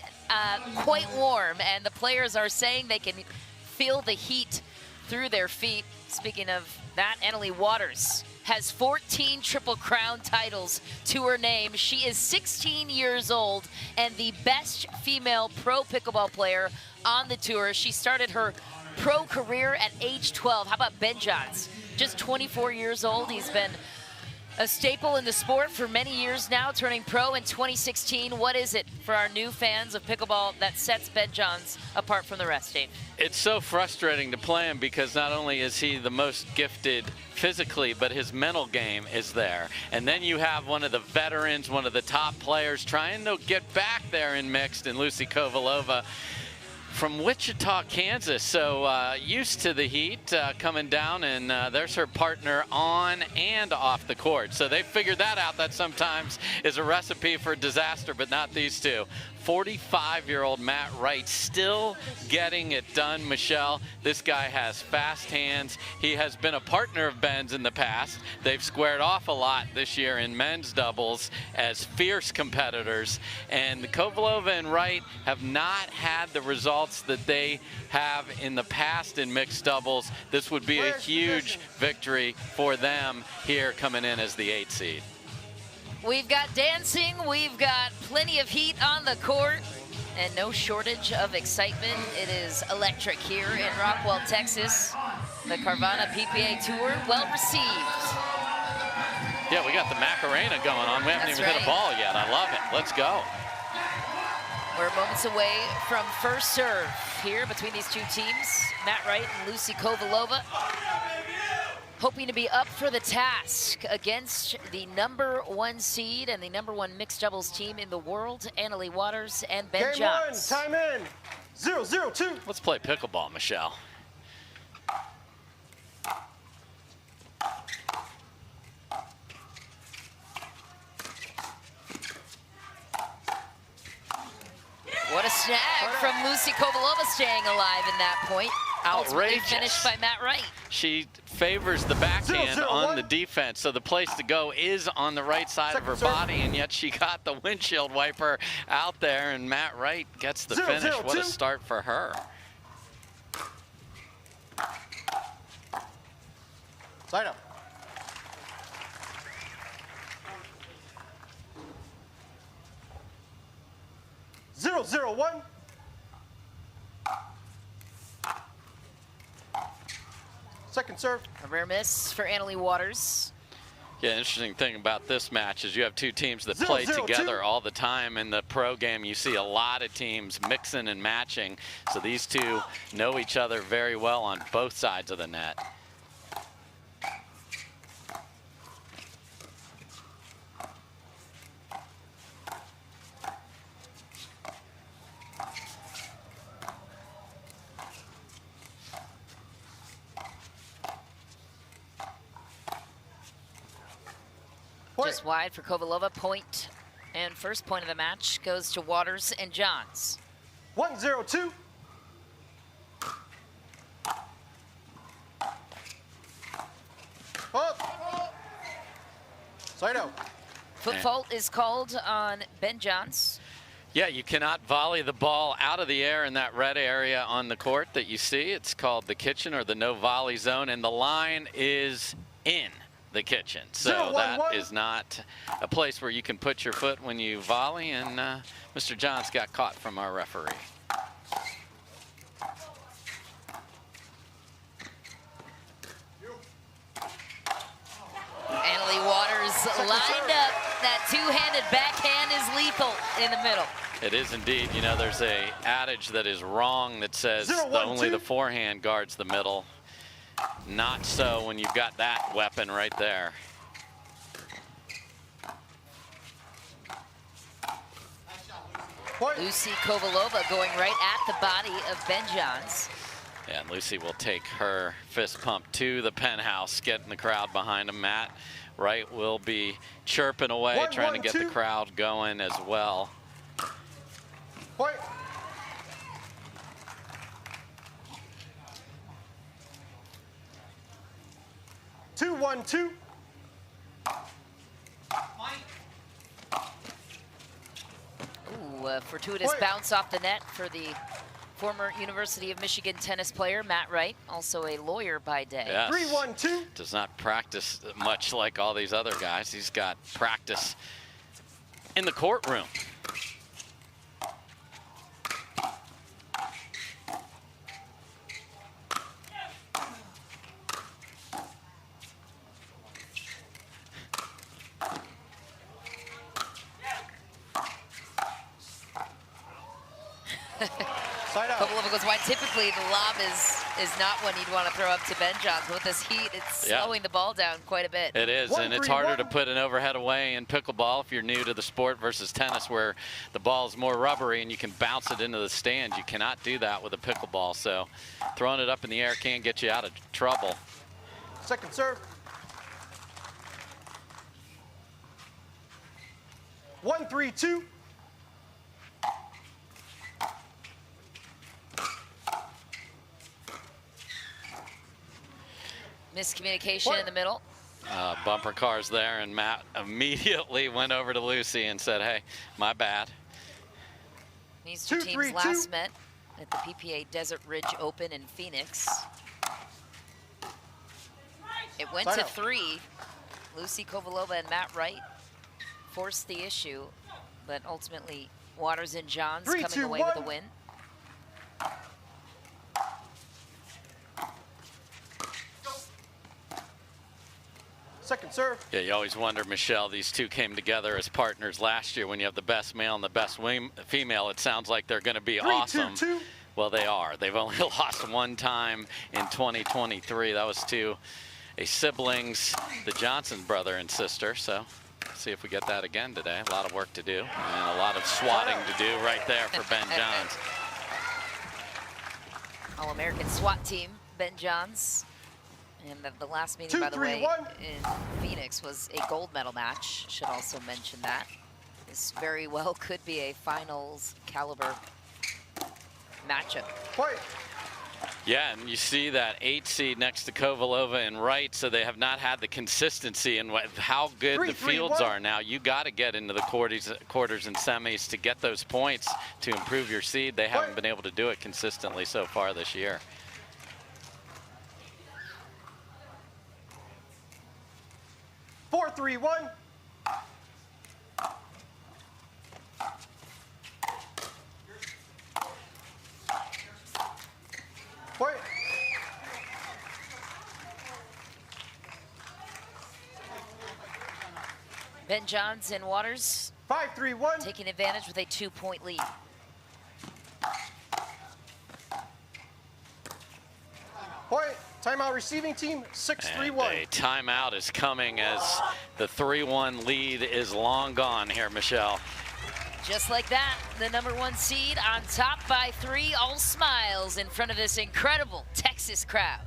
quite warm, and the players are saying they can feel the heat through their feet. Speaking of that, Leigh Waters has 14 Triple Crown titles to her name. She is 16 years old and the best female pro pickleball player on the tour. She started her pro career at age 12. How about Ben Johns? Just 24 years old. He's been a staple in the sport for many years now, turning pro in 2016. What is it for our new fans of pickleball that sets Ben Johns apart from the rest, Dave? It's so frustrating to play him because not only is he the most gifted physically, but his mental game is there. And then you have one of the veterans, one of the top players trying to get back there in mixed, and Lucy Kovalova from Wichita, Kansas, so used to the heat coming down, and there's her partner on and off the court. So they figured that out. That sometimes is a recipe for disaster, but not these two. 45-year-old Matt Wright still getting it done, Michelle. This guy has fast hands. He has been a partner of Ben's in the past. They've squared off a lot this year in men's doubles as fierce competitors. And Kovalova and Wright have not had the results that they have in the past in mixed doubles. This would be a huge victory for them here coming in as the 8th seed. We've got dancing, we've got plenty of heat on the court, and no shortage of excitement. It is electric here in Rockwall, Texas. The Carvana PPA Tour, well received. Yeah, we got the Macarena going on. We haven't even hit a ball yet. I love it. Let's go. We're moments away from first serve here between these two teams. Matt Wright and Lucy Kovalova, hoping to be up for the task against the #1 seed and the #1 mixed doubles team in the world, Leigh Waters and Ben Johns. Game 1, time in, 0-0-2. Let's play pickleball, Michelle. What a snag from Lucy Kovalova, staying alive in that point. Ultimately finished by Matt Wright. She favors the backhand on the defense, so the place to go is on the right side of her body, and yet she got the windshield wiper out there, and Matt Wright gets the finish. What a start for her. Side up. Zero, 0-1. Second serve. A rare miss for Leigh Waters. Yeah, interesting thing about this match is you have two teams that play together all the time. In the pro game, you see a lot of teams mixing and matching. So these two know each other very well on both sides of the net. Just wide for Kovalova. Point, and first point of the match goes to Waters and Johns. 1-0-2. Up. Side out. Foot fault is called on Ben Johns. Yeah, you cannot volley the ball out of the air in that red area on the court that you see. It's called the kitchen or the no volley zone, and the line is in the kitchen. So that is not a place where you can put your foot when you volley, and Mr. Johns got caught from our referee. And Leigh Waters lined up. That two-handed backhand is lethal in the middle. It is indeed. You know, there's a adage that is wrong that says only the forehand guards the middle. Not so when you've got that weapon right there. Lucy Kovalova going right at the body of Ben Johns. And Lucy will take her fist pump to the penthouse, getting the crowd behind him. Matt Wright will be chirping away, trying to get the crowd going as well. Point. Two, 1-2. Ooh, a fortuitous bounce off the net for the former University of Michigan tennis player, Matt Wright, also a lawyer by day. Yes. 3-1-2. Does not practice much like all these other guys. He's got practice in the courtroom. Kovalova goes wide. Typically, the lob is not one you'd want to throw up to Ben Johns. But with this heat, it's slowing the ball down quite a bit. It is, and it's harder to put an overhead away in pickleball if you're new to the sport versus tennis, where the ball is more rubbery and you can bounce it into the stands. You cannot do that with a pickleball, so throwing it up in the air can get you out of trouble. Second serve. 1-3-2. Miscommunication in the middle. Bumper cars there, and Matt immediately went over to Lucy and said, hey, my bad. These two teams last met at the PPA Desert Ridge Open in Phoenix. It went to 3. Lucy Kovalova and Matt Wright forced the issue, but ultimately Waters and Johns coming away with a win. Second serve. Yeah, you always wonder, Michelle, these two came together as partners last year. When you have the best male and the best female, it sounds like they're going to be awesome. 3-2-2. Well, they are. They've only lost one time in 2023. That was to a siblings, the Johnson brother and sister. So see if we get that again today. A lot of work to do and a lot of swatting to do right there for Ben Johns. All-American SWAT team, Ben Johns. And the last meeting, by the way, in Phoenix was a gold medal match. Should also mention that. This very well could be a finals caliber matchup. Yeah, and you see that 8 seed next to Kovalova and Wright, so they have not had the consistency in how good the fields are now. You got to get into the quarters and semis to get those points to improve your seed. They haven't been able to do it consistently so far this year. 4-3-1. Point. Ben Johns and Waters 5-3-1. taking advantage with a 2-point lead. Point. Timeout receiving team, 6-3-1. A timeout is coming as the 3-1 lead is long gone here, Michelle. Just like that, the #1 seed on top by 3, all smiles in front of this incredible Texas crowd.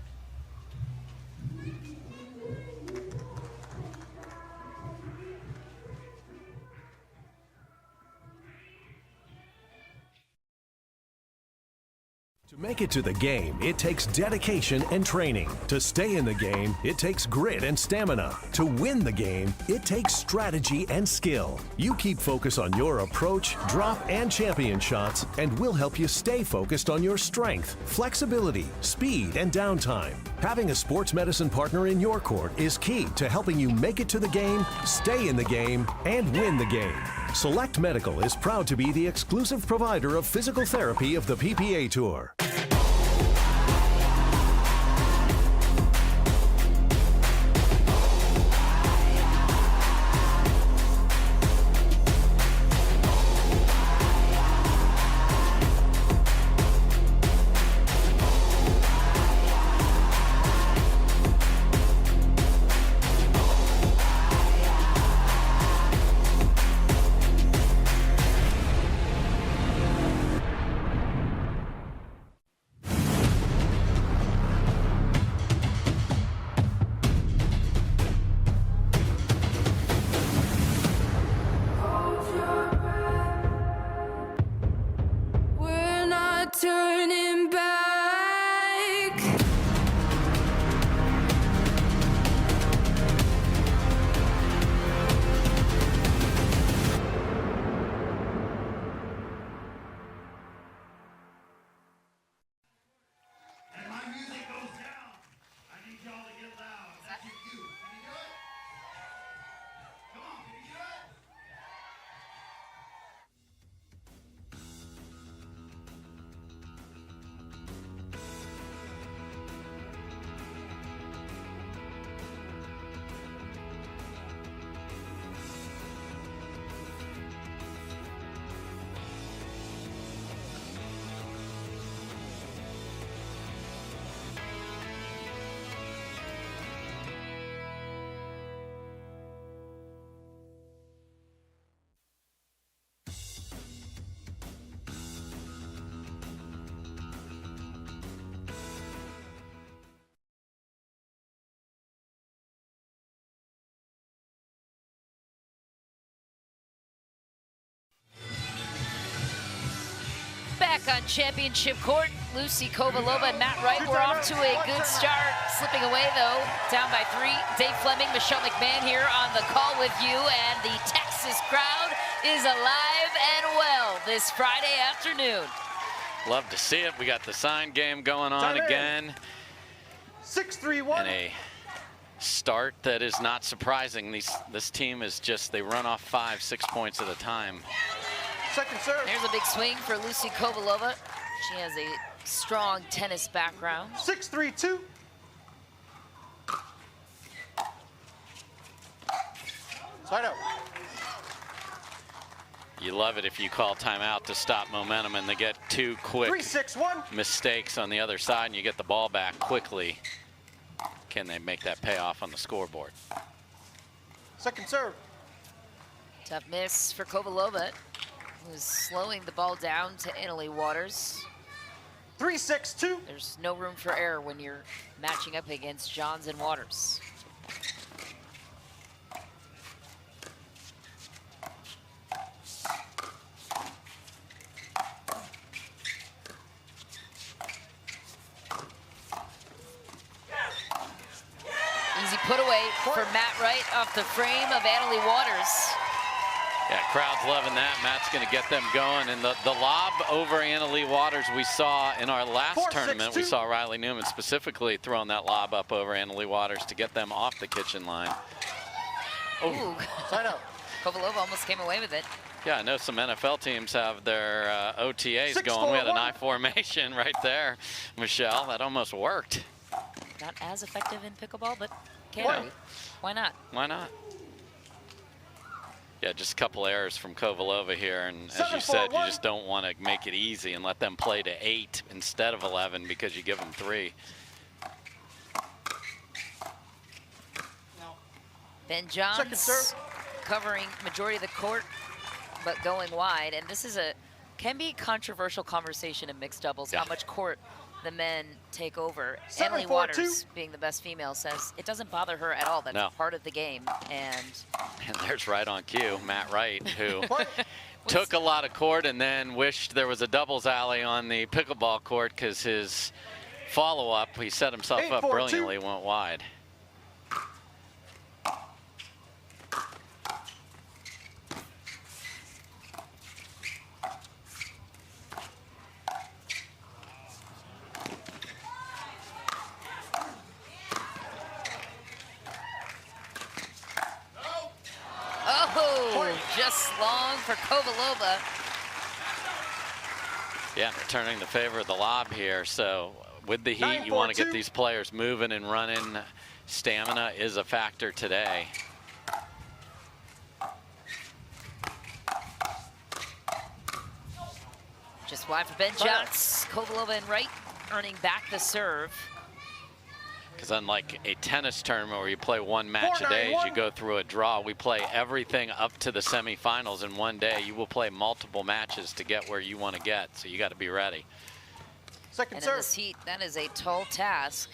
To make it to the game, it takes dedication and training. To stay in the game, it takes grit and stamina. To win the game, it takes strategy and skill. You keep focus on your approach, drop, and champion shots, and we'll help you stay focused on your strength, flexibility, speed, and downtime. Having a sports medicine partner in your court is key to helping you make it to the game, stay in the game, and win the game. Select Medical is proud to be the exclusive provider of physical therapy of the PPA Tour. Turning back. And my music goes down. I need y'all to get loud. That's you. Can you do it? Come on, can you do it? Back on championship court, Lucy Kovalova and Matt Wright were off to a good start. Slipping away though, down by 3. Dave Fleming, Michelle McMahon here on the call with you, and the Texas crowd is alive and well this Friday afternoon. Love to see it. We got the sign game going on again. 6-3-1. And a start that is not surprising. This team is just, they run off 5-6 points at a time. Second serve. There's a big swing for Lucy Kovalova. She has a strong tennis background. 6-3-2. Side out. You love it if you call timeout to stop momentum and they get 2 quick 3-6-1. mistakes on the other side and you get the ball back quickly. Can they make that pay off on the scoreboard? Second serve. Tough miss for Kovalova, who's slowing the ball down to Leigh Waters. 3-6-2. There's no room for error when you're matching up against Johns and Waters. Easy put away for Matt Wright off the frame of Leigh Waters. Yeah, crowd's loving that. Matt's going to get them going. And the lob over Leigh Waters we saw in our last tournament. We saw Riley Newman specifically throwing that lob up over Leigh Waters to get them off the kitchen line. Ooh. Kovalova almost came away with it. Yeah, I know some NFL teams have their OTAs going. We had an I formation right there, Michelle. That almost worked. Not as effective in pickleball, but can be. Why not? Why not? Yeah, just a couple errors from Kovalova here, and as you said, you just don't want to make it easy and let them play to 8 instead of 11 because you give them 3. Ben Johns covering majority of the court, but going wide, and this is can be a controversial conversation in mixed doubles, how much court the men take over. Leigh Waters, being the best female, says it doesn't bother her at all. That's part of the game. And there's right on cue, Matt Wright, who took a lot of court and then wished there was a doubles alley on the pickleball court because his follow-up, he set himself up brilliantly, went wide. Just long for Kovalova. Yeah, returning the favor of the lob here. So with the heat, you want to get these players moving and running. Stamina is a factor today. Just wide for Ben Johns. Kovalova and Wright earning back the serve. Because unlike a tennis tournament where you play one match a day as you go through a draw, we play everything up to the semifinals in one day. You will play multiple matches to get where you want to get, so you got to be ready. And in this heat, that is a tall task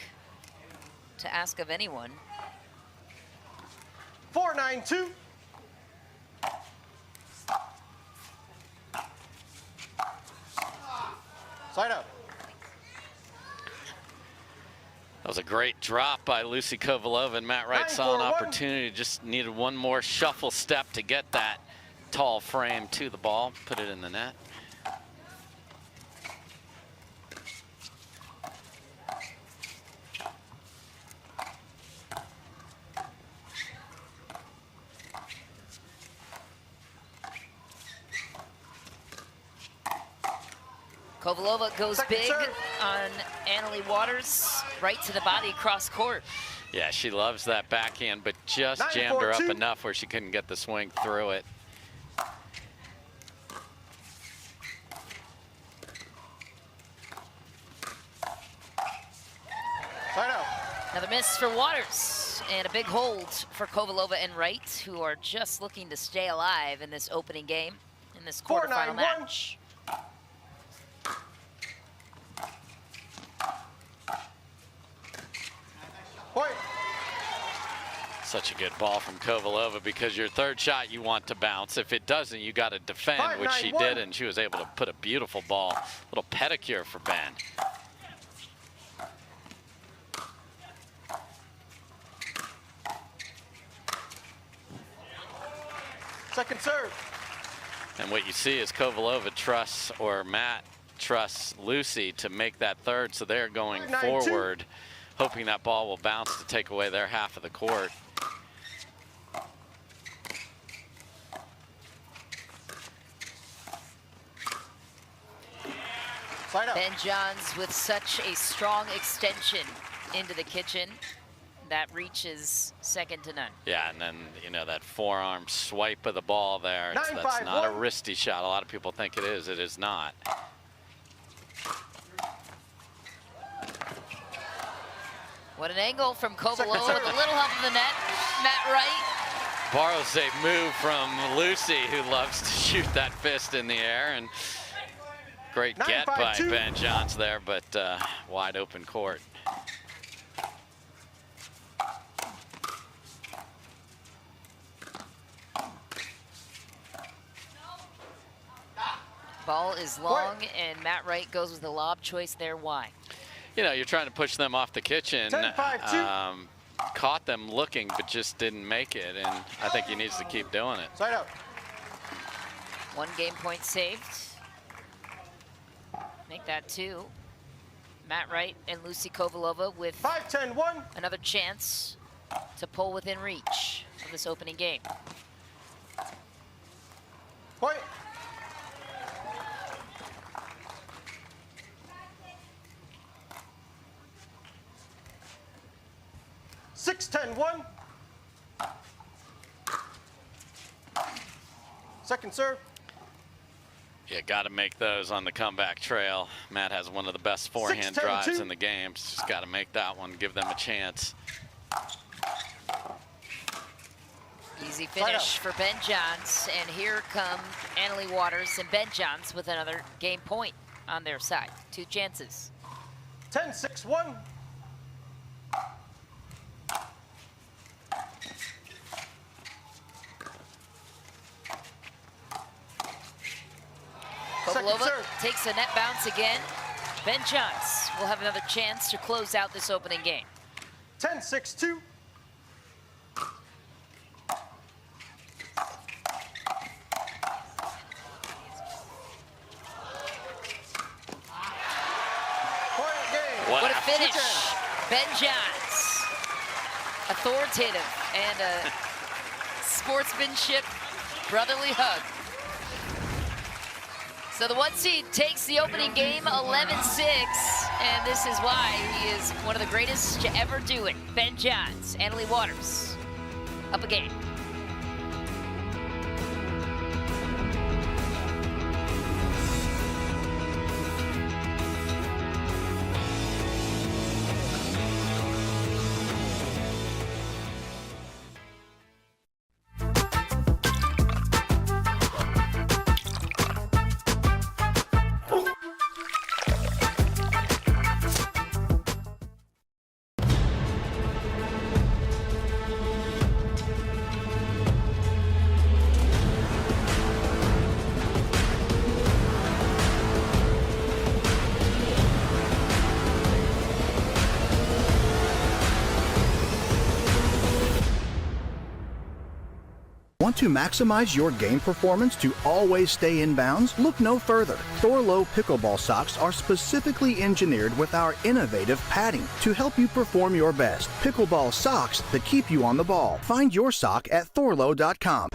to ask of anyone. 4-9-2. Side up. That was a great drop by Lucy Kovalova, and Matt Wright saw an opportunity, just needed one more shuffle step to get that tall frame to the ball, put it in the net. Kovalova goes big on Leigh Waters, right to the body, cross court. Yeah, she loves that backhand, but just jammed her up enough where she couldn't get the swing through it. Another miss for Waters, and a big hold for Kovalova and Wright, who are just looking to stay alive in this opening game, in this quarterfinal match. Such a good ball from Kovalova, because your third shot you want to bounce. If it doesn't, you got to defend, which she did, and she was able to put a beautiful ball. Little pedicure for Ben. Second serve. And what you see is Kovalova trusts, or Matt trusts Lucy to make that third, so they're going forward, hoping that ball will bounce to take away their half of the court. Ben Johns with such a strong extension into the kitchen that reaches second to none. Yeah, and then, you know, that forearm swipe of the ball there, that's not a wristy shot. A lot of people think it is. It is not. What an angle from Kovalova with a little help in the net. Matt Wright. Borrows a move from Lucy, who loves to shoot that fist in the air. And great get by Ben Johns there, but wide open court. Ball is long, and Matt Wright goes with the lob choice there. Why? You know, you're trying to push them off the kitchen. Caught them looking, but just didn't make it, and I think he needs to keep doing it. Side out. One game point saved. Make that 2. Matt Wright and Lucy Kovalova with 5-10-1. Another chance to pull within reach of this opening game. Point. Second serve. You got to make those on the comeback trail. Matt has one of the best forehand drives in the game. Just got to make that one, give them a chance. Easy finish for Ben Johns, and here come Leigh Waters and Ben Johns with another game point on their side. 2 chances. 10-6-1. Kovalova takes a net bounce again. Ben Johns will have another chance to close out this opening game. 10-6-2. What a finish. Ben Johns. Authoritative and a sportsmanship brotherly hug. So the 1 seed takes the opening game 11-6, and this is why he is one of the greatest to ever do it. Ben Johns and Leigh Waters up a game. Want to maximize your game performance to always stay in bounds? Look no further. Thorlo pickleball socks are specifically engineered with our innovative padding to help you perform your best. Pickleball socks that keep you on the ball. Find your sock at thorlo.com.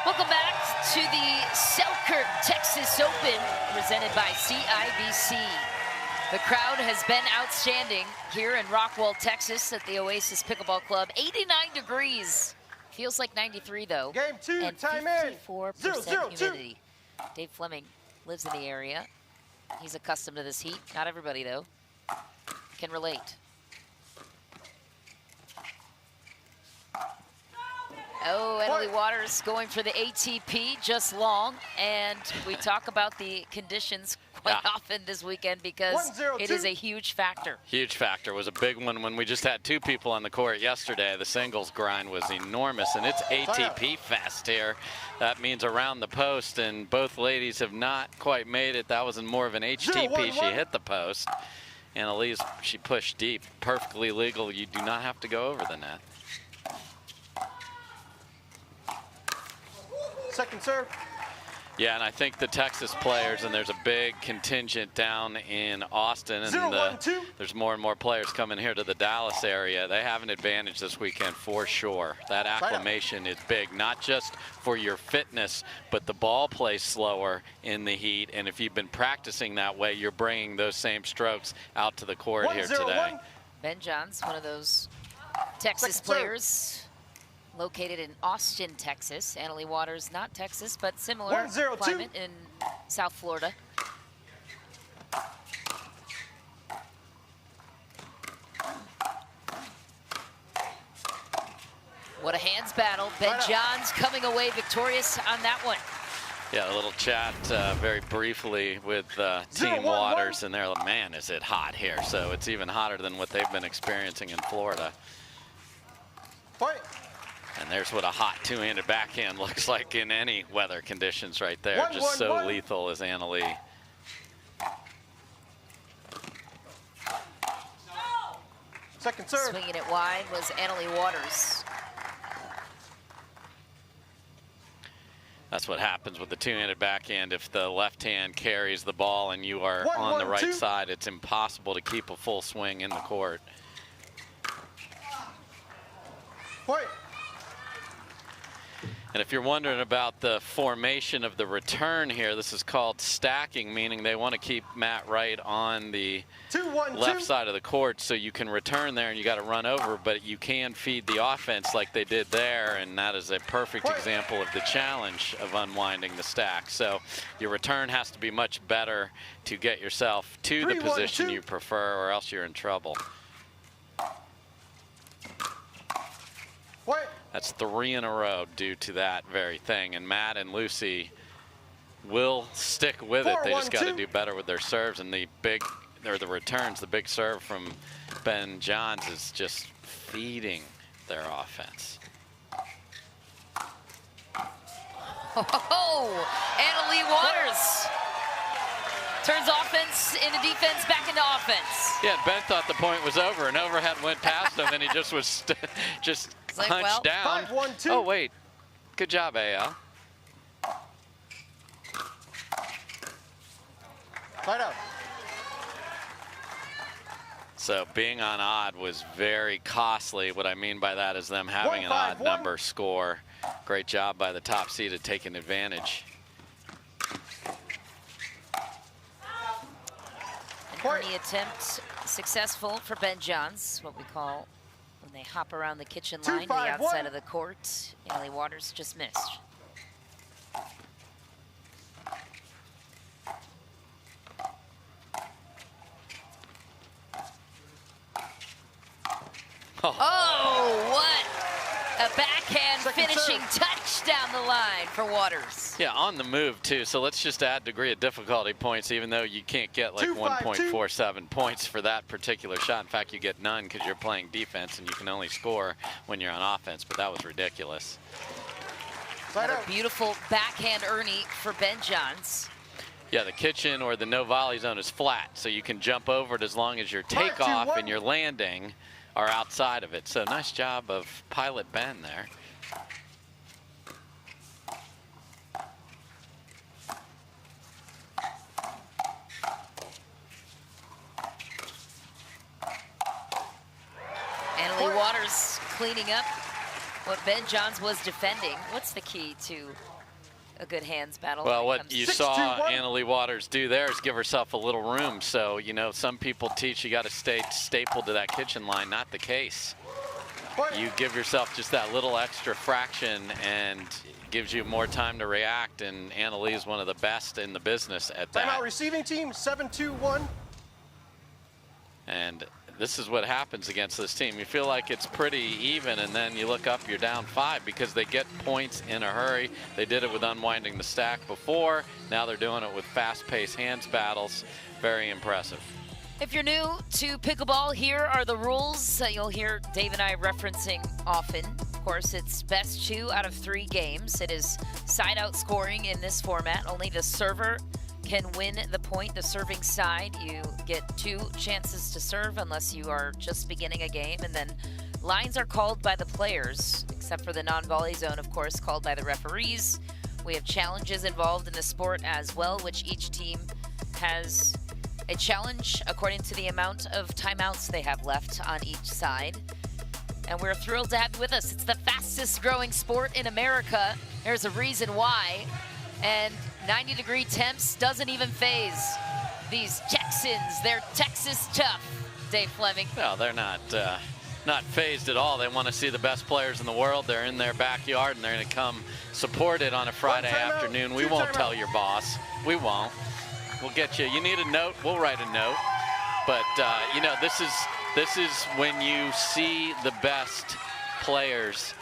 Welcome back to the Selkirk Texas Open presented by CIBC. The crowd has been outstanding here in Rockwall, Texas at the Oasis Pickleball Club. 89 degrees. Feels like 93 though. Game 2, and time 54% humidity. Dave Fleming lives in the area. He's accustomed to this heat. Not everybody though can relate. Oh, and Leigh Waters going for the ATP just long. And we talk about the conditions quite often this weekend because it is a huge factor. Huge factor. It was a big one when we just had 2 people on the court yesterday. The singles grind was enormous, and it's ATP fest here. That means around the post, and both ladies have not quite made it. That was more of an HTP. She hit the post, and Elise, she pushed deep. Perfectly legal. You do not have to go over the net. Second serve. Yeah, and I think the Texas players, and there's a big contingent down in Austin, and there's more and more players coming here to the Dallas area. They have an advantage this weekend for sure. That acclimation is big, not just for your fitness, but the ball plays slower in the heat, and if you've been practicing that way, you're bringing those same strokes out to the court here today. Ben Johns, one of those Texas players. Located in Austin, Texas. Leigh Waters, not Texas, but similar climate in South Florida. What a hands battle. Ben Johns coming away victorious on that one. Yeah, a little chat very briefly with Team Waters, and they're like, man, is it hot here. So it's even hotter than what they've been experiencing in Florida. And there's what a hot two-handed backhand looks like in any weather conditions right there. Just so lethal is Leigh. Second serve. Swinging it wide was Leigh Waters. That's what happens with the two-handed backhand. If the left hand carries the ball and you are on the right side, it's impossible to keep a full swing in the court. And if you're wondering about the formation of the return here, this is called stacking, meaning they want to keep Matt Wright on the left side of the court so you can return there and you got to run over, but you can feed the offense like they did there, and that is a perfect example of the challenge of unwinding the stack. So your return has to be much better to get yourself to the position you prefer, or else you're in trouble. That's 3 in a row due to that very thing. And Matt and Lucy will stick with it. They just got to do better with their serves, and the returns. The big serve from Ben Johns is just feeding their offense. Oh, Leigh Waters turns offense into defense, back into offense. Yeah, Ben thought the point was over. An overhead went past him, and he just was just like, hunched down. 5-1-2. Oh, wait. Good job, AL. Right out. So being on odd was very costly. What I mean by that is them having an odd number score. Great job by the top seed at taking advantage. An early attempt successful for Ben Johns, what we call when they hop around the kitchen line to the outside of the court. Leigh Waters just missed. Oh, what a backhand finishing touch down the line for Waters. Yeah, on the move too. So let's just add degree of difficulty points, even though you can't get like 1.47 points for that particular shot. In fact, you get none because you're playing defense and you can only score when you're on offense, but that was ridiculous. Another beautiful backhand Ernie for Ben Johns. Yeah, the kitchen or the no volley zone is flat, so you can jump over it as long as your takeoff and your landing are outside of it. So nice job of pilot Ben there. Leigh Waters cleaning up what Ben Johns was defending. What's the key to a good hands battle? Well, what you saw Leigh Waters do there is give herself a little room. So, you know, some people teach you got to stay stapled to that kitchen line. Not the case. You give yourself just that little extra fraction and it gives you more time to react, and Leigh is one of the best in the business at that. Timeout receiving team, 7-2-1. And this is what happens against this team. You feel like it's pretty even, and then you look up, you're down 5 because they get points in a hurry. They did it with unwinding the stack before. Now they're doing it with fast-paced hands battles. Very impressive. If you're new to pickleball, here are the rules you'll hear Dave and I referencing often. Of course, it's best 2 out of 3 games. It is side-out scoring in this format. Only the server can win the point, the serving side. You get 2 chances to serve unless you are just beginning a game, and then lines are called by the players, except for the non-volley zone, of course, called by the referees. We have challenges involved in the sport as well, which each team has a challenge according to the amount of timeouts they have left on each side. And we're thrilled to have you with us. It's the fastest growing sport in America. There's a reason why. And 90-degree temps doesn't even phase these Texans. They're Texas tough, Dave Fleming. No, they're not phased at all. They want to see the best players in the world. They're in their backyard, and they're going to come support it on a Friday afternoon. We won't tell your boss. We won't. We'll get you. You need a note, we'll write a note. But, you know, this is when you see the best players,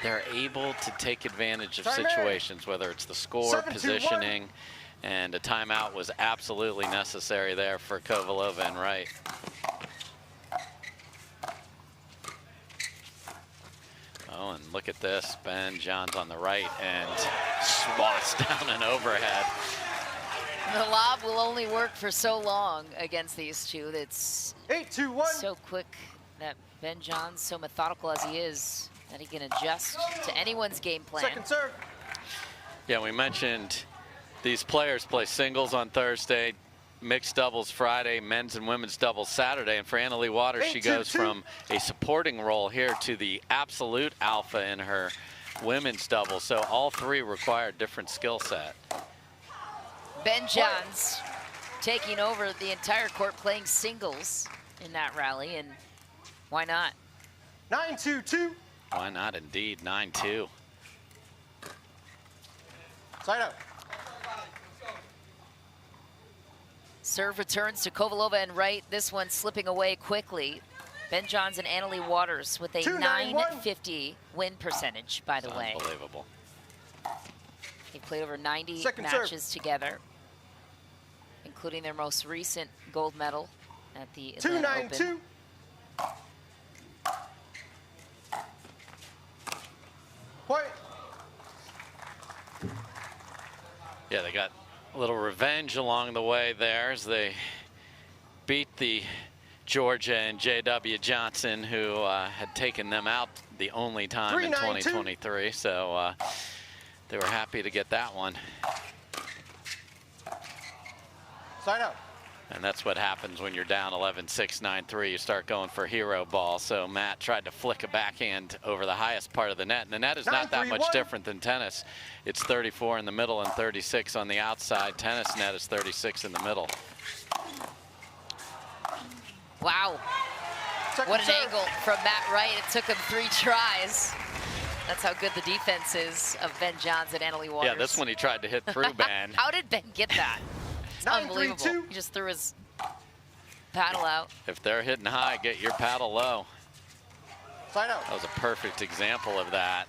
they're able to take advantage of situations, whether it's the score, positioning, and a timeout was absolutely necessary there for Kovalova and Wright. Oh, and look at this. Ben Johns on the right and swats down an overhead. The lob will only work for so long against these two. It's 8-2-1. So quick that Ben Johns, so methodical as he is, that he can adjust to anyone's game plan. Second serve. Yeah, we mentioned these players play singles on Thursday, mixed doubles Friday, men's and women's doubles Saturday. And for Leigh Waters, she goes from a supporting role here to the absolute alpha in her women's double. So all three require different skill set. Ben Johns taking over the entire court, playing singles in that rally, and why not? 9-2-2. Why not, indeed, 9-2. Side out. Serve returns to Kovalova and Wright. This one slipping away quickly. Ben Johns and Leigh Waters with a 950 win percentage, by the way. Unbelievable. They played over 90 Second matches serve. together, including their most recent gold medal at the Atlanta Open. 2-9-2. Point. Yeah, they got a little revenge along the way there as they beat the Georgia and J.W. Johnson, who had taken them out the only time in 2023. So they were happy to get that one. Side out. And that's what happens when you're down 11-6, 9-3. You start going for hero ball. So Matt tried to flick a backhand over the highest part of the net. And the net is not that much different than tennis. It's 34 in the middle and 36 on the outside. Tennis net is 36 in the middle. Wow. What an angle from Matt Wright. It took him 3 tries. That's how good the defense is of Ben Johns and Leigh Waters. Yeah, this one he tried to hit through Ben. How did Ben get that? It's unbelievable. He just threw his paddle out. If they're hitting high, get your paddle low. Side out. That was a perfect example of that.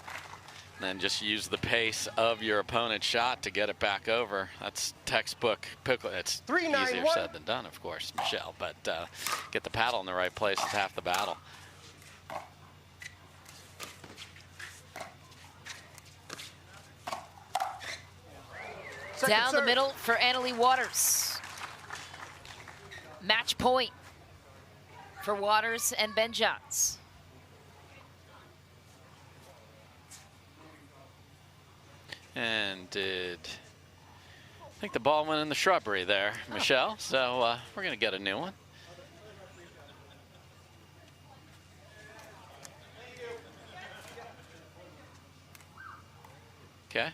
And then just use the pace of your opponent's shot to get it back over. That's textbook pickle. It's easier said than done, of course, Michelle. But get the paddle in the right place is half the battle. Down the middle for Leigh Waters. Match point for Waters and Ben Johns. And I think the ball went in the shrubbery there, Michelle. So we're going to get a new one. Okay,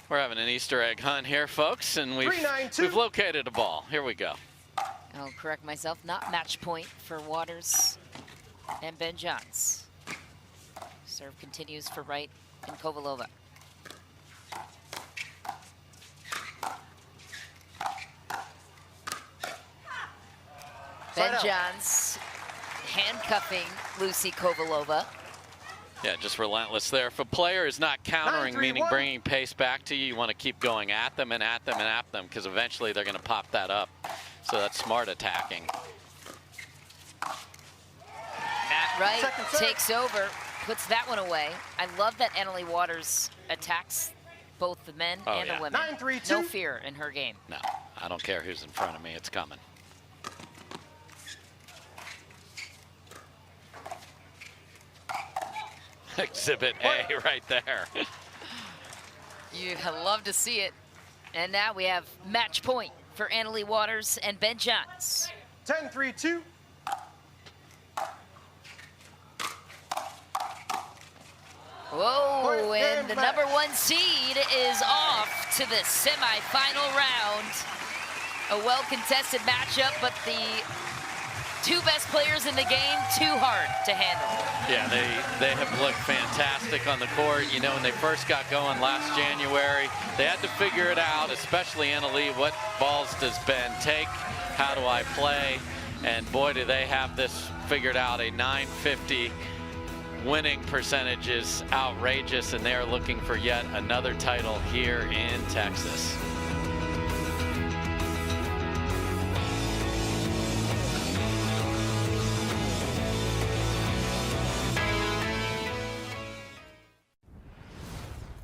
we're having an Easter egg hunt here, folks, and we've located a ball. Here we go. I'll correct myself, not match point for Waters and Ben Johns. Serve continues for Wright and Kovalova. Ben Johns handcuffing Lucy Kovalova. Yeah, just relentless there. If a player is not countering, meaning bringing pace back to you, you want to keep going at them and at them and at them, because eventually they're going to pop that up. So that's smart attacking. Matt Wright takes over, puts that one away. I love that Leigh Waters attacks both the men and the women. 9-3-2. No fear in her game. No, I don't care who's in front of me. It's coming. Exhibit A right there. You love to see it. And now we have match point for Leigh Waters and Ben Johns. 10-3-2. Whoa, and the number 1 seed is off to the semifinal round. A well-contested matchup, but the 2 best players in the game, too hard to handle. Yeah, they have looked fantastic on the court. You know, when they first got going last January, they had to figure it out, especially Leigh. What balls does Ben take? How do I play? And boy, do they have this figured out. A 950 winning percentage is outrageous, and they're looking for yet another title here in Texas.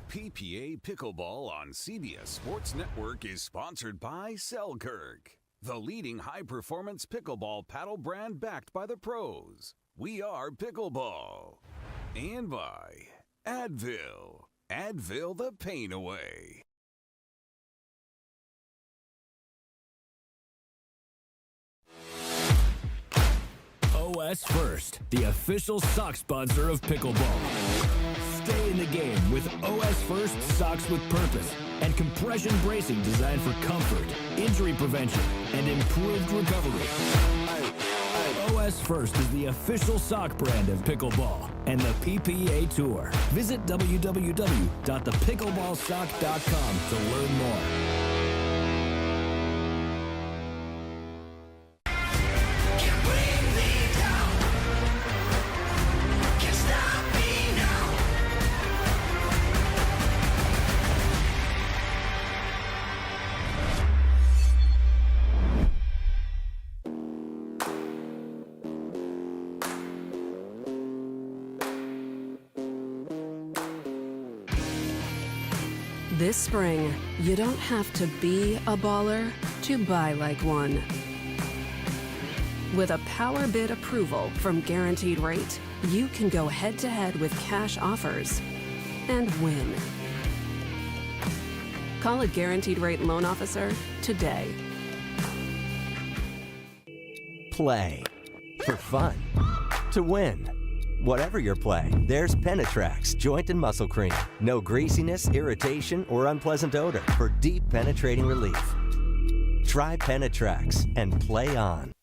PPA Pickleball on CBS Sports Network is sponsored by Selkirk, the leading high-performance pickleball paddle brand backed by the pros. We are Pickleball. And by Advil. Advil the pain away. OS First, the official sock sponsor of pickleball. Stay in the game with OS First socks with purpose and compression bracing designed for comfort, injury prevention, and improved recovery. OS First is the official sock brand of pickleball and the PPA Tour. Visit www.thepickleballsock.com to learn more. This spring, you don't have to be a baller to buy like one. With a power bid approval from Guaranteed Rate, you can go head-to-head with cash offers and win. Call a Guaranteed Rate loan officer today. Play for fun, to win. Whatever your play, there's Penetrax Joint and Muscle Cream. No greasiness, irritation, or unpleasant odor for deep penetrating relief. Try Penetrax and play on.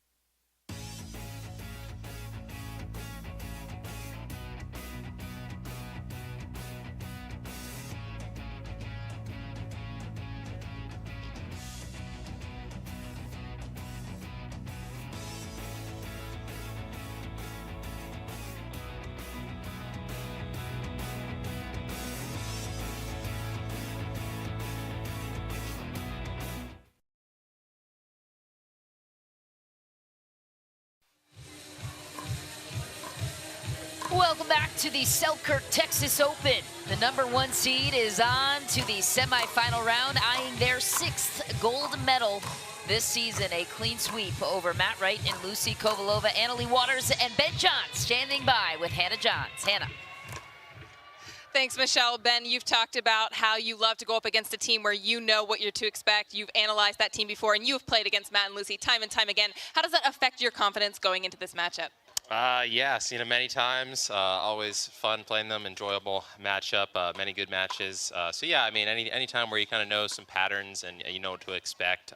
Welcome back to the Selkirk Texas Open. The number 1 seed is on to the semifinal round, eyeing their 6th gold medal this season. A clean sweep over Matt Wright and Lucy Kovalova, Leigh Waters, and Ben Johns standing by with Hannah Johns. Hannah. Thanks, Michelle. Ben, you've talked about how you love to go up against a team where you know what you're to expect. You've analyzed that team before, and you've played against Matt and Lucy time and time again. How does that affect your confidence going into this matchup? Yeah, seen them many times. Always fun playing them, enjoyable matchup, many good matches. So yeah, I mean, any time where you kind of know some patterns and you know what to expect,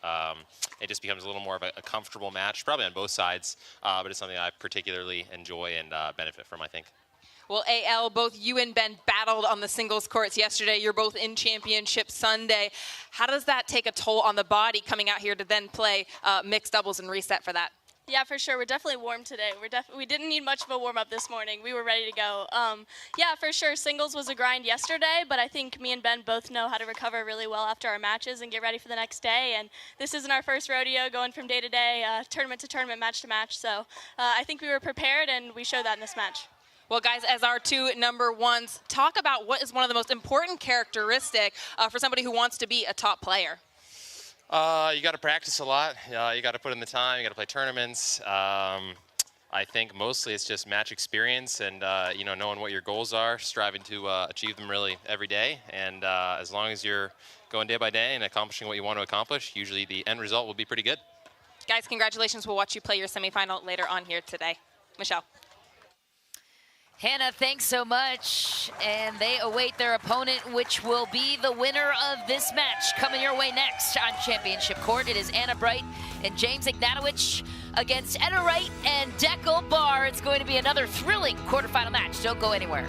it just becomes a little more of a comfortable match, probably on both sides, but it's something I particularly enjoy and benefit from, I think. Well, AL, both you and Ben battled on the singles courts yesterday. You're both in championship Sunday. How does that take a toll on the body coming out here to then play mixed doubles and reset for that? Yeah, for sure. We're definitely warm today. We didn't need much of a warm-up this morning. We were ready to go. Yeah, for sure. Singles was a grind yesterday, but I think me and Ben both know how to recover really well after our matches and get ready for the next day. And this isn't our first rodeo going from day to day, tournament to tournament, match to match. So I think we were prepared, and we showed that in this match. Well, guys, as our 2 number 1s, talk about what is one of the most important characteristic for somebody who wants to be a top player. You got to practice a lot. You got to put in the time. You got to play tournaments. I think mostly it's just match experience and, you know, knowing what your goals are, striving to achieve them really every day. And as long as you're going day by day and accomplishing what you want to accomplish, usually the end result will be pretty good. Guys, congratulations. We'll watch you play your semifinal later on here today. Michelle. Hannah, thanks so much. And they await their opponent, which will be the winner of this match. Coming your way next on Championship Court, it is Anna Bright and James Ignatowich against Etta Wright and Deckel Barr. It's going to be another thrilling quarterfinal match. Don't go anywhere.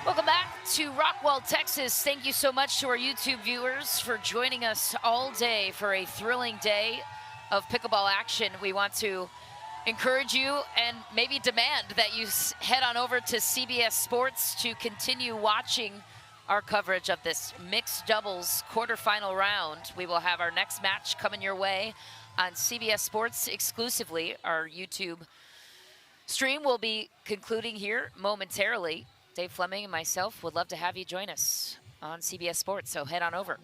Welcome back to Rockwall, Texas. Thank you so much to our YouTube viewers for joining us all day for a thrilling day of pickleball action. We want to encourage you and maybe demand that you head on over to CBS Sports to continue watching our coverage of this mixed doubles quarterfinal round. We will have our next match coming your way on CBS Sports exclusively. Our YouTube stream will be concluding here momentarily. Dave Fleming and myself would love to have you join us on CBS Sports, so head on over.